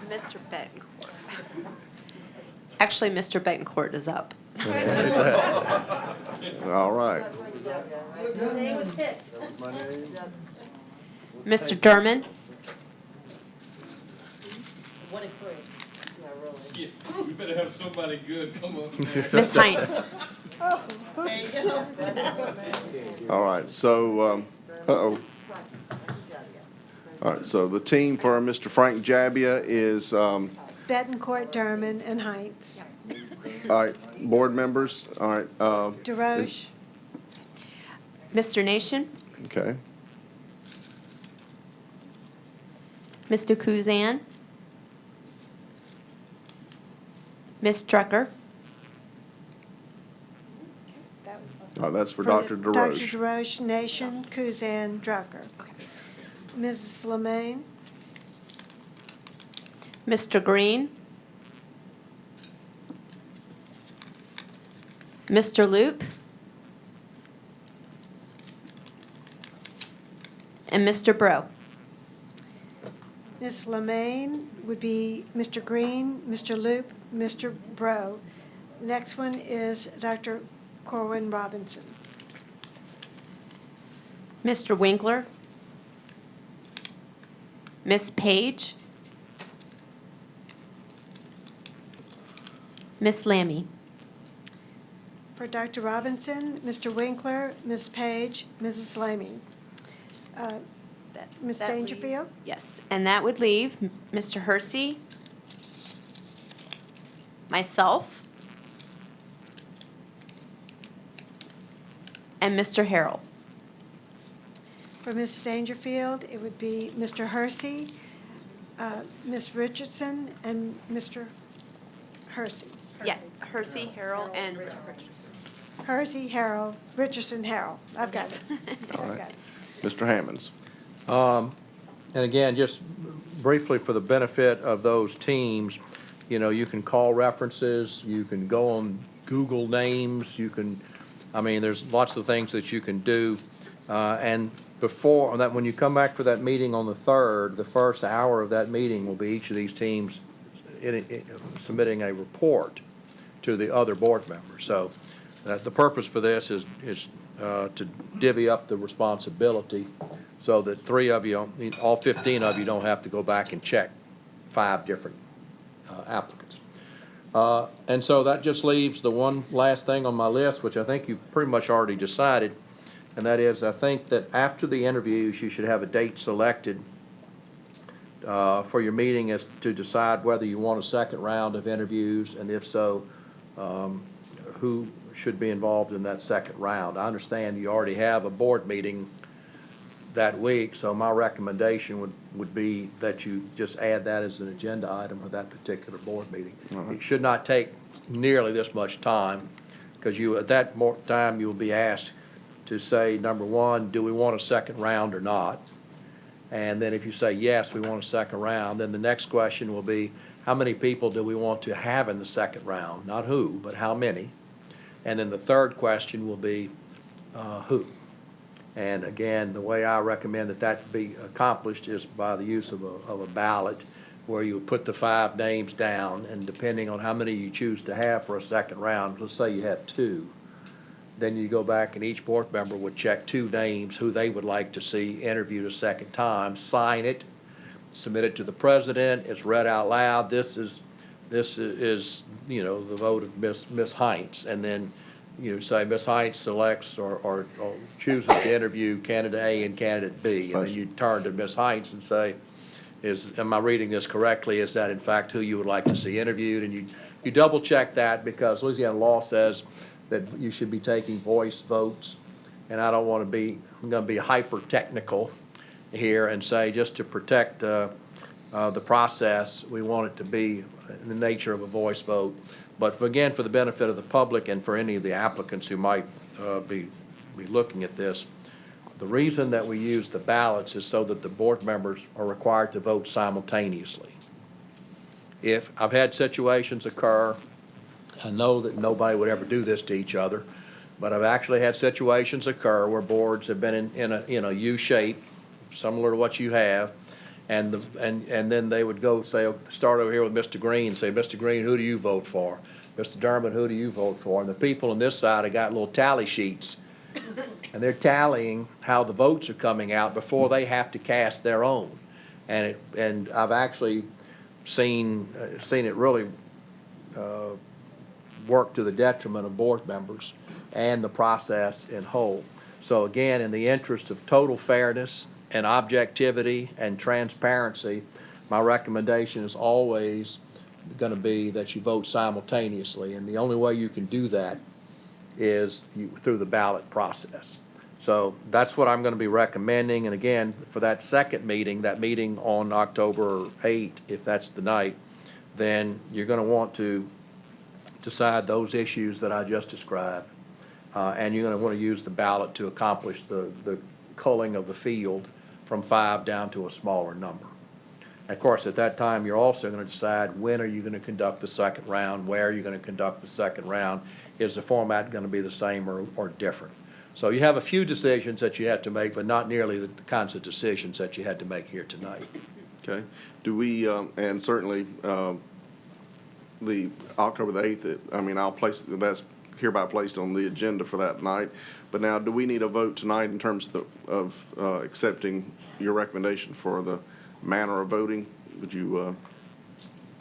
P: Mr. Betancourt. Actually, Mr. Betancourt is up.
A: All right.
P: Mr. Derman,
B: Yeah, we better have somebody good come up there.
P: Ms. Hines.
A: All right, so, uh-oh. All right, so the team for Mr. Frank Jabbia is, all
O: Betancourt, Derman, and Heinz.
A: right, board members, all right.
O: DeRoche,
P: Mr. Nation,
A: Okay,
P: Mr. Kuzan, Ms. Drucker,
A: all right, that's for Dr.
O: Dr.
A: DeRoche.
O: DeRoche, Nation, Kuzan, Drucker. Mrs. Lemaine,
P: Mr. Green, Mr. Loop, and Mr. Bro.
O: Ms. Lemaine would be Mr. Green, Mr. Loop, Mr. Bro. Next one is Dr. Corwin Robinson.
P: Mr. Winkler, Miss Page, Miss Lammy.
O: For Dr. Robinson, Mr. Winkler, Ms. Page, Mrs. Lamy. Ms.
P: That leaves-
O: Dangerfield?
P: Yes, and that would leave Mr. Hersey, myself, and Mr. Harrell.
O: For Ms. Dangerfield, it would be Mr. Hersey, Ms. Richardson, and Mr. Hersey.
P: Yeah, Hersey, Harrell, and
O: Hersey, Harrell, Richardson, Harrell. I've got it.
A: All
O: I've
A: right.
O: got it.
A: Mr. Hammonds.
W: And again, just briefly for the benefit of those teams, you know, you can call references, you can go on Google names, you can, I mean, there's lots of things that you can do. And before that, when you come back for that meeting on the 3rd, the first hour of that meeting will be each of these teams submitting a report to the other board members. So the purpose for this is to divvy up the responsibility so that 3 of you, all 15 of you don't have to go back and check 5 different applicants. And so that just leaves the one last thing on my list, which I think you've pretty much already decided, and that is I think that after the interviews, you should have a date selected for your meeting as to decide whether you want a second round of interviews, and if so, who should be involved in that second round. I understand you already have a board meeting that week, so my recommendation would be that you just add that as an agenda item for that particular board meeting. It should not take nearly this much time, because at that time, you'll be asked to say, number one, do we want a second round or not? And then if you say, yes, we want a second round, then the next question will be, how many people do we want to have in the second round? Not who, but how many? And then the third question will be, who? And again, the way I recommend that be accomplished is by the use of a ballot, where you put the 5 names down, and depending on how many you choose to have for a second round, let's say you have 2, then you go back and each board member would check 2 names who they would like to see interviewed a second time, sign it, submit it to the president, it's read out loud. This is you know, the vote of Miss Heinz, and then you say Miss Heinz selects or chooses to interview candidate A and candidate B, and then you turn to Miss Heinz and say, am I reading this correctly? Is that in fact who you would like to see interviewed? And you double check that, because Louisiana law says that you should be taking voice votes, and I'm going to be hyper technical here and say, just to protect the process, we want it to be in the nature of a voice vote. But again, for the benefit of the public and for any of the applicants who might be looking at this, the reason that we use the ballots is so that the board members are required to vote simultaneously. If I've had situations occur, I know that nobody would ever do this to each other, but I've actually had situations occur where boards have been in a U shape, similar to what you have, and then they would go start over here with Mr. Green, say, Mr. Green, who do you vote for? Mr. Dermott, who do you vote for? And the people on this side have got little tally sheets, and they're tallying how the votes are coming out before they have to cast their own. And I've actually seen it really work to the detriment of board members and the process in whole. So again, in the interest of total fairness and objectivity and transparency, my recommendation is always going to be that you vote simultaneously, and the only way you can do that is through the ballot process. So that's what I'm going to be recommending, and again, for that second meeting, that meeting on October 8th, if that's the night, then you're going to want to decide those issues that I just described, and you're going to want to use the ballot to accomplish the culling of the field from 5 down to a smaller number. And of course, at that time, you're also going to decide when are you going to conduct the second round, where are you going to conduct the second round, is the format going to be the same or different. So you have a few decisions that you have to make, but not nearly the kinds of decisions that you had to make here tonight.
A: Okay. Do we, and certainly, the October the 8th, I'll place, that's hereby placed on the agenda for that night. But now, do we need a vote tonight in terms of accepting your recommendation for the manner of voting? Would you,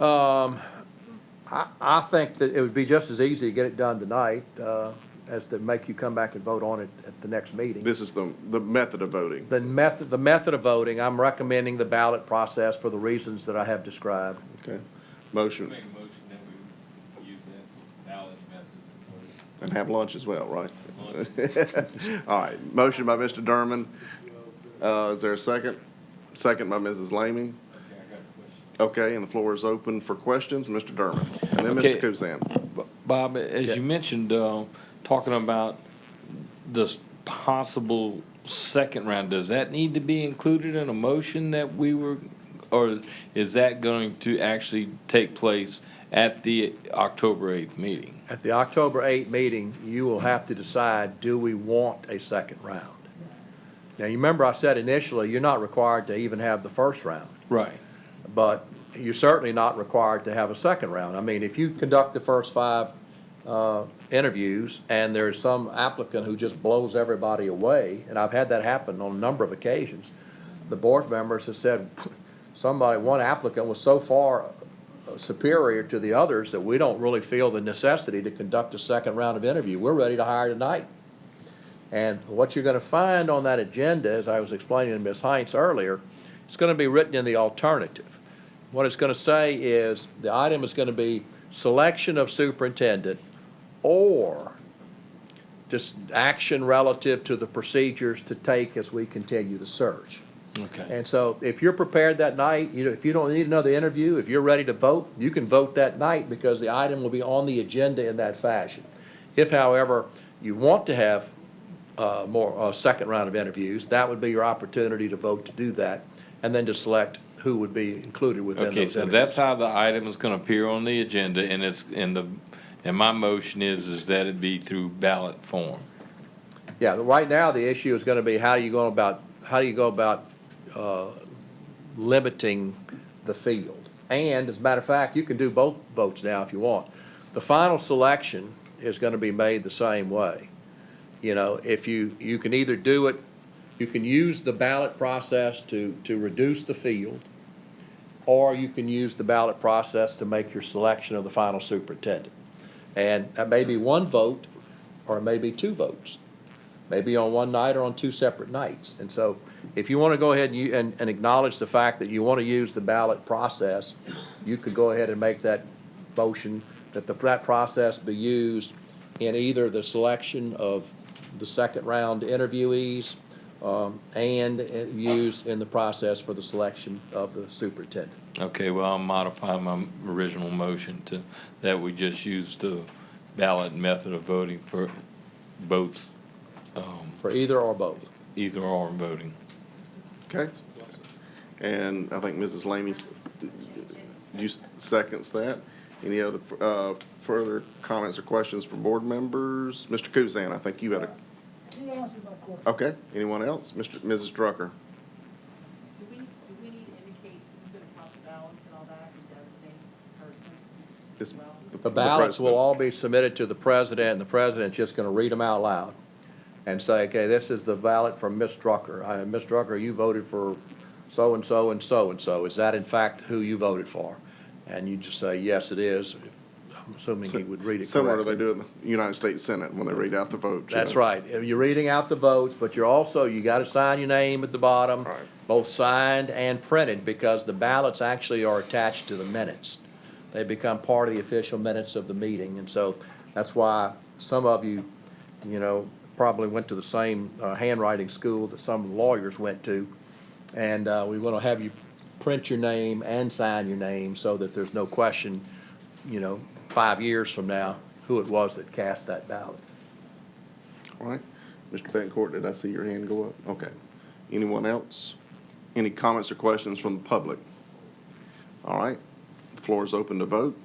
W: I think that it would be just as easy to get it done tonight as to make you come back and vote on it at the next meeting.
A: this is the method of voting?
W: The method of voting, I'm recommending the ballot process for the reasons that I have described.
A: Okay. Motion,
B: Make a motion that we use that ballot method.
A: and have lunch as well, right? All right. Motion by Mr. Derman. Is there a second? Second by Mrs. Laming. Okay, and the floor is open for questions. Mr. Derman, and then
B: Okay.
A: Mr. Kuzan.
B: Bob, as
W: Yeah.
B: you mentioned, talking about this possible second round, does that need to be included in a motion that we were, or is that going to actually take place at the October 8th meeting?
W: At the October 8th meeting, you will have to decide, do we want a second round? Now, you remember I said initially, you're not required to even have the first round,
B: Right.
W: but you're certainly not required to have a second round. I mean, if you conduct the first 5 interviews and there's some applicant who just blows everybody away, and I've had that happen on a number of occasions, the board members have said, one applicant was so far superior to the others that we don't really feel the necessity to conduct a second round of interview. We're ready to hire tonight. And what you're going to find on that agenda, as I was explaining to Ms. Heinz earlier, it's going to be written in the alternative. What it's going to say is, the item is going to be selection of superintendent or just action relative to the procedures to take as we continue the search.
B: Okay.
W: And so if you're prepared that night, if you don't need another interview, if you're ready to vote, you can vote that night because the item will be on the agenda in that fashion. If, however, you want to have a second round of interviews, that would be your opportunity to vote to do that, and then to select who would be included within those
B: Okay,
W: interviews.
B: so that's how the item is gonna appear on the agenda, and and my motion is that it be through ballot form.
W: Yeah, right now, the issue is gonna be how do you go about limiting the field? And as a matter of fact, you can do both votes now if you want. The final selection is gonna be made the same way. If you can either do it, you can use the ballot process to reduce the field, or you can use the ballot process to make your selection of the final superintendent. And that may be one vote, or it may be 2 votes, maybe on one night or on 2 separate nights. And so if you want to go ahead and acknowledge the fact that you want to use the ballot process, you could go ahead and make that motion that that process be used in either the selection of the second round interviewees and used in the process for the selection of the superintendent.
B: Okay, well, I'll modify my original motion to, that we just use the ballot method of voting for both,
W: For either or both.
B: either or voting.
A: Okay. And I think Mrs. Lamey, seconds that. Any other further comments or questions from board members? Mr. Kuzan, I think you had a. Okay. Anyone else? Mrs. Drucker.
Q: Do we need to indicate who's gonna count the ballots and all that, and designate a person?
A: This-
W: The ballots will
A: president.
W: all be submitted to the president, and the president's just gonna read them out loud and say, okay, this is the ballot from Ms. Drucker. Ms. Drucker, you voted for so-and-so and so-and-so. Is that in fact who you voted for? And you just say, yes, it is. I'm assuming he would read it correctly.
A: Similar to they do in the United States Senate when they read out the vote.
W: That's right. You're reading out the votes, but you gotta sign your name at the bottom,
A: Right.
W: both signed and printed, because the ballots actually are attached to the minutes. They become part of the official minutes of the meeting, and so that's why some of you, probably went to the same handwriting school that some lawyers went to, and we want to have you print your name and sign your name so that there's no question, 5 years from now, who it was that cast that ballot.
A: All right. Mr. Betancourt, did I see your hand go up? Okay. Anyone else? Any comments or questions from the public? All right. The floor is open to vote.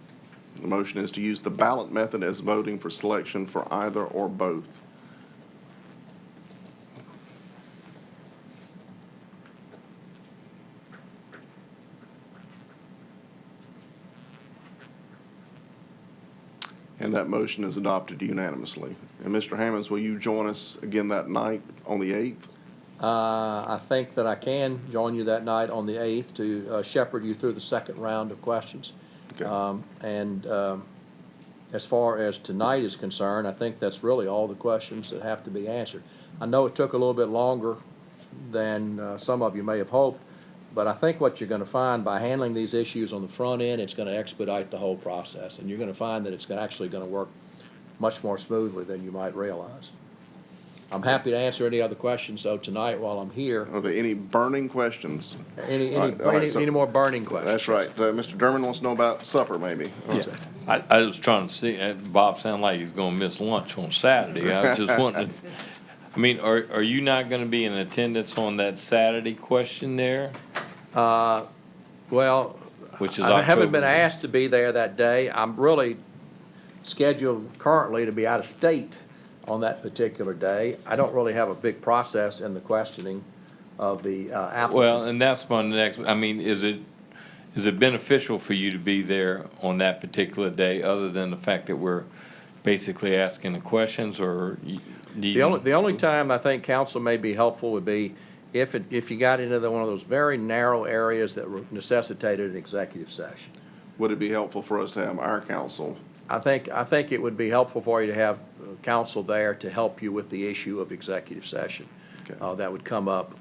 A: The motion is to use the ballot method as voting for selection for either or both. And that motion is adopted unanimously. And Mr. Hammonds, will you join us again that night on the 8th?
W: I think that I can join you that night on the 8th to shepherd you through the second round of questions.
A: Okay.
W: As far as tonight is concerned, I think that's really all the questions that have to be answered. I know it took a little bit longer than some of you may have hoped, but I think what you're going to find by handling these issues on the front end, it's going to expedite the whole process, and you're going to find that it's actually going to work much more smoothly than you might realize. I'm happy to answer any other questions, though, tonight while I'm here.
A: Are there any burning questions?
W: Any
A: All
W: more burning questions?
A: That's right. Mr. Derman wants to know about supper, maybe.
B: Yeah. I was trying to see, Bob sounded like he's gonna miss lunch on Saturday. I was just wondering, I mean, are you not gonna be in attendance on that Saturday question there?
W: Well,
B: Which is
W: I haven't been
B: October.
W: asked to be there that day. I'm really scheduled currently to be out of state on that particular day. I don't really have a big process in the questioning of the applicants.
B: Well, and that's my next, I mean, is it beneficial for you to be there on that particular day, other than the fact that we're basically asking the questions, or you need?
W: The only time I think council may be helpful would be if you got into one of those very narrow areas that necessitated an executive session.
A: Would it be helpful for us to have our counsel?
W: I think it would be helpful for you to have counsel there to help you with the issue of executive session.
A: Okay.
W: That would come up.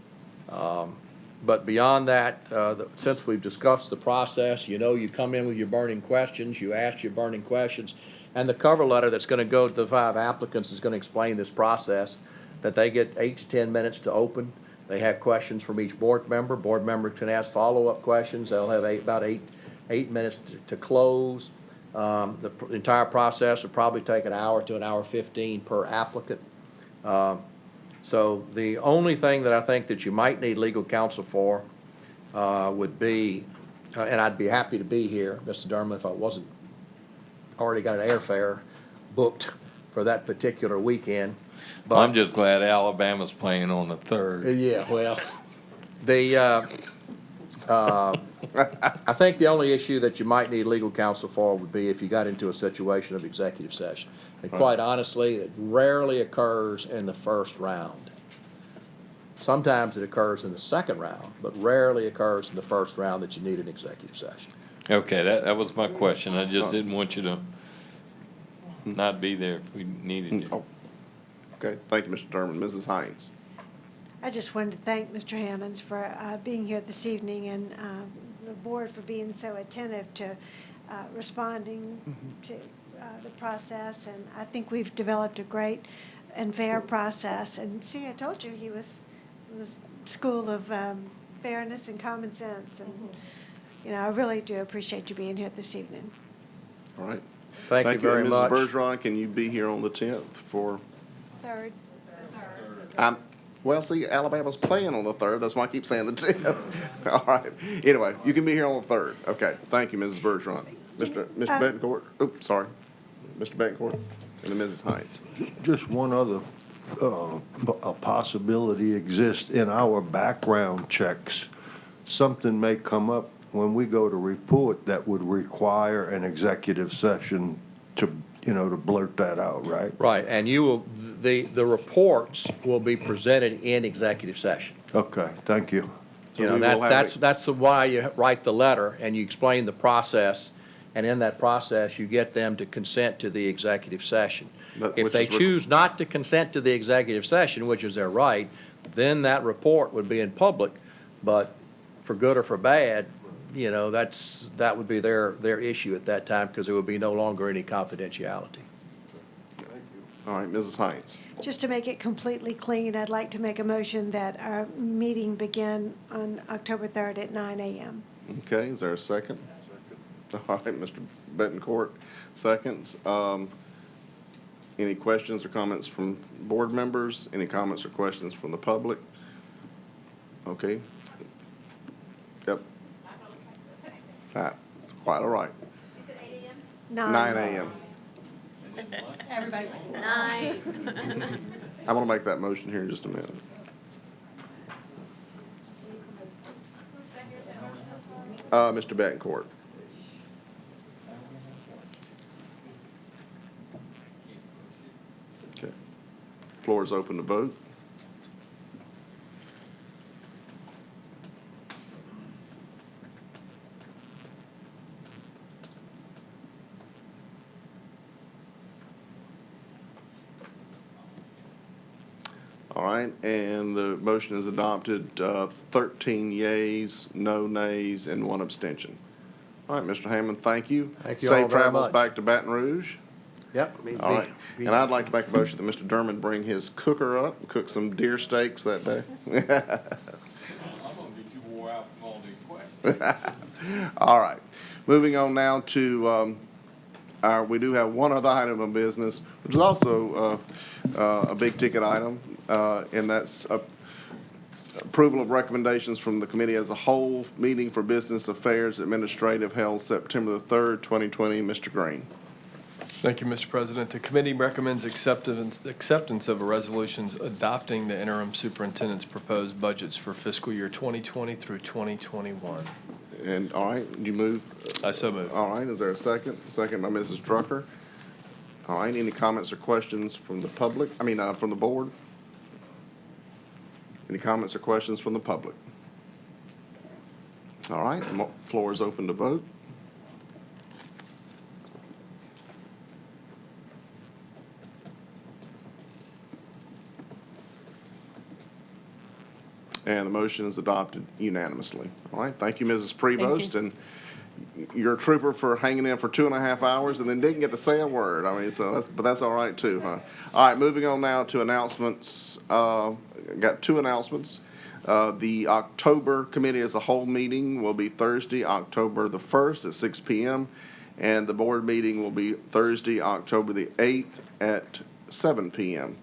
W: But beyond that, since we've discussed the process, you come in with your burning questions, you ask your burning questions, and the cover letter that's going to go to the 5 applicants is going to explain this process, that they get 8 to 10 minutes to open. They have questions from each board member. Board members can ask follow-up questions. They'll have about eight minutes to close. The entire process would probably take an hour to an hour 15 per applicant. So the only thing that I think that you might need legal counsel for would be, and I'd be happy to be here, Mr. Derman, if I wasn't already got an airfare booked for that particular weekend. But
B: I'm just glad Alabama's playing on the 3rd.
W: Yeah, well, I think the only issue that you might need legal counsel for would be if you got into a situation of executive session. And quite honestly, it rarely occurs in the first round. Sometimes it occurs in the second round, but rarely occurs in the first round that you need an executive session.
B: Okay, that was my question. I just didn't want you to not be there if we needed you.
A: Oh. Okay, thank you, Mr. Derman. Mrs. Hines?
O: I just wanted to thank Mr. Hammonds for being here this evening, and the board for being so attentive to responding to the process. And I think we've developed a great and fair process. And see, I told you he was in the school of fairness and common sense. And, I really do appreciate you being here this evening.
A: All right.
W: Thank you very
A: And
W: much.
A: Mrs. Bergeron, can you be here on the 10th for?
O: Third.
A: Well, see, Alabama's playing on the 3rd. That's why I keep saying the 10th. All right. Anyway, you can be here on the 3rd. Okay. Thank you, Mrs. Bergeron. Mr. Betancourt. Oops, sorry. Mr. Betancourt and then Mrs. Hines.
T: Just one other a possibility exists in our background checks. Something may come up when we go to report that would require an executive session to blurt that out, right?
W: Right, and the reports will be presented in executive session.
T: Okay, thank you.
W: That's why you write the letter and you explain the process, and in that process, you get them to consent to the executive session. If they choose not to consent to the executive session, which is their right, then that report would be in public, but for good or for bad, that would be their issue at that time, because there would be no longer any confidentiality.
A: All right, Mrs. Hines.
O: Just to make it completely clean, I'd like to make a motion that our meeting begin on October 3rd at 9 a.m.
A: Okay, is there a second? All right, Mr. Betancourt, seconds. Any questions or comments from board members? Any comments or questions from the public? Okay. Yep. That's quite all right.
O: You said 8 a.m.?
A: 9 a.m.
O: Everybody's like, 9.
A: I'm gonna make that motion here in just a minute. Mr. Betancourt. Floor is open to vote. All right, and the motion is adopted, 13 yeas, no nays, and 1 abstention. All right, Mr. Hammond, thank you.
W: Thank you all
A: Safe
W: very
A: travels
W: much.
A: back to Baton Rouge.
W: Yep.
A: All right, and I'd like to make a motion that Mr. Dermott bring his cooker up, and cook some deer steaks that day.
B: I'm gonna get you wore out from all these questions.
A: All right, moving on now to, we do have one other item of business, which is also a big ticket item, and that's approval of recommendations from the committee as a whole, meeting for Business Affairs Administrative held September the 3rd, 2020. Mr. Green.
F: Thank you, Mr. President. The committee recommends acceptance of resolutions adopting the interim superintendent's proposed budgets for fiscal year 2020 through 2021.
A: And, all right, you move?
F: I so move.
A: All right, is there a second? Second by Mrs. Drucker. All right, any comments or questions from the public, from the board? Any comments or questions from the public? All right, the floor is open to vote. And the motion is adopted unanimously. All right, thank you, Mrs. Prevost. And you're a trooper for hanging in for 2.5 hours and then didn't get to say a word. But that's all right too, huh? All right, moving on now to announcements. Got 2 announcements. The October committee as a whole meeting will be Thursday, October the 1st at 6 p.m. And the board meeting will be Thursday, October the 8th at 7 p.m.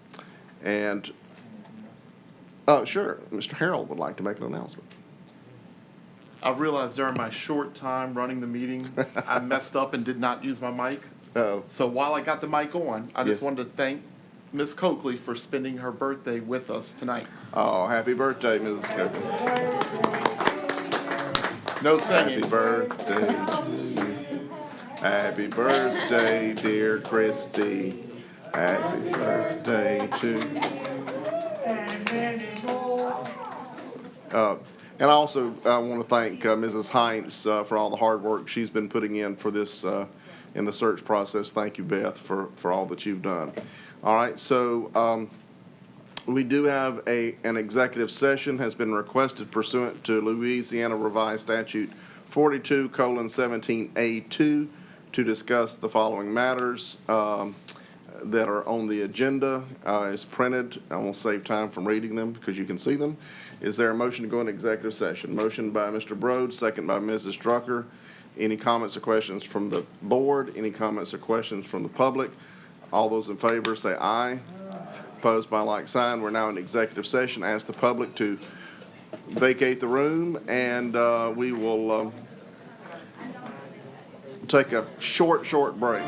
A: And sure, Mr. Harold would like to make an announcement.
E: I realized during my short time running the meeting, I messed up and did not use my mic.
A: Uh-oh.
E: So while I got the mic on, I just
A: Yes.
E: wanted to thank Ms. Coakley for spending her birthday with us tonight.
A: Oh, happy birthday, Mrs. Coakley.
E: No singing.
A: Happy birthday to you. Happy birthday, dear Christy. Happy birthday to you. And I also want to thank Mrs. Heinz for all the hard work she's been putting in for this, in the search process. Thank you, Beth, for all that you've done. All right, so we do have an executive session has been requested pursuant to Louisiana Revised Statute 42:17A2 to discuss the following matters that are on the agenda. Is printed. I won't save time from reading them because you can see them. Is there a motion to go into executive session? Motion by Mr. Broad, second by Mrs. Drucker. Any comments or questions from the board? Any comments or questions from the public? All those in favor say aye. Opposed by like sign. We're now in executive session. Ask the public to vacate the room, and we will take a short break.